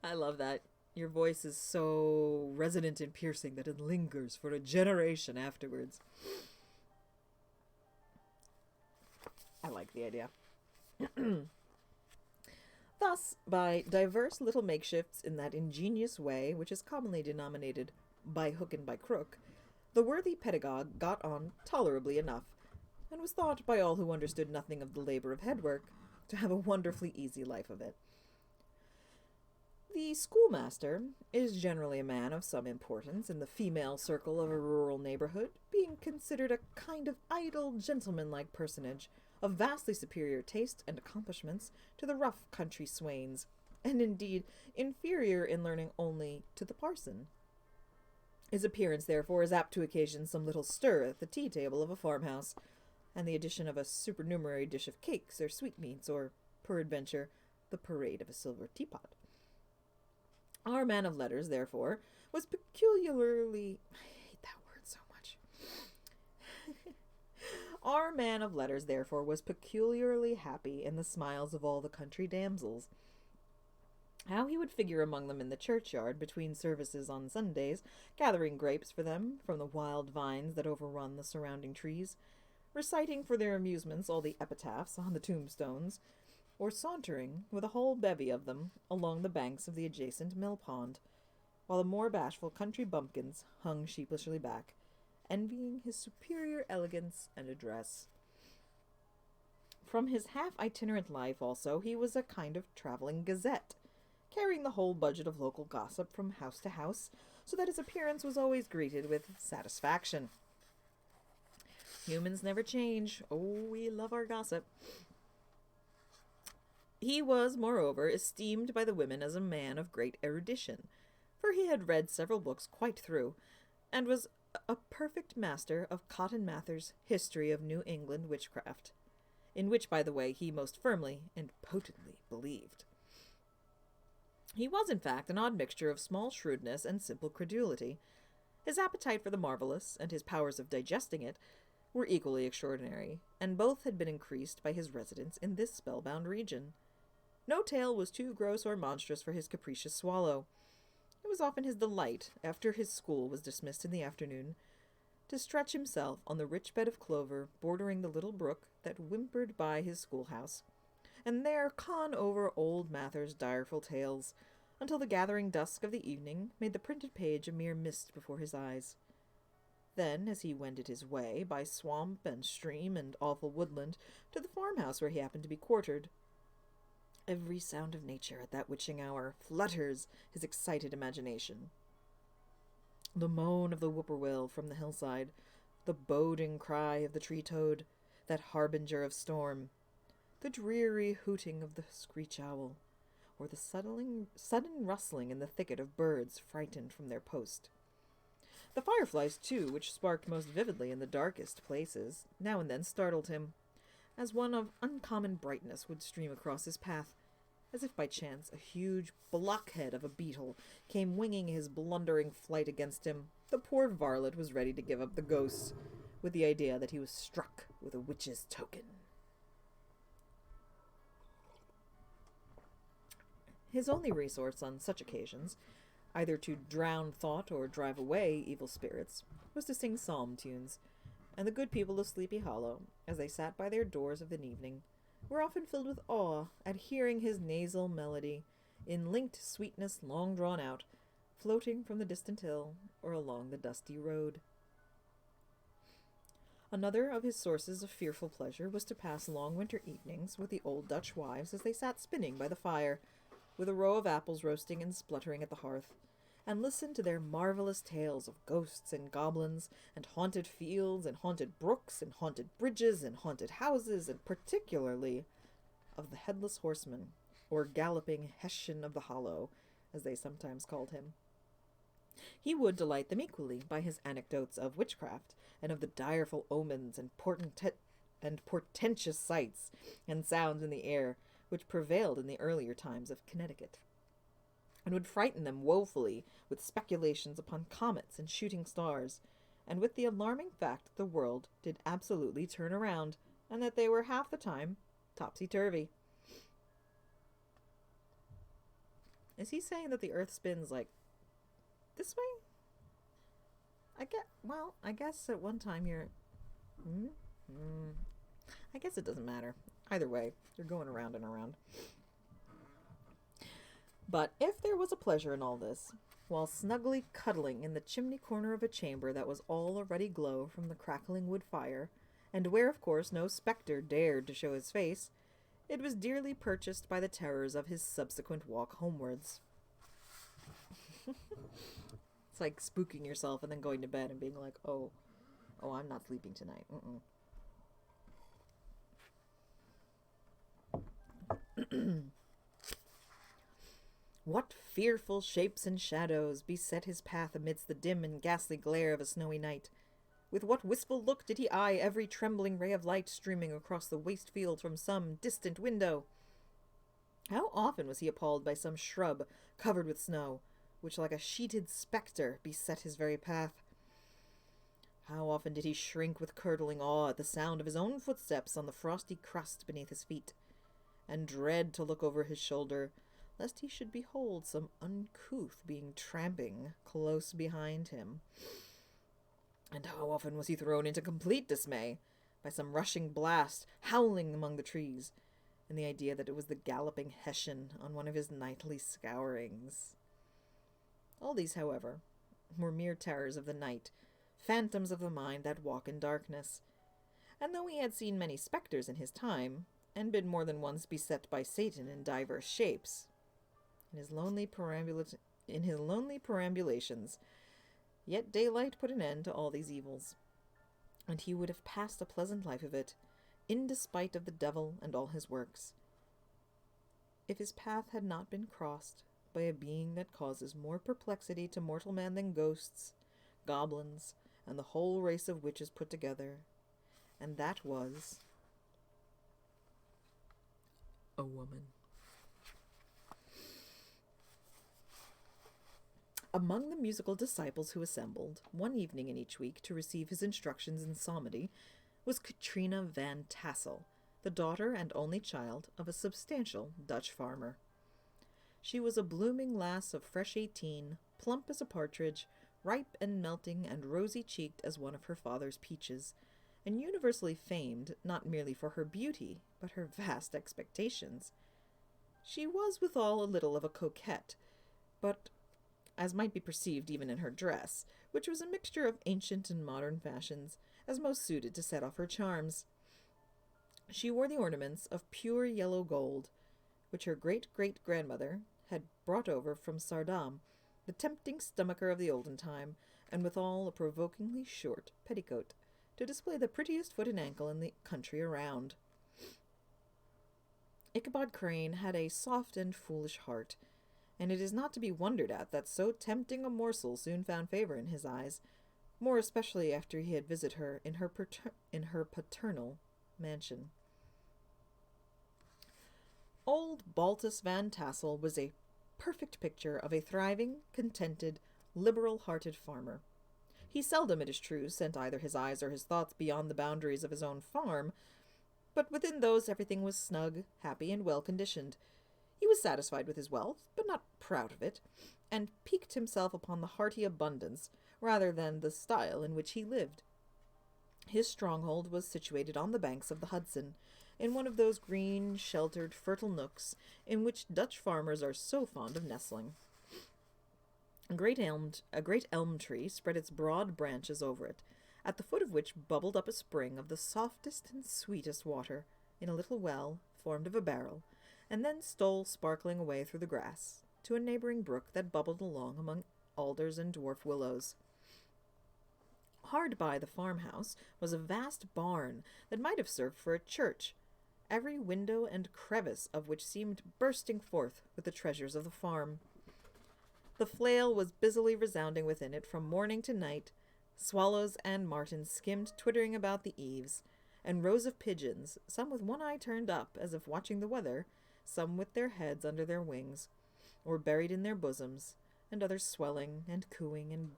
I love that. Your voice is so resonant and piercing that it lingers for a generation afterwards. I like the idea. Thus, by diverse little makeshifts in that ingenious way which is commonly denominated by hook and by crook, the worthy pedagogue got on tolerably enough, and was thought by all who understood nothing of the labor of headwork to have a wonderfully easy life of it. The schoolmaster is generally a man of some importance in the female circle of a rural neighborhood, being considered a kind of idle, gentlemanlike personage, of vastly superior taste and accomplishments to the rough country swains, and indeed inferior in learning only to the parson. His appearance, therefore, is apt to occasion some little stir at the tea-table of a farmhouse, and the addition of a supernumerary dish of cakes or sweetmeats, or, peradventure, the parade of a silver teapot. Our man of letters, therefore, was peculiarly... I hate that word so much. Our man of letters, therefore, was peculiarly happy in the smiles of all the country damsels. How he would figure among them in the churchyard between services on Sundays, gathering grapes for them from the wild vines that overrun the surrounding trees, reciting for their amusements all the epitaphs on the tombstones, or sauntering with a whole bevy of them along the banks of the adjacent mill pond, while the more bashful country bumpkins hung sheepishly back, envying his superior elegance and address. From his half-itinerant life, also, he was a kind of traveling gazette, carrying the whole budget of local gossip from house to house, so that his appearance was always greeted with satisfaction. Humans never change. Oh, we love our gossip. He was, moreover, esteemed by the women as a man of great erudition, for he had read several books quite through, and was a perfect master of Cotton Mather's History of New England Witchcraft, in which, by the way, he most firmly and potently believed. He was, in fact, an odd mixture of small shrewdness and simple credulity. His appetite for the marvelous, and his powers of digesting it, were equally extraordinary, and both had been increased by his residence in this spellbound region. No tale was too gross or monstrous for his capricious swallow. It was often his delight, after his school was dismissed in the afternoon, to stretch himself on the rich bed of clover bordering the little brook that whimpered by his schoolhouse, and there con over old Mather's direful tales, until the gathering dusk of the evening made the printed page a mere mist before his eyes. Then, as he wended his way, by swamp and stream and awful woodland, to the farmhouse where he happened to be quartered, every sound of nature at that witching hour flutters his excited imagination. The moan of the whippoorwill from the hillside, the boding cry of the tree-toad, that harbinger of storm, the dreary hooting of the screech owl, or the sudden rustling in the thicket of birds frightened from their post. The fireflies, too, which sparked most vividly in the darkest places, now and then startled him, as one of uncommon brightness would stream across his path, as if by chance a huge blockhead of a beetle came winging his blundering flight against him. The poor varlet was ready to give up the ghost, with the idea that he was struck with a witch's token. His only resource on such occasions, either to drown thought or drive away evil spirits, was to sing psalm tunes, and the good people of Sleepy Hollow, as they sat by their doors of an evening, were often filled with awe at hearing his nasal melody, in linked sweetness long drawn out, floating from the distant hill or along the dusty road. Another of his sources of fearful pleasure was to pass long winter evenings with the old Dutch wives as they sat spinning by the fire, with a row of apples roasting and spluttering at the hearth, and listened to their marvelous tales of ghosts and goblins, and haunted fields, and haunted brooks, and haunted bridges, and haunted houses, and particularly of the headless horseman, or galloping Hessian of the Hollow, as they sometimes called him. He would delight them equally by his anecdotes of witchcraft, and of the direful omens and portentous sights and sounds in the air which prevailed in the earlier times of Connecticut, and would frighten them woefully with speculations upon comets and shooting stars, and with the alarming fact that the world did absolutely turn around, and that they were half the time topsy-turvy. Is he saying that the earth spins, like, this way? I guess at one time you're... I guess it doesn't matter. Either way, you're going around and around. But if there was a pleasure in all this, while snugly cuddling in the chimney corner of a chamber that was all a ruddy glow from the crackling wood fire, and where, of course, no spectre dared to show his face, it was dearly purchased by the terrors of his subsequent walk homewards. It's like spooking yourself and then going to bed and being like, oh, I'm not sleeping tonight. What fearful shapes and shadows beset his path amidst the dim and ghastly glare of a snowy night? With what wistful look did he eye every trembling ray of light streaming across the waste field from some distant window? How often was he appalled by some shrub covered with snow, which like a sheeted spectre beset his very path? How often did he shrink with curdling awe at the sound of his own footsteps on the frosty crust beneath his feet, and dread to look over his shoulder, lest he should behold some uncouth being tramping close behind him. And how often was he thrown into complete dismay by some rushing blast howling among the trees, in the idea that it was the galloping Hessian on one of his nightly scourings. All these, however, were mere terrors of the night, phantoms of the mind that walk in darkness. And though he had seen many spectres in his time, and been more than once beset by Satan in divers shapes, in his lonely perambulations, yet daylight put an end to all these evils, and he would have passed a pleasant life of it, in despite of the devil and all his works, if his path had not been crossed by a being that causes more perplexity to mortal man than ghosts, goblins, and the whole race of witches put together, and that was a woman. Among the musical disciples who assembled, one evening in each week, to receive his instructions in psalmody, was Katrina van Tassel, the daughter and only child of a substantial Dutch farmer. She was a blooming lass of fresh 18, plump as a partridge, ripe and melting and rosy-cheeked as one of her father's peaches, and universally famed not merely for her beauty, but her vast expectations. She was withal a little of a coquette, but, as might be perceived even in her dress, which was a mixture of ancient and modern fashions, as most suited to set off her charms. She wore the ornaments of pure yellow gold, which her great-great-grandmother had brought over from Saardam, the tempting stomacher of the olden time, and withal a provokingly short petticoat, to display the prettiest foot and ankle in the country around. Ichabod Crane had a soft and foolish heart, and it is not to be wondered at that so tempting a morsel soon found favor in his eyes, more especially after he had visited her in her paternal mansion. Old Baltus Van Tassel was a perfect picture of a thriving, contented, liberal-hearted farmer. He seldom, it is true, sent either his eyes or his thoughts beyond the boundaries of his own farm, but within those everything was snug, happy, and well-conditioned. He was satisfied with his wealth, but not proud of it, and piqued himself upon the hearty abundance, rather than the style in which he lived. His stronghold was situated on the banks of the Hudson, in one of those green, sheltered, fertile nooks in which Dutch farmers are so fond of nestling. A great elm tree spread its broad branches over it, at the foot of which bubbled up a spring of the softest and sweetest water, in a little well formed of a barrel, and then stole sparkling away through the grass to a neighboring brook that bubbled along among alders and dwarf willows. Hard by the farmhouse was a vast barn that might have served for a church, every window and crevice of which seemed bursting forth with the treasures of the farm. The flail was busily resounding within it from morning to night. Swallows and martins skimmed twittering about the eaves, and rows of pigeons, some with one eye turned up as if watching the weather, some with their heads under their wings, or buried in their bosoms, and others swelling and cooing and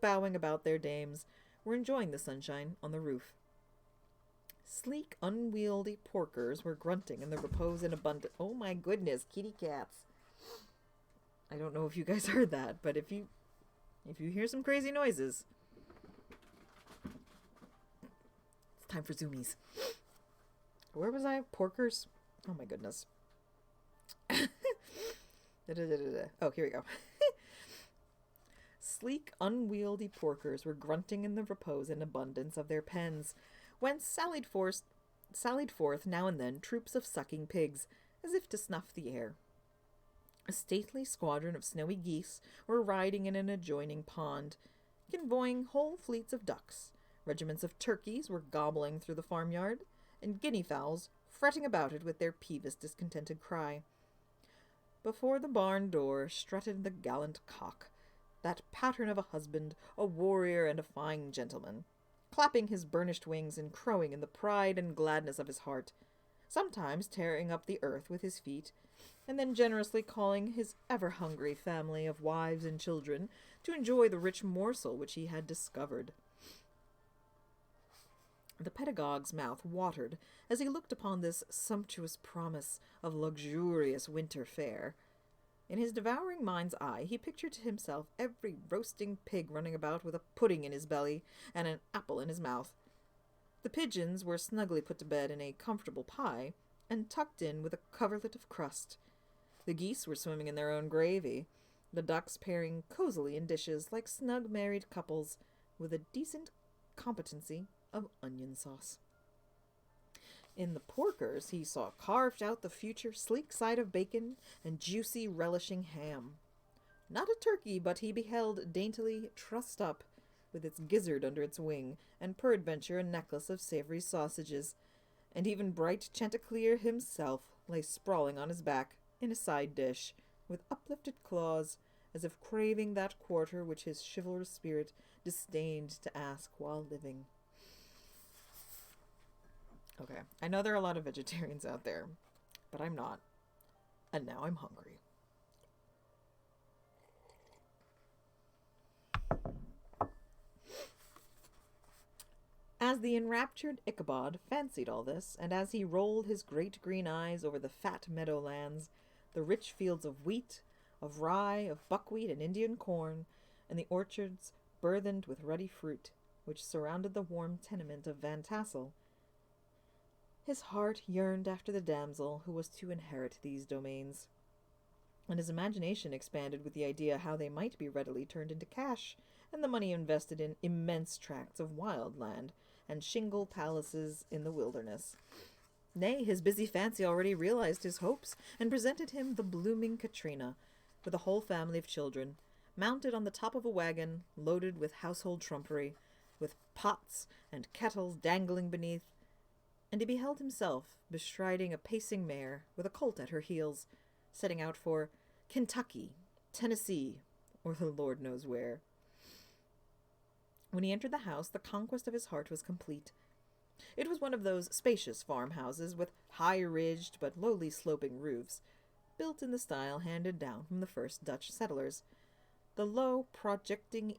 bowing about their dames, were enjoying the sunshine on the roof. Sleek, unwieldy porkers were grunting in the repose and abundant— oh my goodness, kitty cats! I don't know if you guys heard that, but if you hear some crazy noises, it's time for zoomies. Where was I? Porkers? Oh my goodness. Oh, here we go. Sleek, unwieldy porkers were grunting in the repose and abundance of their pens, whence sallied forth now and then troops of sucking pigs, as if to snuff the air. A stately squadron of snowy geese were riding in an adjoining pond, convoying whole fleets of ducks. Regiments of turkeys were gobbling through the farmyard, and guinea fowls fretting about it with their peevish, discontented cry. Before the barn door strutted the gallant cock, that pattern of a husband, a warrior, and a fine gentleman, clapping his burnished wings and crowing in the pride and gladness of his heart, sometimes tearing up the earth with his feet, and then generously calling his ever-hungry family of wives and children to enjoy the rich morsel which he had discovered. The pedagogue's mouth watered as he looked upon this sumptuous promise of luxurious winter fare. In his devouring mind's eye he pictured to himself every roasting pig running about with a pudding in his belly and an apple in his mouth. The pigeons were snugly put to bed in a comfortable pie, and tucked in with a coverlet of crust. The geese were swimming in their own gravy, the ducks pairing cozily in dishes like snug married couples with a decent competency of onion sauce. In the porkers, he saw carved out the future sleek side of bacon and juicy relishing ham. Not a turkey, but he beheld daintily trussed up, with its gizzard under its wing, and peradventure a necklace of savory sausages, and even bright Chanticleer himself lay sprawling on his back in a side dish, with uplifted claws, as if craving that quarter which his chivalrous spirit disdained to ask while living. Okay, I know there are a lot of vegetarians out there, but I'm not. And now I'm hungry. As the enraptured Ichabod fancied all this, and as he rolled his great green eyes over the fat meadowlands, the rich fields of wheat, of rye, of buckwheat and Indian corn, and the orchards burthened with ruddy fruit, which surrounded the warm tenement of Van Tassel, his heart yearned after the damsel who was to inherit these domains, and his imagination expanded with the idea how they might be readily turned into cash, and the money invested in immense tracts of wild land, and shingle palaces in the wilderness. Nay, his busy fancy already realized his hopes, and presented him the blooming Katrina, with a whole family of children, mounted on the top of a wagon, loaded with household trumpery, with pots and kettles dangling beneath, and he beheld himself bestriding a pacing mare with a colt at her heels, setting out for Kentucky, Tennessee, or the Lord knows where. When he entered the house, the conquest of his heart was complete. It was one of those spacious farmhouses with high-ridged but lowly sloping roofs, built in the style handed down from the first Dutch settlers. The low projecting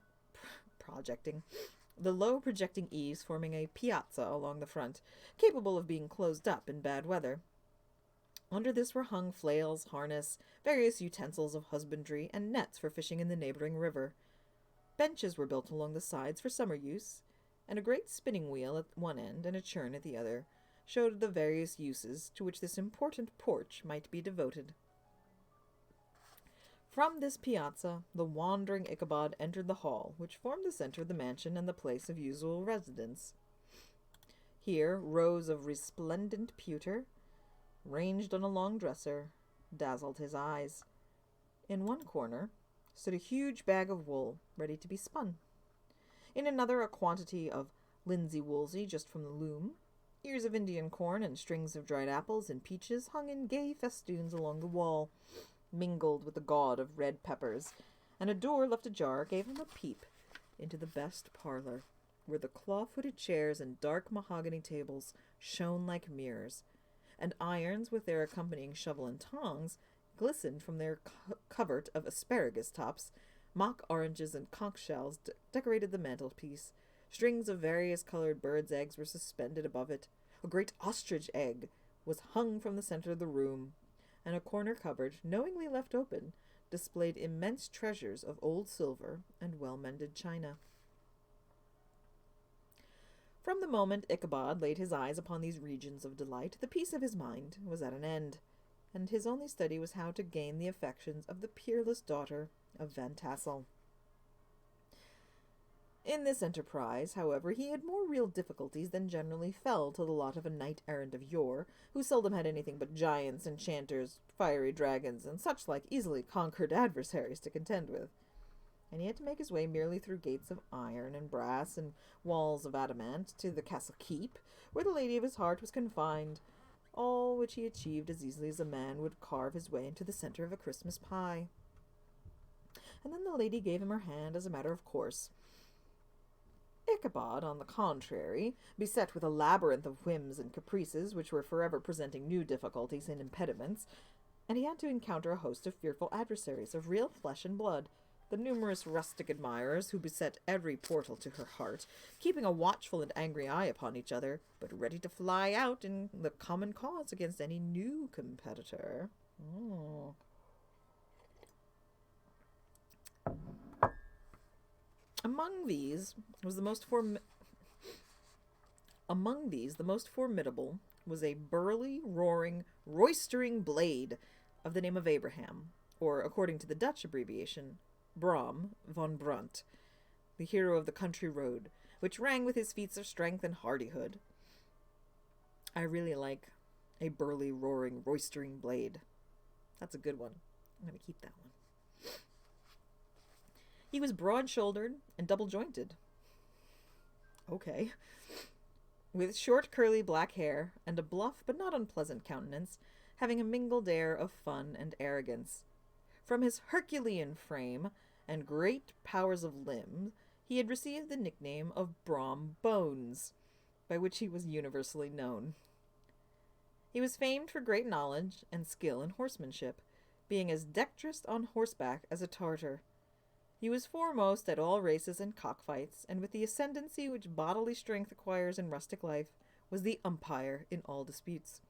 eaves forming a piazza along the front, capable of being closed up in bad weather. Under this were hung flails, harness, various utensils of husbandry, and nets for fishing in the neighboring river. Benches were built along the sides for summer use, and a great spinning wheel at one end and a churn at the other showed the various uses to which this important porch might be devoted. From this piazza, the wandering Ichabod entered the hall, which formed the center of the mansion and the place of usual residence. Here, rows of resplendent pewter, ranged on a long dresser, dazzled his eyes. In one corner stood a huge bag of wool, ready to be spun. In another, a quantity of linsey-woolsey just from the loom. Ears of Indian corn and strings of dried apples and peaches hung in gay festoons along the wall, mingled with the gaud of red peppers, and a door left ajar gave him a peep into the best parlor, where the claw-footed chairs and dark mahogany tables shone like mirrors, and irons with their accompanying shovel and tongs glistened from their covert of asparagus tops. Mock oranges and conch shells decorated the mantelpiece. Strings of various colored birds' eggs were suspended above it. A great ostrich egg was hung from the center of the room, and a corner cupboard, knowingly left open, displayed immense treasures of old silver and well-mended china. From the moment Ichabod laid his eyes upon these regions of delight, the peace of his mind was at an end, and his only study was how to gain the affections of the peerless daughter of Van Tassel. In this enterprise, however, he had more real difficulties than generally fell to the lot of a knight-errant of yore, who seldom had anything but giants, enchanters, fiery dragons, and such like easily conquered adversaries to contend with. And he had to make his way merely through gates of iron and brass and walls of adamant to the castle keep, where the lady of his heart was confined, all which he achieved as easily as a man would carve his way into the center of a Christmas pie. And then the lady gave him her hand as a matter of course. Ichabod, on the contrary, beset with a labyrinth of whims and caprices which were forever presenting new difficulties and impediments, and he had to encounter a host of fearful adversaries of real flesh and blood, the numerous rustic admirers who beset every portal to her heart, keeping a watchful and angry eye upon each other, but ready to fly out in the common cause against any new competitor. Among these, the most formidable was a burly, roaring, roistering blade of the name of Abraham, or according to the Dutch abbreviation, Brom von Brunt, the hero of the country road, which rang with his feats of strength and hardihood. I really like a burly, roaring, roistering blade. That's a good one. I'm going to keep that one. He was broad-shouldered and double-jointed. Okay. With short, curly black hair and a bluff but not unpleasant countenance, having a mingled air of fun and arrogance. From his Herculean frame and great powers of limb, he had received the nickname of Brom Bones, by which he was universally known. He was famed for great knowledge and skill in horsemanship, being as dexterous on horseback as a Tartar. He was foremost at all races and cockfights, and with the ascendancy which bodily strength acquires in rustic life, was the umpire in all disputes,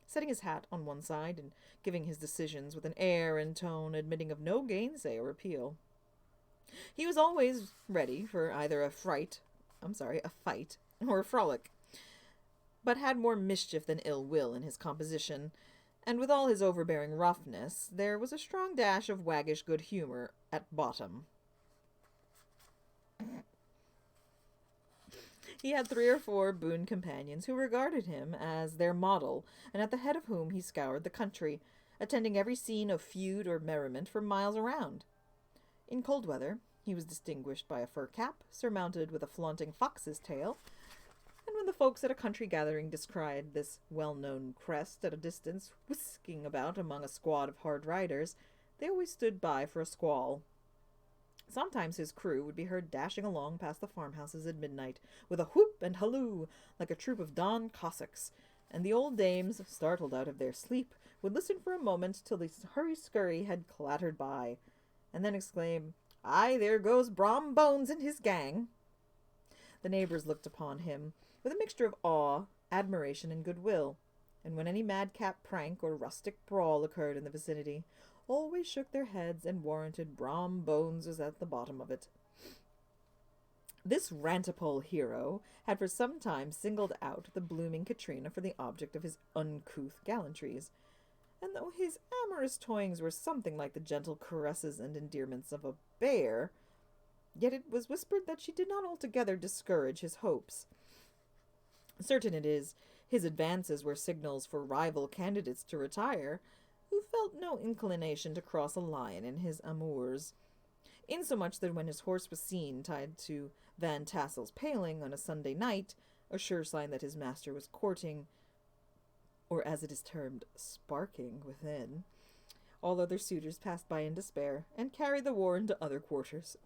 setting his hat on one side and giving his decisions with an air and tone admitting of no gainsay or appeal. He was always ready for either a fight, or a frolic, but had more mischief than ill will in his composition, and with all his overbearing roughness, there was a strong dash of waggish good humour at bottom. He had 3 or 4 boon companions who regarded him as their model, and at the head of whom he scoured the country, attending every scene of feud or merriment for miles around. In cold weather, he was distinguished by a fur cap, surmounted with a flaunting fox's tail, and when the folks at a country gathering descried this well-known crest at a distance, whisking about among a squad of hard riders, they always stood by for a squall. Sometimes his crew would be heard dashing along past the farmhouses at midnight, with a whoop and halloo, like a troop of Don Cossacks, and the old dames, startled out of their sleep, would listen for a moment till the hurry-scurry had clattered by, and then exclaim, "Aye, there goes Brom Bones and his gang." The neighbours looked upon him with a mixture of awe, admiration, and goodwill, and when any madcap prank or rustic brawl occurred in the vicinity, always shook their heads and warranted Brom Bones was at the bottom of it. This rantipole hero had for some time singled out the blooming Katrina for the object of his uncouth gallantries, and though his amorous toyings were something like the gentle caresses and endearments of a bear, yet it was whispered that she did not altogether discourage his hopes. Certain it is, his advances were signals for rival candidates to retire, who felt no inclination to cross a line in his amours, insomuch that when his horse was seen tied to Van Tassel's paling on a Sunday night, a sure sign that his master was courting, or as it is termed, sparking within, all other suitors passed by in despair, and carried the war into other quarters.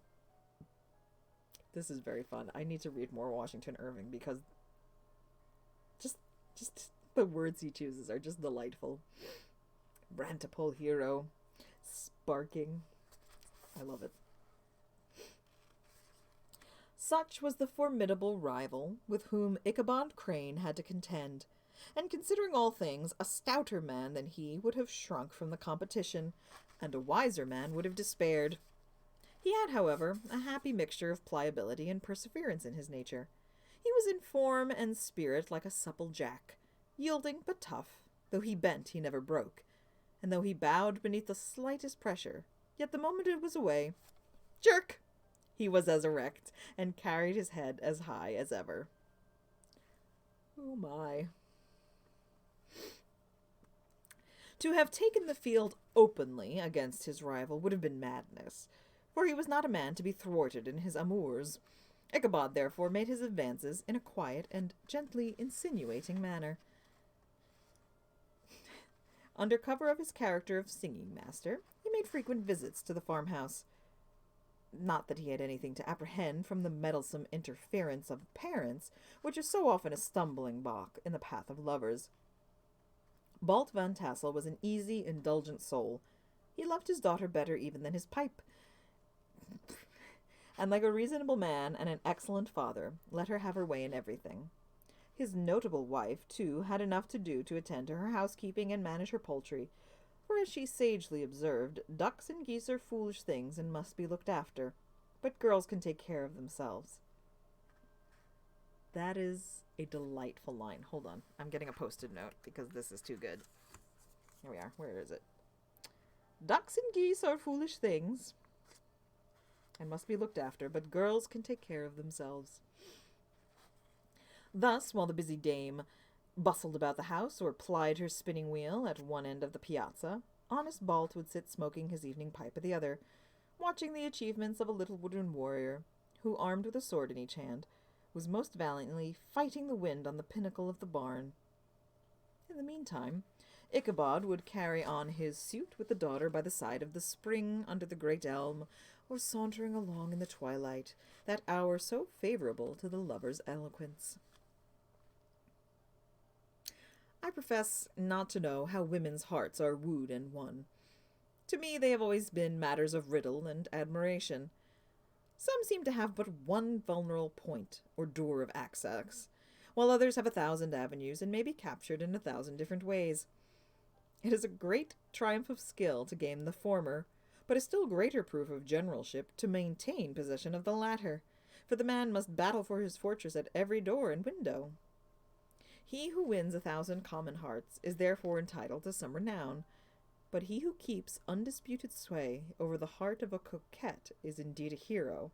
This is very fun. I need to read more Washington Irving, because just the words he chooses are just delightful. Rantipole hero. Sparking. I love it. Such was the formidable rival with whom Ichabod Crane had to contend, and considering all things, a stouter man than he would have shrunk from the competition, and a wiser man would have despaired. He had, however, a happy mixture of pliability and perseverance in his nature. He was in form and spirit like a supple jack, yielding but tough, though he bent he never broke, and though he bowed beneath the slightest pressure, yet the moment it was away, jerk! He was as erect, and carried his head as high as ever. Oh my. To have taken the field openly against his rival would have been madness, for he was not a man to be thwarted in his amours. Ichabod therefore made his advances in a quiet and gently insinuating manner. Under cover of his character of singing master, he made frequent visits to the farmhouse. Not that he had anything to apprehend from the meddlesome interference of parents, which is so often a stumbling block in the path of lovers. Balt Van Tassel was an easy, indulgent soul. He loved his daughter better even than his pipe, and like a reasonable man and an excellent father, let her have her way in everything. His notable wife, too, had enough to do to attend to her housekeeping and manage her poultry, for as she sagely observed, ducks and geese are foolish things and must be looked after, but girls can take care of themselves. That is a delightful line. Hold on, I'm getting a post-it note because this is too good. Here we are. Where is it? Ducks and geese are foolish things and must be looked after, but girls can take care of themselves. Thus, while the busy dame bustled about the house or plied her spinning wheel at one end of the piazza, honest Balt would sit smoking his evening pipe at the other, watching the achievements of a little wooden warrior, who, armed with a sword in each hand, was most valiantly fighting the wind on the pinnacle of the barn. In the meantime, Ichabod would carry on his suit with the daughter by the side of the spring under the great elm, or sauntering along in the twilight, that hour so favorable to the lover's eloquence. I profess not to know how women's hearts are wooed and won. To me they have always been matters of riddle and admiration. Some seem to have but one vulnerable point, or door of access, while others have 1,000 avenues and may be captured in 1,000 different ways. It is a great triumph of skill to gain the former, but a still greater proof of generalship to maintain possession of the latter, for the man must battle for his fortress at every door and window. He who wins 1,000 common hearts is therefore entitled to some renown, but he who keeps undisputed sway over the heart of a coquette is indeed a hero.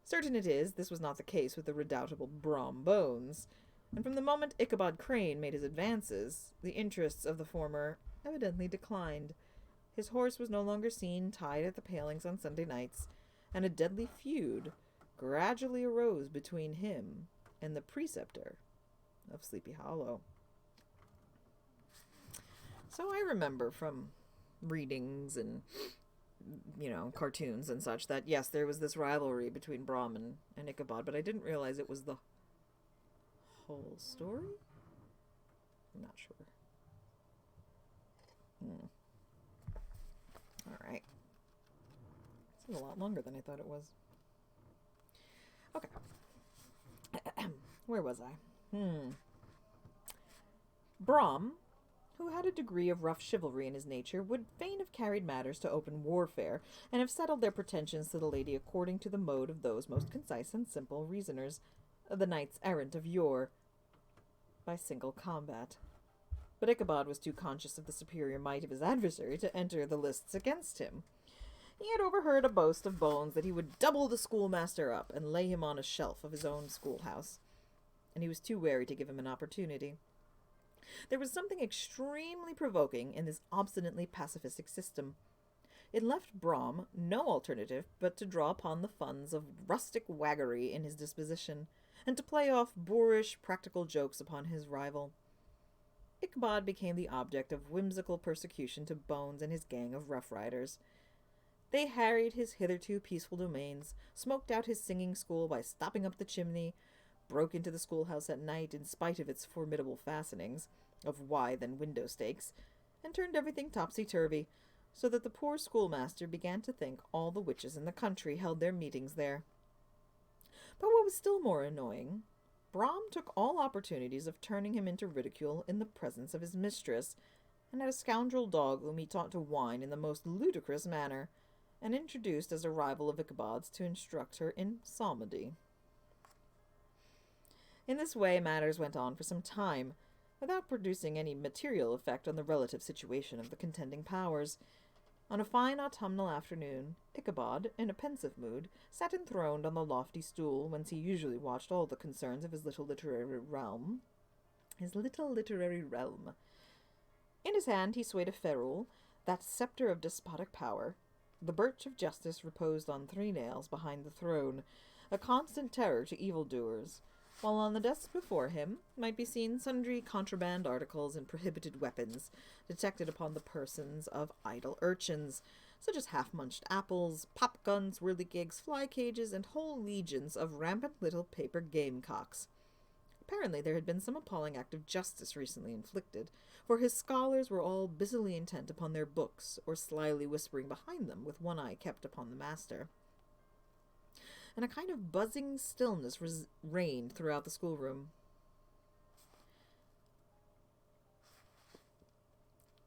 Certain it is, this was not the case with the redoubtable Brom Bones, and from the moment Ichabod Crane made his advances, the interests of the former evidently declined. His horse was no longer seen tied at the palings on Sunday nights, and a deadly feud gradually arose between him and the preceptor of Sleepy Hollow. So I remember from readings and, cartoons and such that, yes, there was this rivalry between Brom and Ichabod, but I didn't realize it was the whole story? I'm not sure. Alright. This is a lot longer than I thought it was. Okay. Where was I? Brom, who had a degree of rough chivalry in his nature, would fain have carried matters to open warfare, and have settled their pretensions to the lady according to the mode of those most concise and simple reasoners, the knights errant of yore, by single combat. But Ichabod was too conscious of the superior might of his adversary to enter the lists against him. He had overheard a boast of Bones that he would double the schoolmaster up and lay him on a shelf of his own schoolhouse, and he was too wary to give him an opportunity. There was something extremely provoking in this obstinately pacifistic system. It left Brom no alternative but to draw upon the funds of rustic waggery in his disposition, and to play off boorish practical jokes upon his rival. Ichabod became the object of whimsical persecution to Bones and his gang of rough riders. They harried his hitherto peaceful domains, smoked out his singing school by stopping up the chimney, broke into the schoolhouse at night in spite of its formidable fastenings of withe and window stakes, and turned everything topsy-turvy, so that the poor schoolmaster began to think all the witches in the country held their meetings there. But what was still more annoying, Brom took all opportunities of turning him into ridicule in the presence of his mistress, and had a scoundrel dog whom he taught to whine in the most ludicrous manner, and introduced as a rival of Ichabod's to instruct her in psalmody. In this way matters went on for some time, without producing any material effect on the relative situation of the contending powers. On a fine autumnal afternoon, Ichabod, in a pensive mood, sat enthroned on the lofty stool whence he usually watched all the concerns of his little literary realm. In his hand he swayed a ferule, that sceptre of despotic power. The birch of justice reposed on 3 nails behind the throne, a constant terror to evildoers, while on the desk before him might be seen sundry contraband articles and prohibited weapons, detected upon the persons of idle urchins, such as half-munched apples, pop-guns, whirligigs, fly-cages, and whole legions of rampant little paper gamecocks. Apparently there had been some appalling act of justice recently inflicted, for his scholars were all busily intent upon their books, or slyly whispering behind them, with one eye kept upon the master. And a kind of buzzing stillness reigned throughout the schoolroom.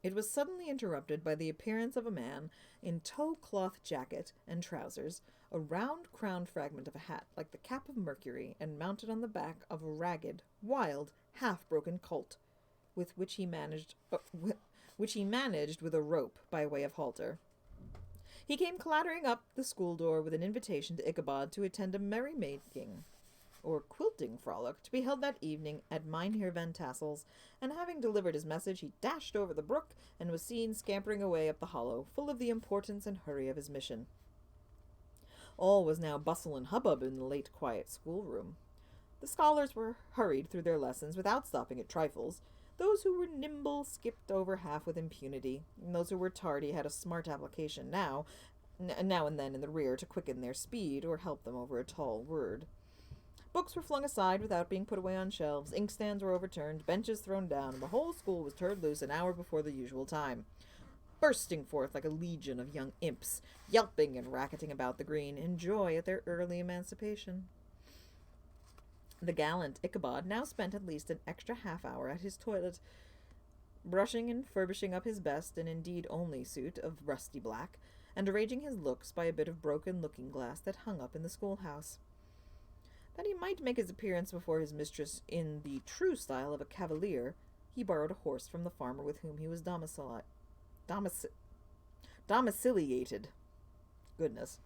It was suddenly interrupted by the appearance of a man in tow-cloth jacket and trousers, a round-crowned fragment of a hat like the cap of Mercury, and mounted on the back of a ragged, wild, half-broken colt, with which he managed which he managed with a rope by way of halter. He came clattering up the school door with an invitation to Ichabod to attend a merrymaking, or quilting frolic, to be held that evening at Mynheer Van Tassel's, and having delivered his message, he dashed over the brook and was seen scampering away up the hollow, full of the importance and hurry of his mission. All was now bustle and hubbub in the late quiet schoolroom. The scholars were hurried through their lessons without stopping at trifles. Those who were nimble skipped over half with impunity, and those who were tardy had a smart application now and then in the rear to quicken their speed or help them over a tall word. Books were flung aside without being put away on shelves, inkstands were overturned, benches thrown down, and the whole school was turned loose an hour before the usual time, bursting forth like a legion of young imps, yelping and racketing about the green in joy at their early emancipation. The gallant Ichabod now spent at least an extra half-hour at his toilet, brushing and furbishing up his best and indeed only suit of rusty black, and arranging his looks by a bit of broken looking-glass that hung up in the schoolhouse. That he might make his appearance before his mistress in the true style of a cavalier, he borrowed a horse from the farmer with whom he was domiciliated. Goodness.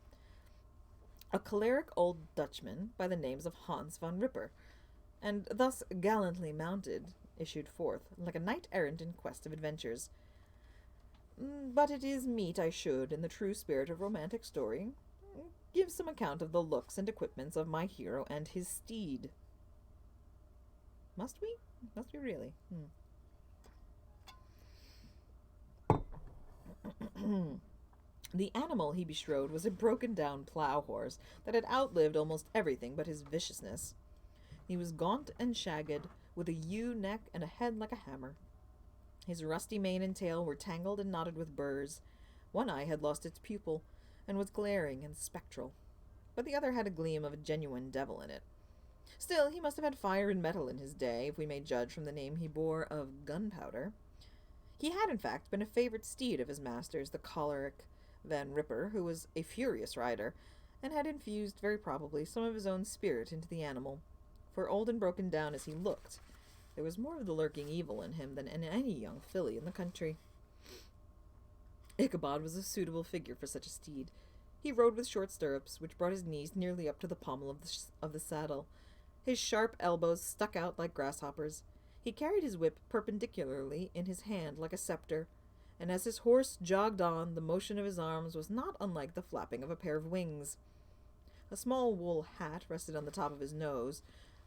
A choleric old Dutchman by the names of Hans von Ripper, and thus gallantly mounted, issued forth, like a knight-errant in quest of adventures. But it is meet I should, in the true spirit of romantic story, give some account of the looks and equipments of my hero and his steed. Must we? Must we really? The animal he bestrode was a broken-down plough-horse that had outlived almost everything but his viciousness. He was gaunt and shagged, with a ewe neck and a head like a hammer. His rusty mane and tail were tangled and knotted with burrs. One eye had lost its pupil, and was glaring and spectral, but the other had a gleam of a genuine devil in it. Still, he must have had fire and metal in his day, if we may judge from the name he bore of Gunpowder. He had, in fact, been a favourite steed of his master's, the choleric Van Ripper, who was a furious rider, and had infused, very probably, some of his own spirit into the animal, for old and broken down as he looked, there was more of the lurking evil in him than in any young filly in the country. Ichabod was a suitable figure for such a steed. He rode with short stirrups, which brought his knees nearly up to the pommel of the saddle. His sharp elbows stuck out like grasshoppers. He carried his whip perpendicularly in his hand like a sceptre, and as his horse jogged on, the motion of his arms was not unlike the flapping of a pair of wings. A small wool hat rested on the top of his nose,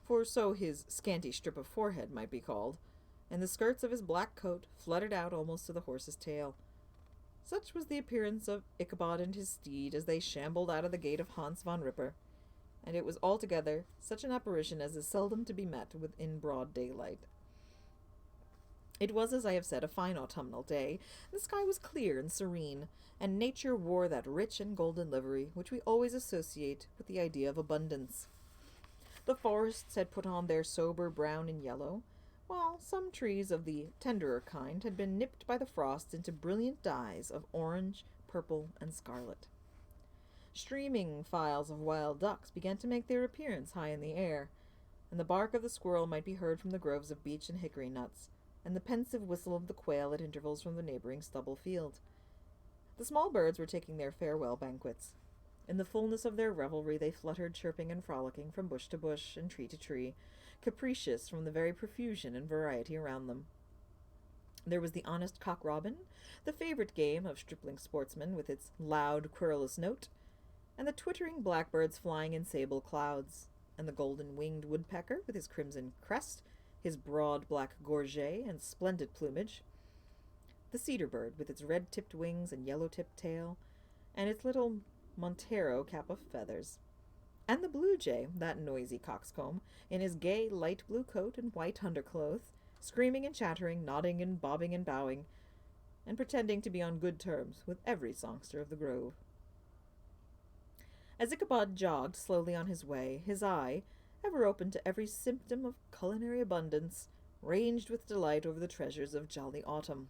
for so his scanty strip of forehead might be called, and the skirts of his black coat fluttered out almost to the horse's tail. Such was the appearance of Ichabod and his steed as they shambled out of the gate of Hans von Ripper, and it was altogether such an apparition as is seldom to be met with in broad daylight. It was, as I have said, a fine autumnal day. The sky was clear and serene, and nature wore that rich and golden livery which we always associate with the idea of abundance. The forests had put on their sober brown and yellow, while some trees of the tenderer kind had been nipped by the frost into brilliant dyes of orange, purple, and scarlet. Streaming files of wild ducks began to make their appearance high in the air, and the bark of the squirrel might be heard from the groves of beech and hickory nuts, and the pensive whistle of the quail at intervals from the neighboring stubble field. The small birds were taking their farewell banquets. In the fullness of their revelry they fluttered chirping and frolicking from bush to bush and tree to tree, capricious from the very profusion and variety around them. There was the honest cock-robin, the favourite game of stripling sportsmen with its loud, querulous note, and the twittering blackbirds flying in sable clouds, and the golden-winged woodpecker with his crimson crest, his broad black gorget and splendid plumage, the cedar bird with its red-tipped wings and yellow-tipped tail, and its little Montero cap of feathers, and the blue jay, that noisy coxcomb, in his gay light blue coat and white underclothes, screaming and chattering, nodding and bobbing and bowing, and pretending to be on good terms with every songster of the grove. As Ichabod jogged slowly on his way, his eye, ever open to every symptom of culinary abundance, ranged with delight over the treasures of jolly autumn.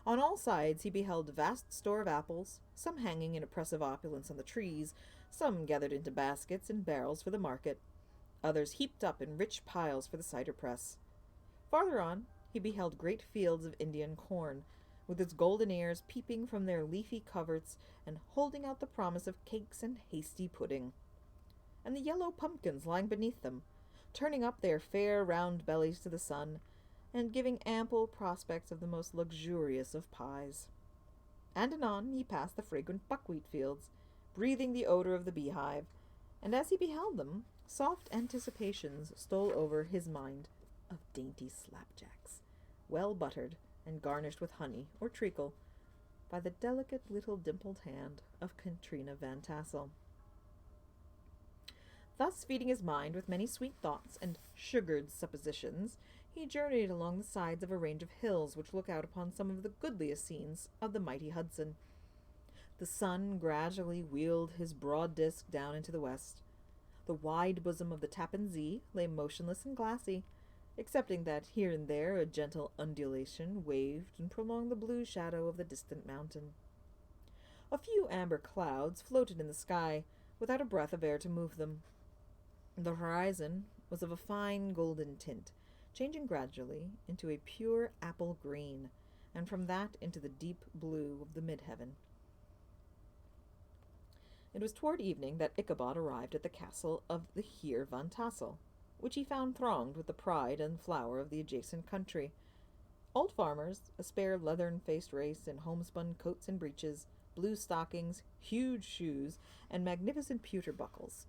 On all sides he beheld vast store of apples, some hanging in oppressive opulence on the trees, some gathered into baskets and barrels for the market, others heaped up in rich piles for the cider press. Farther on, he beheld great fields of Indian corn, with its golden ears peeping from their leafy coverts and holding out the promise of cakes and hasty pudding, and the yellow pumpkins lying beneath them, turning up their fair round bellies to the sun, and giving ample prospects of the most luxurious of pies. And anon he passed the fragrant buckwheat fields, breathing the odor of the beehive, and as he beheld them, soft anticipations stole over his mind of dainty slapjacks, well buttered and garnished with honey or treacle by the delicate little dimpled hand of Katrina Van Tassel. Thus feeding his mind with many sweet thoughts and sugared suppositions, he journeyed along the sides of a range of hills which look out upon some of the goodliest scenes of the mighty Hudson. The sun gradually wheeled his broad disk down into the west. The wide bosom of the Tappan Zee lay motionless and glassy, excepting that here and there a gentle undulation waved and prolonged the blue shadow of the distant mountain. A few amber clouds floated in the sky, without a breath of air to move them. The horizon was of a fine golden tint, changing gradually into a pure apple green, and from that into the deep blue of the mid-heaven. It was toward evening that Ichabod arrived at the castle of the Heer Van Tassel, which he found thronged with the pride and flower of the adjacent country. Old farmers, a spare leathern-faced race in homespun coats and breeches, blue stockings, huge shoes, and magnificent pewter buckles.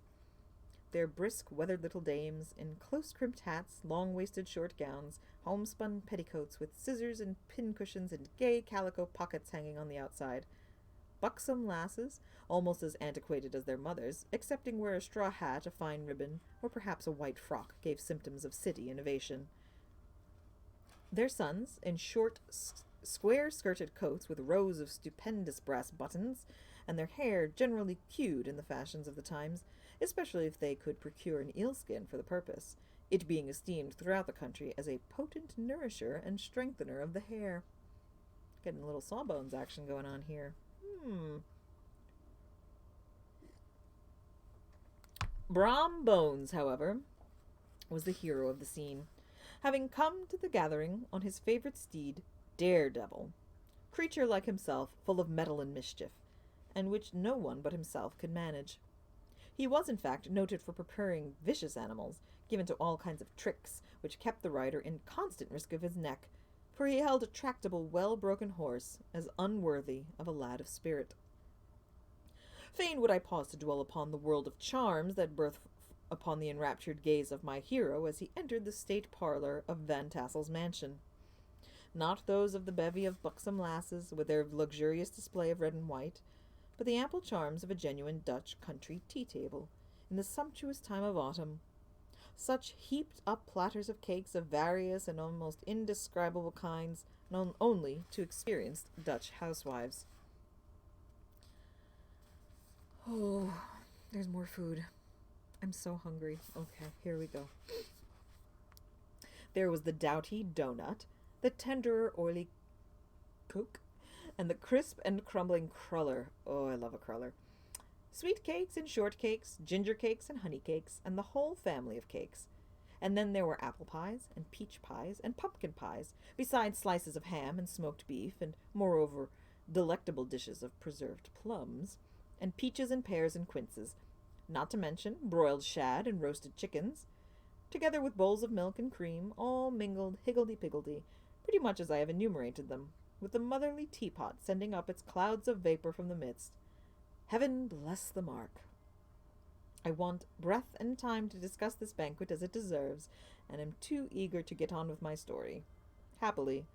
Their brisk, weathered little dames, in close-crimped hats, long-waisted short gowns, homespun petticoats with scissors and pincushions and gay calico pockets hanging on the outside. Buxom lasses, almost as antiquated as their mothers, excepting where a straw hat, a fine ribbon, or perhaps a white frock gave symptoms of city innovation. Their sons, in short, square-skirted coats with rows of stupendous brass buttons, and their hair generally queued in the fashions of the times, especially if they could procure an eel-skin for the purpose, it being esteemed throughout the country as a potent nourisher and strengthener of the hair. Getting a little sawbones action going on here. Brom Bones, however, was the hero of the scene, having come to the gathering on his favorite steed, Daredevil, creature like himself, full of mettle and mischief, and which no one but himself could manage. He was, in fact, noted for preparing vicious animals, given to all kinds of tricks, which kept the rider in constant risk of his neck, for he held a tractable, well-broken horse as unworthy of a lad of spirit. Fain would I pause to dwell upon the world of charms that burst upon the enraptured gaze of my hero as he entered the state parlor of Van Tassel's mansion. Not those of the bevy of buxom lasses, with their luxurious display of red and white, but the ample charms of a genuine Dutch country tea-table, in the sumptuous time of autumn. Such heaped-up platters of cakes of various and almost indescribable kinds, known only to experienced Dutch housewives. Oh, there's more food. I'm so hungry. Okay, here we go. There was the doughty doughnut, the tenderer oily coke, and the crisp and crumbling cruller. Oh, I love a cruller. Sweet cakes and short cakes, ginger cakes and honey cakes, and the whole family of cakes. And then there were apple pies, and peach pies, and pumpkin pies, besides slices of ham and smoked beef, and, moreover, delectable dishes of preserved plums, and peaches and pears and quinces, not to mention broiled shad and roasted chickens, together with bowls of milk and cream, all mingled higgledy-piggledy, pretty much as I have enumerated them, with the motherly teapot sending up its clouds of vapor from the midst. Heaven bless the mark. I want breath and time to discuss this banquet as it deserves, and am too eager to get on with my story. Happily,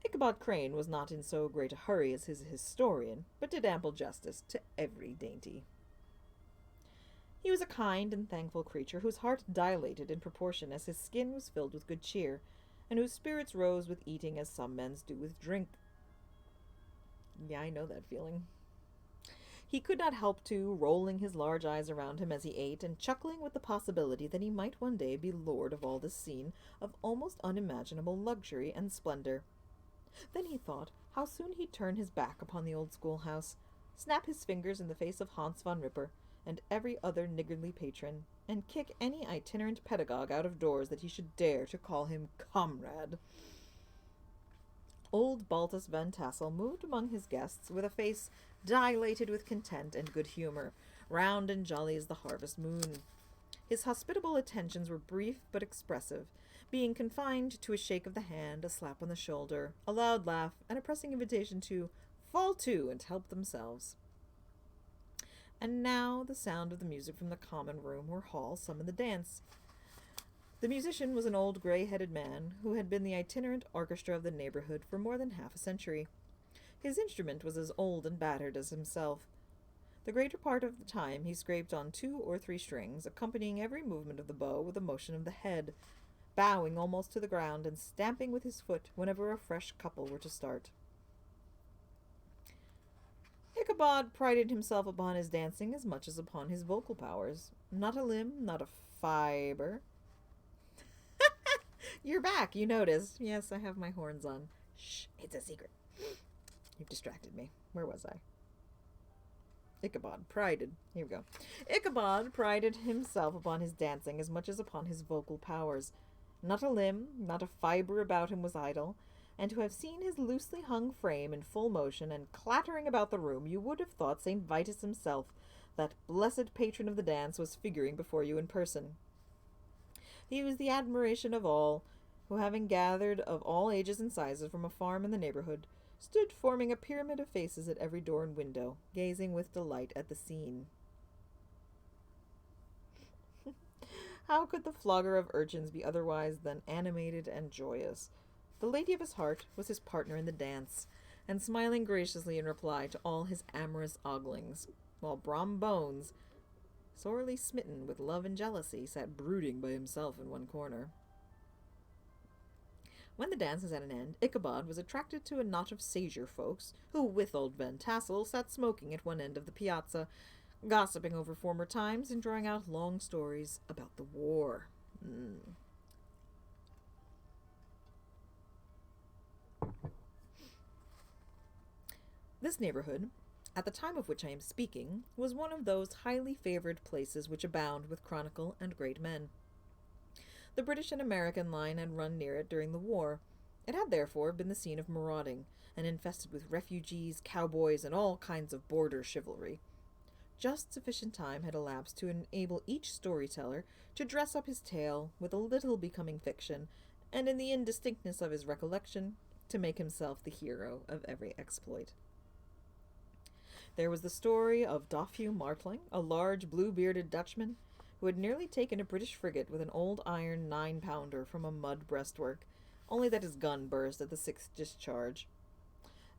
Ichabod Crane was not in so great a hurry as his historian, but did ample justice to every dainty. He was a kind and thankful creature, whose heart dilated in proportion as his skin was filled with good cheer, and whose spirits rose with eating as some men's do with drink. Yeah, I know that feeling. He could not help to, rolling his large eyes around him as he ate, and chuckling with the possibility that he might one day be lord of all this scene of almost unimaginable luxury and splendor. Then he thought how soon he'd turn his back upon the old schoolhouse, snap his fingers in the face of Hans von Ripper and every other niggardly patron, and kick any itinerant pedagogue out of doors that he should dare to call him comrade. Old Baltus Van Tassel moved among his guests with a face dilated with content and good humor, round and jolly as the harvest moon. His hospitable attentions were brief but expressive, being confined to a shake of the hand, a slap on the shoulder, a loud laugh, and a pressing invitation to fall to and help themselves. And now the sound of the music from the common room or hall summoned the dance. The musician was an old gray-headed man who had been the itinerant orchestra of the neighborhood for more than half a century. His instrument was as old and battered as himself. The greater part of the time he scraped on 2 or 3 strings, accompanying every movement of the bow with a motion of the head, bowing almost to the ground and stamping with his foot whenever a fresh couple were to start. Ichabod prided himself upon his dancing as much as upon his vocal powers. Not a limb, not a fiber. You're back, you noticed. Yes, I have my horns on. Shh, it's a secret. You've distracted me. Where was I? Ichabod prided. Here we go. Ichabod prided himself upon his dancing as much as upon his vocal powers. Not a limb, not a fibre about him was idle, and to have seen his loosely hung frame in full motion and clattering about the room, you would have thought St. Vitus himself, that blessed patron of the dance, was figuring before you in person. He was the admiration of all, who, having gathered of all ages and sizes from a farm in the neighborhood, stood forming a pyramid of faces at every door and window, gazing with delight at the scene. How could the flogger of urchins be otherwise than animated and joyous? The lady of his heart was his partner in the dance, and smiling graciously in reply to all his amorous oglings, while Brom Bones, sorely smitten with love and jealousy, sat brooding by himself in one corner. When the dance was at an end, Ichabod was attracted to a knot of Sager folks, who, with old Van Tassel, sat smoking at one end of the piazza, gossiping over former times and drawing out long stories about the war. This neighborhood, at the time of which I am speaking, was one of those highly favored places which abound with chronicle and great men. The British and American line had run near it during the war. It had therefore been the scene of marauding, and infested with refugees, cowboys, and all kinds of border chivalry. Just sufficient time had elapsed to enable each storyteller to dress up his tale with a little becoming fiction, and in the indistinctness of his recollection, to make himself the hero of every exploit. There was the story of Dofue Martling, a large blue-bearded Dutchman, who had nearly taken a British frigate with an old iron 9-pounder from a mud breastwork, only that his gun burst at the 6th discharge.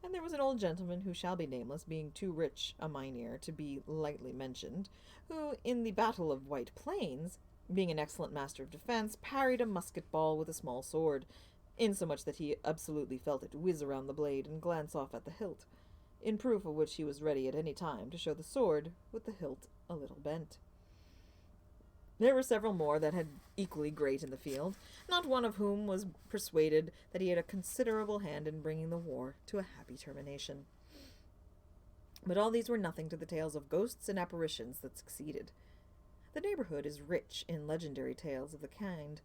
And there was an old gentleman who shall be nameless, being too rich a mynheer to be lightly mentioned, who, in the Battle of White Plains, being an excellent master of defence, parried a musket ball with a small sword, insomuch that he absolutely felt it whiz around the blade and glance off at the hilt, in proof of which he was ready at any time to show the sword with the hilt a little bent. There were several more that had equally great in the field, not one of whom was persuaded that he had a considerable hand in bringing the war to a happy termination. But all these were nothing to the tales of ghosts and apparitions that succeeded. The neighborhood is rich in legendary tales of the kind.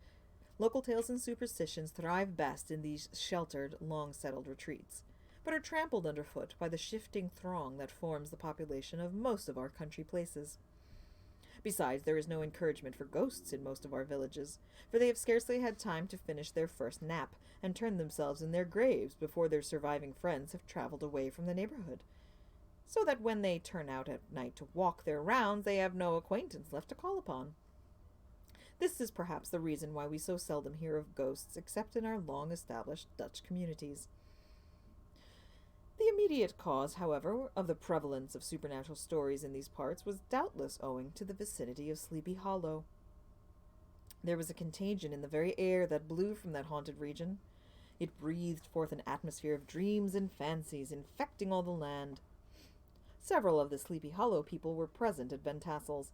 Local tales and superstitions thrive best in these sheltered, long-settled retreats, but are trampled underfoot by the shifting throng that forms the population of most of our country places. Besides, there is no encouragement for ghosts in most of our villages, for they have scarcely had time to finish their first nap and turn themselves in their graves before their surviving friends have traveled away from the neighborhood, so that when they turn out at night to walk their rounds, they have no acquaintance left to call upon. This is perhaps the reason why we so seldom hear of ghosts except in our long-established Dutch communities. The immediate cause, however, of the prevalence of supernatural stories in these parts was doubtless owing to the vicinity of Sleepy Hollow. There was a contagion in the very air that blew from that haunted region. It breathed forth an atmosphere of dreams and fancies, infecting all the land. Several of the Sleepy Hollow people were present at Van Tassel's,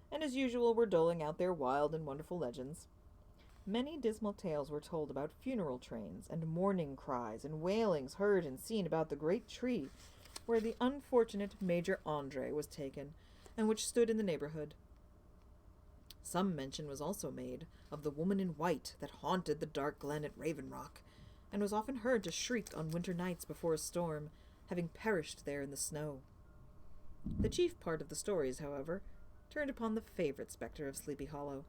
and as usual were doling out their wild and wonderful legends. Many dismal tales were told about funeral trains, and mourning cries and wailings heard and seen about the great tree where the unfortunate Major Andre was taken, and which stood in the neighborhood. Some mention was also made of the woman in white that haunted the dark glen at Raven Rock, and was often heard to shriek on winter nights before a storm, having perished there in the snow. The chief part of the stories, however, turned upon the favorite spectre of Sleepy Hollow,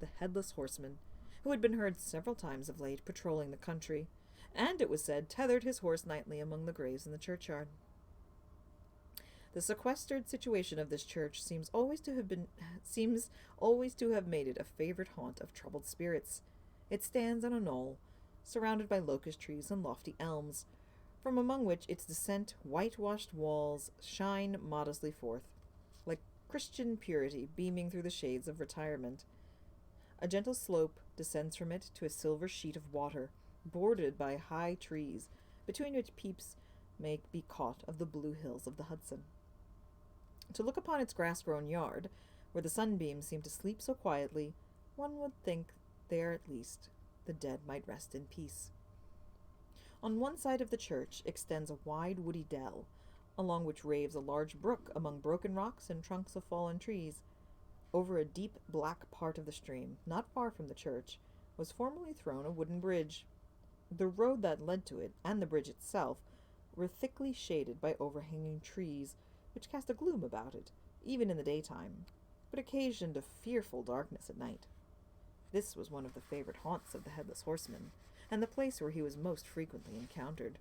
the Headless Horseman, who had been heard several times of late patrolling the country, and, it was said, tethered his horse nightly among the graves in the churchyard. The sequestered situation of this church seems always to have made it a favorite haunt of troubled spirits. It stands on a knoll, surrounded by locust trees and lofty elms, from among which its decent, whitewashed walls shine modestly forth, like Christian purity beaming through the shades of retirement. A gentle slope descends from it to a silver sheet of water, bordered by high trees, between which peeps may be caught of the blue hills of the Hudson. To look upon its grass-grown yard, where the sunbeams seem to sleep so quietly, one would think there at least the dead might rest in peace. On one side of the church extends a wide woody dell, along which raves a large brook among broken rocks and trunks of fallen trees. Over a deep black part of the stream, not far from the church, was formerly thrown a wooden bridge. The road that led to it, and the bridge itself, were thickly shaded by overhanging trees, which cast a gloom about it, even in the daytime, but occasioned a fearful darkness at night. This was one of the favorite haunts of the Headless Horseman, and the place where he was most frequently encountered.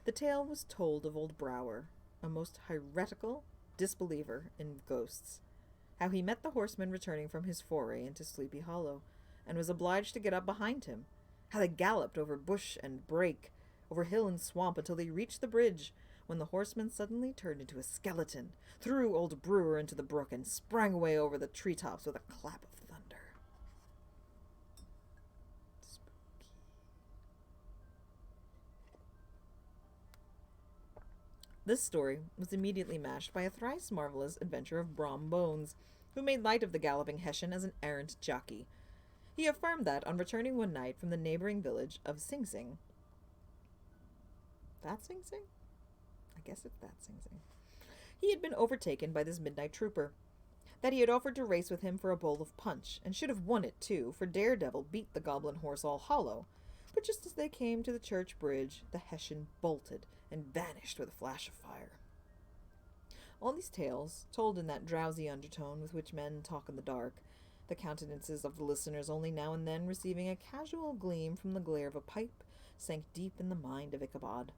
The tale was told of old Brower, a most heretical disbeliever in ghosts, how he met the horseman returning from his foray into Sleepy Hollow, and was obliged to get up behind him, how they galloped over bush and brake, over hill and swamp, until they reached the bridge, when the horseman suddenly turned into a skeleton, threw old Brewer into the brook, and sprang away over the treetops with a clap of thunder. Spooky. This story was immediately matched by a thrice marvelous adventure of Brom Bones, who made light of the galloping Hessian as an errant jockey. He affirmed that, on returning one night from the neighboring village of Sing Sing, I guess it's that Sing Sing, he had been overtaken by this midnight trooper, that he had offered to race with him for a bowl of punch, and should have won it too, for Daredevil beat the goblin horse all hollow. But just as they came to the church bridge, the Hessian bolted and vanished with a flash of fire. All these tales, told in that drowsy undertone with which men talk in the dark, the countenances of the listeners only now and then receiving a casual gleam from the glare of a pipe, sank deep in the mind of Ichabod.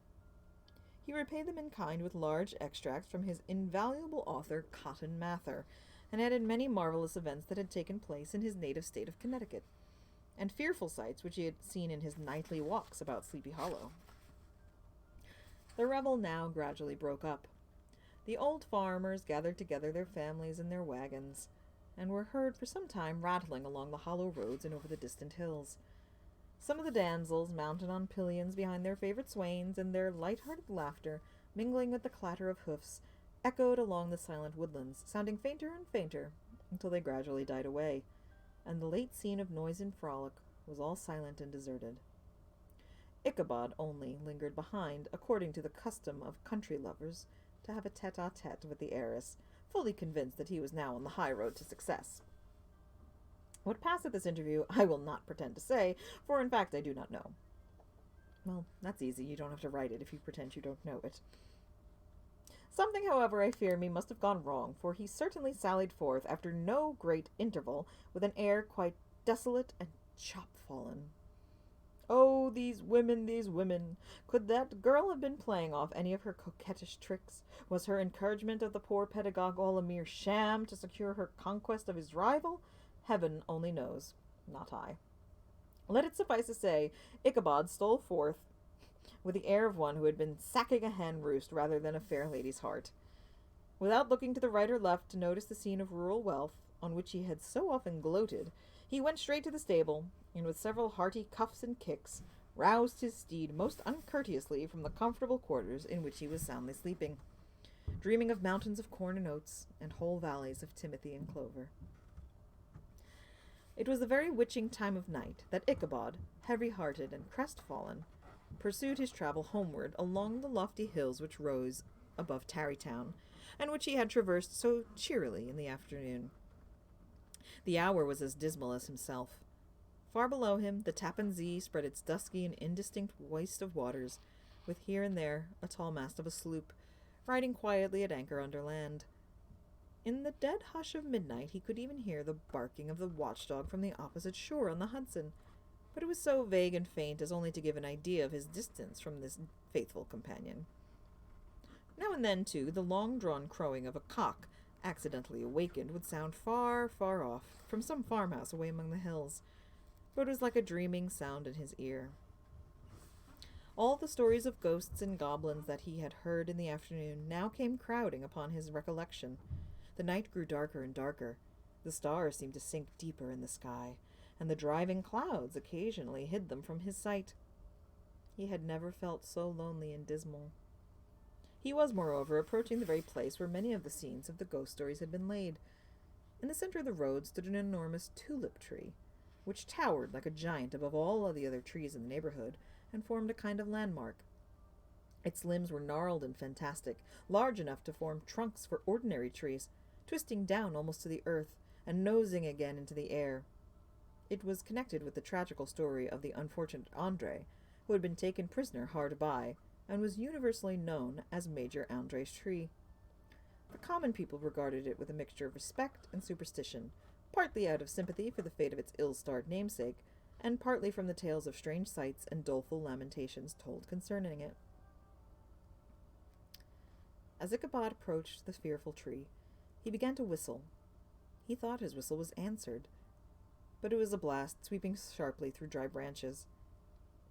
He repaid them in kind with large extracts from his invaluable author, Cotton Mather, and added many marvelous events that had taken place in his native state of Connecticut, and fearful sights which he had seen in his nightly walks about Sleepy Hollow. The revel now gradually broke up. The old farmers gathered together their families and their wagons, and were heard for some time rattling along the hollow roads and over the distant hills. Some of the damsels, mounted on pillions behind their favorite swains, and their light-hearted laughter, mingling with the clatter of hoofs, echoed along the silent woodlands, sounding fainter and fainter, until they gradually died away, and the late scene of noise and frolic was all silent and deserted. Ichabod only lingered behind, according to the custom of country lovers, to have a tete-a-tete with the heiress, fully convinced that he was now on the high road to success. What passed at this interview I will not pretend to say, for in fact I do not know. Well, that's easy. You don't have to write it if you pretend you don't know it. Something, however, I fear me must have gone wrong, for he certainly sallied forth after no great interval, with an air quite desolate and chop-fallen. Oh, these women, these women! Could that girl have been playing off any of her coquettish tricks? Was her encouragement of the poor pedagogue all a mere sham to secure her conquest of his rival? Heaven only knows, not I. Let it suffice to say, Ichabod stole forth with the air of one who had been sacking a hen roost rather than a fair lady's heart. Without looking to the right or left to notice the scene of rural wealth, on which he had so often gloated, he went straight to the stable, and with several hearty cuffs and kicks, roused his steed most uncourteously from the comfortable quarters in which he was soundly sleeping, dreaming of mountains of corn and oats, and whole valleys of timothy and clover. It was the very witching time of night that Ichabod, heavy-hearted and crestfallen, pursued his travel homeward along the lofty hills which rose above Tarrytown, and which he had traversed so cheerily in the afternoon. The hour was as dismal as himself. Far below him, the Tappan Zee spread its dusky and indistinct waste of waters, with here and there a tall mast of a sloop, riding quietly at anchor under land. In the dead hush of midnight he could even hear the barking of the watchdog from the opposite shore on the Hudson, but it was so vague and faint as only to give an idea of his distance from this faithful companion. Now and then, too, the long-drawn crowing of a cock, accidentally awakened, would sound far, far off, from some farmhouse away among the hills, but it was like a dreaming sound in his ear. All the stories of ghosts and goblins that he had heard in the afternoon now came crowding upon his recollection. The night grew darker and darker. The stars seemed to sink deeper in the sky, and the driving clouds occasionally hid them from his sight. He had never felt so lonely and dismal. He was, moreover, approaching the very place where many of the scenes of the ghost stories had been laid. In the center of the road stood an enormous tulip tree, which towered like a giant above all of the other trees in the neighborhood, and formed a kind of landmark. Its limbs were gnarled and fantastic, large enough to form trunks for ordinary trees, twisting down almost to the earth, and nosing again into the air. It was connected with the tragical story of the unfortunate Andre, who had been taken prisoner hard by, and was universally known as Major Andre's tree. The common people regarded it with a mixture of respect and superstition, partly out of sympathy for the fate of its ill-starred namesake, and partly from the tales of strange sights and doleful lamentations told concerning it. As Ichabod approached the fearful tree, he began to whistle. He thought his whistle was answered, but it was a blast sweeping sharply through dry branches.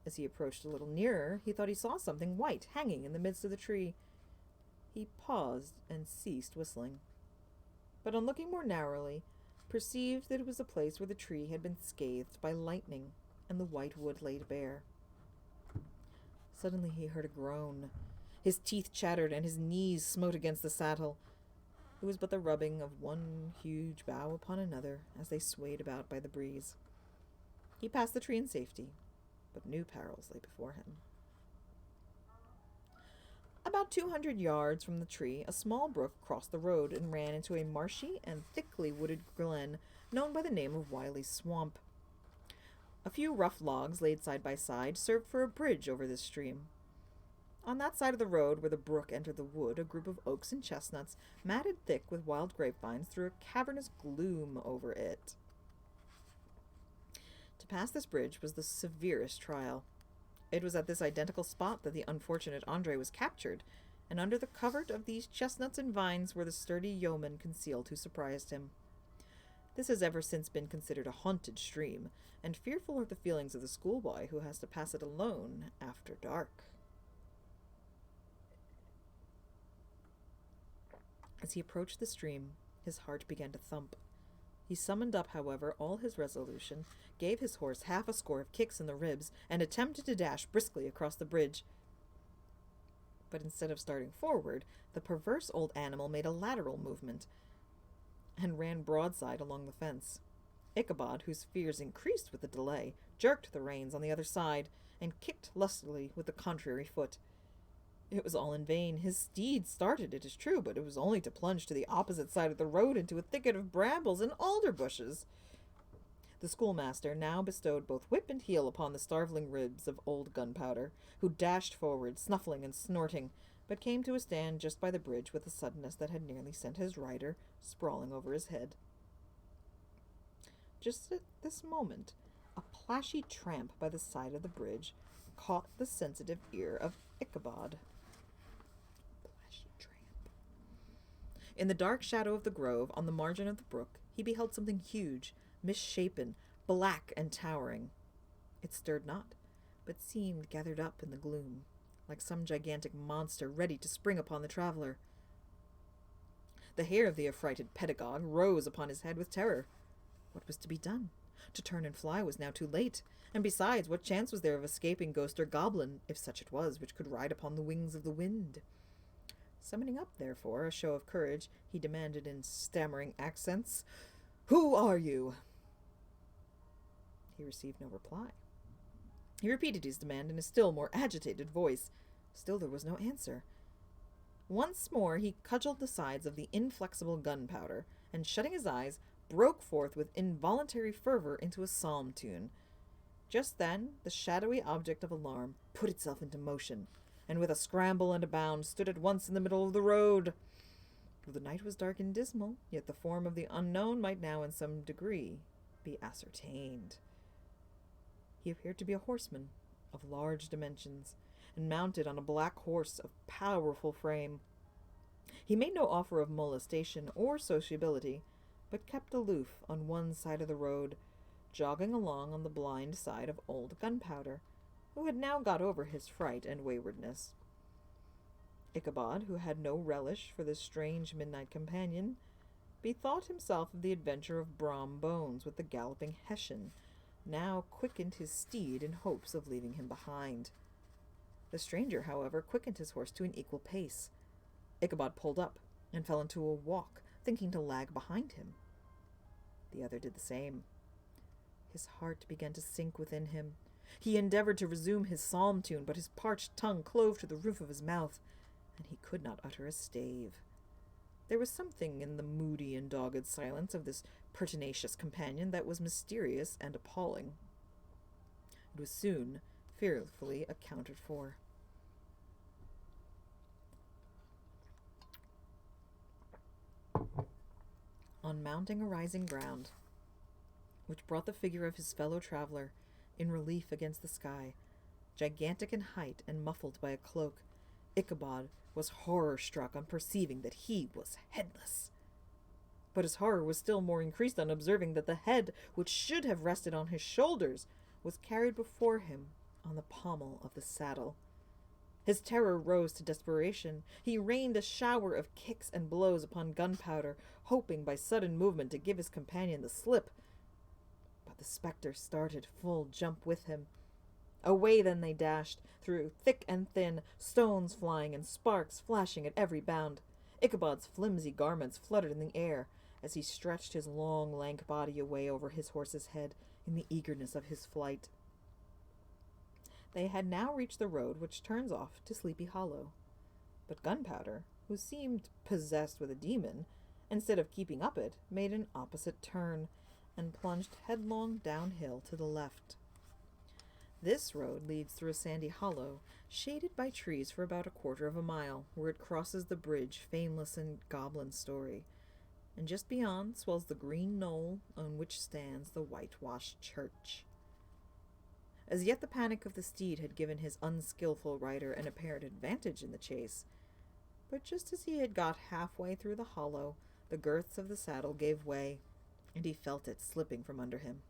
As he approached a little nearer, he thought he saw something white hanging in the midst of the tree. He paused and ceased whistling, but on looking more narrowly, perceived that it was a place where the tree had been scathed by lightning, and the white wood laid bare. Suddenly he heard a groan. His teeth chattered, and his knees smote against the saddle. It was but the rubbing of one huge bough upon another as they swayed about by the breeze. He passed the tree in safety, but new perils lay before him. About 200 yards from the tree, a small brook crossed the road and ran into a marshy and thickly wooded glen known by the name of Wiley's Swamp. A few rough logs laid side by side served for a bridge over this stream. On that side of the road where the brook entered the wood, a group of oaks and chestnuts, matted thick with wild grapevines, threw a cavernous gloom over it. To pass this bridge was the severest trial. It was at this identical spot that the unfortunate Andre was captured, and under the covert of these chestnuts and vines were the sturdy yeomen concealed who surprised him. This has ever since been considered a haunted stream, and fearful are the feelings of the schoolboy who has to pass it alone after dark. As he approached the stream, his heart began to thump. He summoned up, however, all his resolution, gave his horse half a score of kicks in the ribs, and attempted to dash briskly across the bridge. But instead of starting forward, the perverse old animal made a lateral movement, and ran broadside along the fence. Ichabod, whose fears increased with the delay, jerked the reins on the other side, and kicked lustily with the contrary foot. It was all in vain. His steed started, it is true, but it was only to plunge to the opposite side of the road into a thicket of brambles and alder bushes. The schoolmaster now bestowed both whip and heel upon the starveling ribs of old Gunpowder, who dashed forward, snuffling and snorting, but came to a stand just by the bridge with a suddenness that had nearly sent his rider sprawling over his head. Just at this moment, a plashy tramp by the side of the bridge caught the sensitive ear of Ichabod. In the dark shadow of the grove, on the margin of the brook, he beheld something huge, misshapen, black and towering. It stirred not, but seemed gathered up in the gloom, like some gigantic monster ready to spring upon the traveler. The hair of the affrighted pedagogue rose upon his head with terror. What was to be done? To turn and fly was now too late, and besides, what chance was there of escaping ghost or goblin, if such it was, which could ride upon the wings of the wind? Summoning up, therefore, a show of courage, he demanded in stammering accents, "Who are you?" He received no reply. He repeated his demand in a still more agitated voice. Still there was no answer. Once more he cudgelled the sides of the inflexible Gunpowder, and shutting his eyes, broke forth with involuntary fervor into a psalm tune. Just then, the shadowy object of alarm put itself into motion, and with a scramble and a bound stood at once in the middle of the road. For the night was dark and dismal, yet the form of the unknown might now in some degree be ascertained. He appeared to be a horseman of large dimensions, and mounted on a black horse of powerful frame. He made no offer of molestation or sociability, but kept aloof on one side of the road, jogging along on the blind side of old Gunpowder, who had now got over his fright and waywardness. Ichabod, who had no relish for this strange midnight companion, bethought himself of the adventure of Brom Bones with the galloping Hessian, now quickened his steed in hopes of leaving him behind. The stranger, however, quickened his horse to an equal pace. Ichabod pulled up and fell into a walk, thinking to lag behind him. The other did the same. His heart began to sink within him. He endeavored to resume his psalm tune, but his parched tongue clove to the roof of his mouth, and he could not utter a stave. There was something in the moody and dogged silence of this pertinacious companion that was mysterious and appalling. It was soon fearfully accounted for. On mounting a rising ground, which brought the figure of his fellow traveler in relief against the sky, gigantic in height and muffled by a cloak, Ichabod was horror-struck on perceiving that he was headless. But his horror was still more increased on observing that the head, which should have rested on his shoulders, was carried before him on the pommel of the saddle. His terror rose to desperation. He rained a shower of kicks and blows upon Gunpowder, hoping by sudden movement to give his companion the slip. But the spectre started full jump with him. Away then they dashed, through thick and thin, stones flying and sparks flashing at every bound. Ichabod's flimsy garments fluttered in the air as he stretched his long, lank body away over his horse's head in the eagerness of his flight. They had now reached the road which turns off to Sleepy Hollow. But Gunpowder, who seemed possessed with a demon, instead of keeping up it, made an opposite turn, and plunged headlong downhill to the left. This road leads through a sandy hollow, shaded by trees for about a quarter of a mile, where it crosses the bridge famous in goblin story, and just beyond swells the green knoll on which stands the whitewashed church. As yet the panic of the steed had given his unskilful rider an apparent advantage in the chase, but just as he had got halfway through the hollow, the girths of the saddle gave way, and he felt it slipping from under him.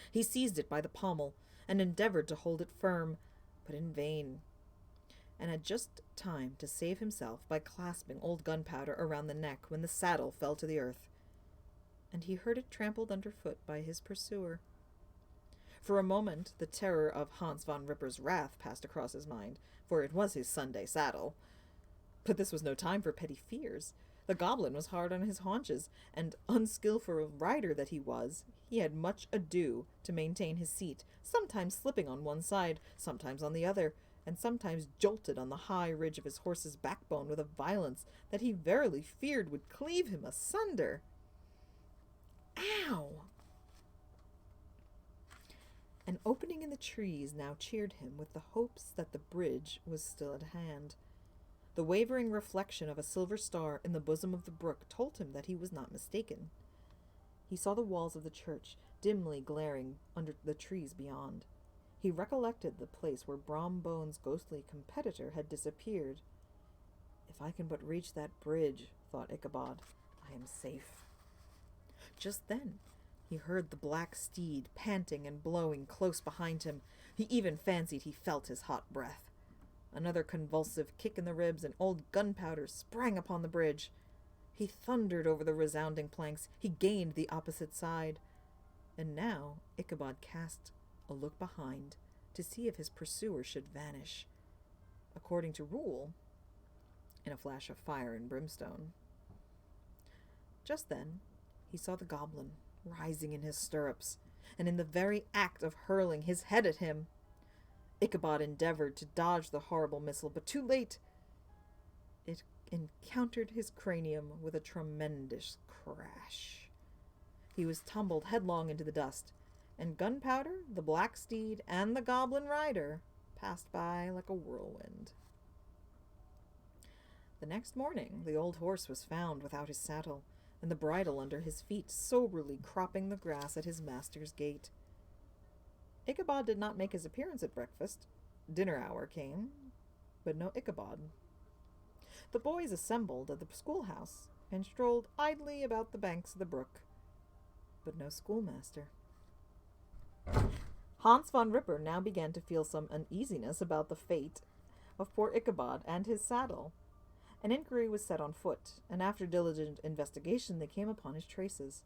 He seized it by the pommel, and endeavored to hold it firm, but in vain, and had just time to save himself by clasping old Gunpowder around the neck when the saddle fell to the earth, and he heard it trampled underfoot by his pursuer. For a moment the terror of Hans von Ripper's wrath passed across his mind, for it was his Sunday saddle. But this was no time for petty fears. The goblin was hard on his haunches, and unskilful rider that he was, he had much ado to maintain his seat, sometimes slipping on one side, sometimes on the other, and sometimes jolted on the high ridge of his horse's backbone with a violence that he verily feared would cleave him asunder. Ow! An opening in the trees now cheered him with the hopes that the bridge was still at hand. The wavering reflection of a silver star in the bosom of the brook told him that he was not mistaken. He saw the walls of the church dimly glaring under the trees beyond. He recollected the place where Brom Bones' ghostly competitor had disappeared. If I can but reach that bridge, thought Ichabod, I am safe. Just then he heard the black steed panting and blowing close behind him. He even fancied he felt his hot breath. Another convulsive kick in the ribs, and old Gunpowder sprang upon the bridge. He thundered over the resounding planks. He gained the opposite side. And now Ichabod cast a look behind to see if his pursuer should vanish, according to rule, in a flash of fire and brimstone. Just then he saw the goblin rising in his stirrups, and in the very act of hurling his head at him. Ichabod endeavored to dodge the horrible missile, but too late. It encountered his cranium with a tremendous crash. He was tumbled headlong into the dust, and gunpowder, the black steed, and the goblin rider passed by like a whirlwind. The next morning, the old horse was found without his saddle, and the bridle under his feet, soberly cropping the grass at his master's gate. Ichabod did not make his appearance at breakfast. Dinner hour came, but no Ichabod. The boys assembled at the schoolhouse and strolled idly about the banks of the brook, but no schoolmaster. Hans von Ripper now began to feel some uneasiness about the fate of poor Ichabod and his saddle. An inquiry was set on foot, and after diligent investigation they came upon his traces.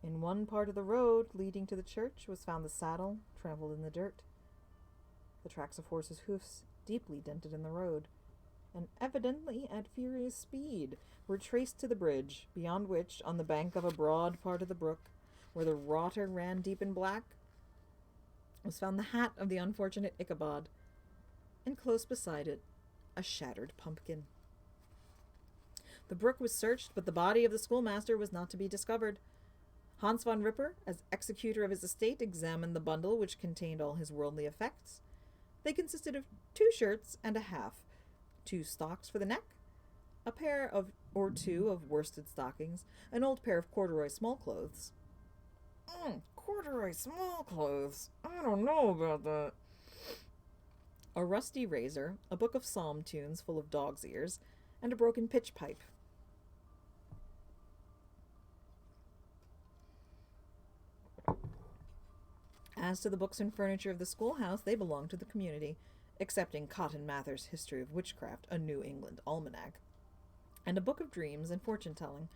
In one part of the road leading to the church was found the saddle trampled in the dirt. The tracks of horses' hoofs, deeply dented in the road, and evidently at furious speed, were traced to the bridge, beyond which, on the bank of a broad part of the brook, where the water ran deep and black, was found the hat of the unfortunate Ichabod, and close beside it, a shattered pumpkin. The brook was searched, but the body of the schoolmaster was not to be discovered. Hans von Ripper, as executor of his estate, examined the bundle which contained all his worldly effects. They consisted of 2 shirts and a half, 2 stocks for the neck, a pair or two of worsted stockings, an old pair of corduroy small clothes. Corduroy small clothes? I don't know about that. A rusty razor, a book of psalm tunes full of dog's ears, and a broken pitch pipe. As to the books and furniture of the schoolhouse, they belonged to the community, excepting Cotton Mather's History of Witchcraft, a New England almanac, and a book of dreams and fortune-telling,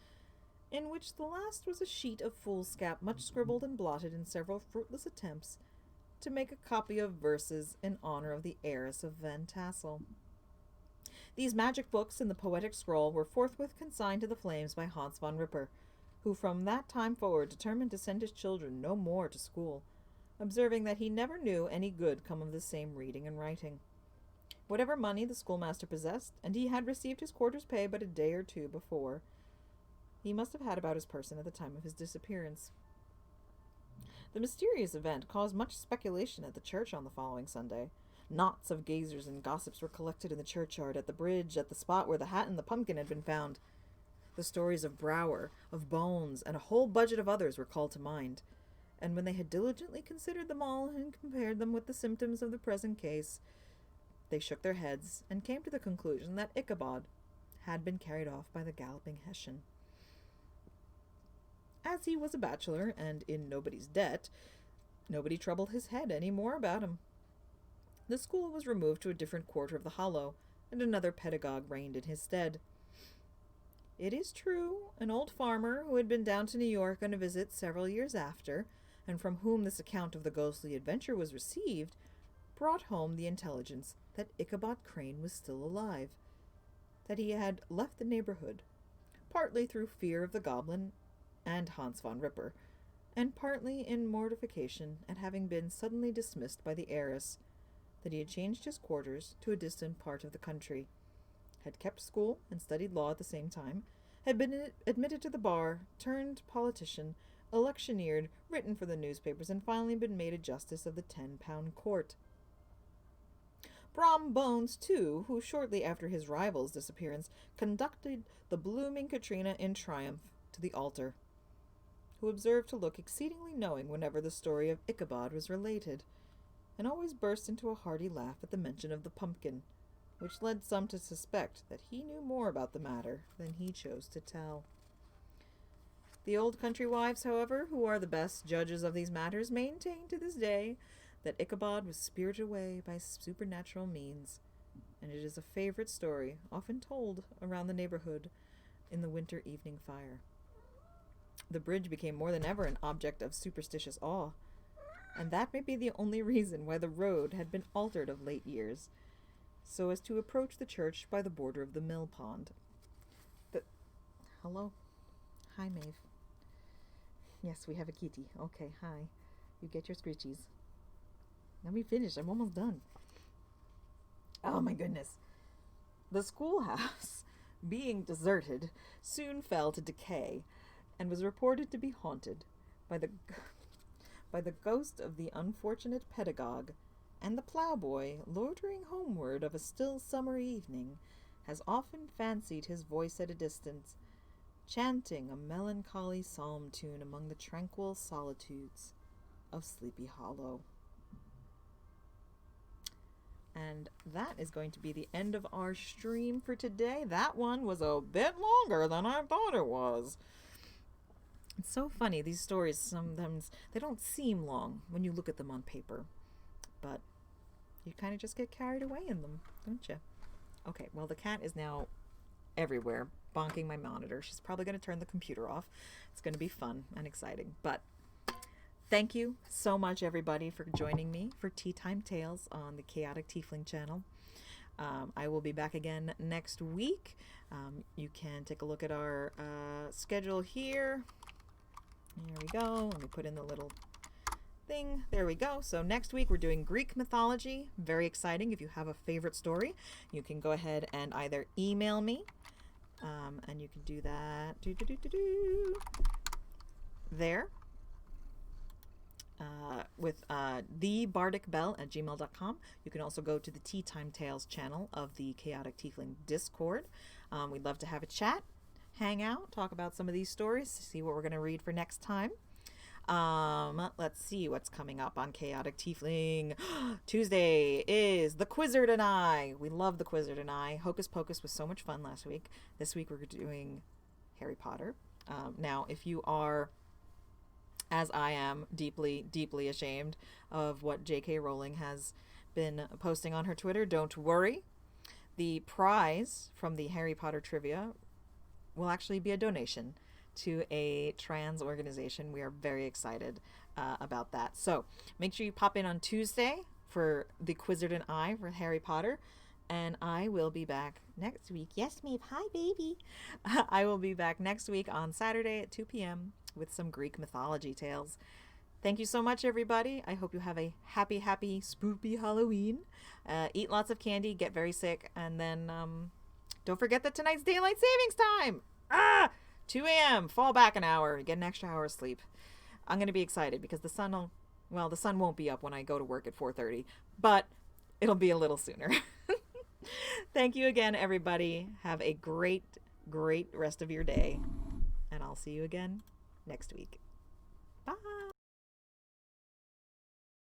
in which the last was a sheet of foolscap much scribbled and blotted in several fruitless attempts to make a copy of verses in honor of the heiress of Van Tassel. These magic books and the poetic scroll were forthwith consigned to the flames by Hans von Ripper, who from that time forward determined to send his children no more to school, observing that he never knew any good come of the same reading and writing. Whatever money the schoolmaster possessed, and he had received his quarter's pay but a day or 2 before, he must have had about his person at the time of his disappearance. The mysterious event caused much speculation at the church on the following Sunday. Knots of gazers and gossips were collected in the churchyard, at the bridge, at the spot where the hat and the pumpkin had been found. The stories of Brower, of Bones, and a whole budget of others were called to mind, and when they had diligently considered them all and compared them with the symptoms of the present case, they shook their heads and came to the conclusion that Ichabod had been carried off by the galloping Hessian. As he was a bachelor and in nobody's debt, nobody troubled his head any more about him. The school was removed to a different quarter of the hollow, and another pedagogue reigned in his stead. It is true, an old farmer who had been down to New York on a visit several years after, and from whom this account of the ghostly adventure was received, brought home the intelligence that Ichabod Crane was still alive, that he had left the neighborhood, partly through fear of the goblin and Hans von Ripper, and partly in mortification at having been suddenly dismissed by the heiress, that he had changed his quarters to a distant part of the country, had kept school and studied law at the same time, had been admitted to the bar, turned politician, electioneered, written for the newspapers, and finally been made a justice of the 10-pound court. Brom Bones, too, who shortly after his rival's disappearance conducted the blooming Katrina in triumph to the altar, who observed to look exceedingly knowing whenever the story of Ichabod was related, and always burst into a hearty laugh at the mention of the pumpkin, which led some to suspect that he knew more about the matter than he chose to tell. The old country wives, however, who are the best judges of these matters, maintain to this day that Ichabod was spirited away by supernatural means, and it is a favorite story, often told around the neighborhood in the winter evening fire. The bridge became more than ever an object of superstitious awe, and that may be the only reason why the road had been altered of late years, so as to approach the church by the border of the mill pond. Hello? Hi, Maeve. Yes, we have a kitty. Okay, hi. You get your scritchies. Let me finish. I'm almost done. Oh, my goodness. The schoolhouse, being deserted, soon fell to decay, and was reported to be haunted by the by the ghost of the unfortunate pedagogue, and the ploughboy, loitering homeward of a still summer evening, has often fancied his voice at a distance, chanting a melancholy psalm tune among the tranquil solitudes of Sleepy Hollow. And that is going to be the end of our stream for today. That one was a bit longer than I thought it was. It's so funny, these stories, sometimes they don't seem long when you look at them on paper, but you kind of just get carried away in them, don't you? Okay, well, the cat is now everywhere, bonking my monitor. She's probably going to turn the computer off. It's going to be fun and exciting, but thank you so much, everybody, for joining me for Tea Time Tales on the Chaotic Tiefling channel. I will be back again next week. You can take a look at our schedule here. There we go. Let me put in the little thing. There we go. So next week we're doing Greek mythology. Very exciting. If you have a favorite story, you can go ahead and either email me, and you can do that there with the Bardic Belle at gmail.com. You can also go to the Tea Time Tales channel of the Chaotic Tiefling Discord. We'd love to have a chat, hang out, talk about some of these stories, see what we're going to read for next time. Let's see what's coming up on Chaotic Tiefling. Tuesday is The Quizzard and I. We love The Quizzard and I. Hocus Pocus was so much fun last week. This week we're doing Harry Potter. Now, if you are, as I am, deeply, deeply ashamed of what J.K. Rowling has been posting on her Twitter, don't worry. The prize from the Harry Potter trivia will actually be a donation to a trans organization. We are very excited about that. So make sure you pop in on Tuesday for The Quizzard and I for Harry Potter. And I will be back next week. Yes, Maeve. Hi, baby. I will be back next week on Saturday at 2 p.m. with some Greek mythology tales. Thank you so much, everybody. I hope you have a happy, happy, spoopy Halloween. Eat lots of candy, get very sick, and then don't forget that tonight's daylight savings time. 2 a.m. Fall back an hour. Get an extra hour of sleep. I'm going to be excited because the sun won't be up when I go to work at 4:30, but it'll be a little sooner. Thank you again, everybody. Have a great, great rest of your day, and I'll see you again next week. Bye.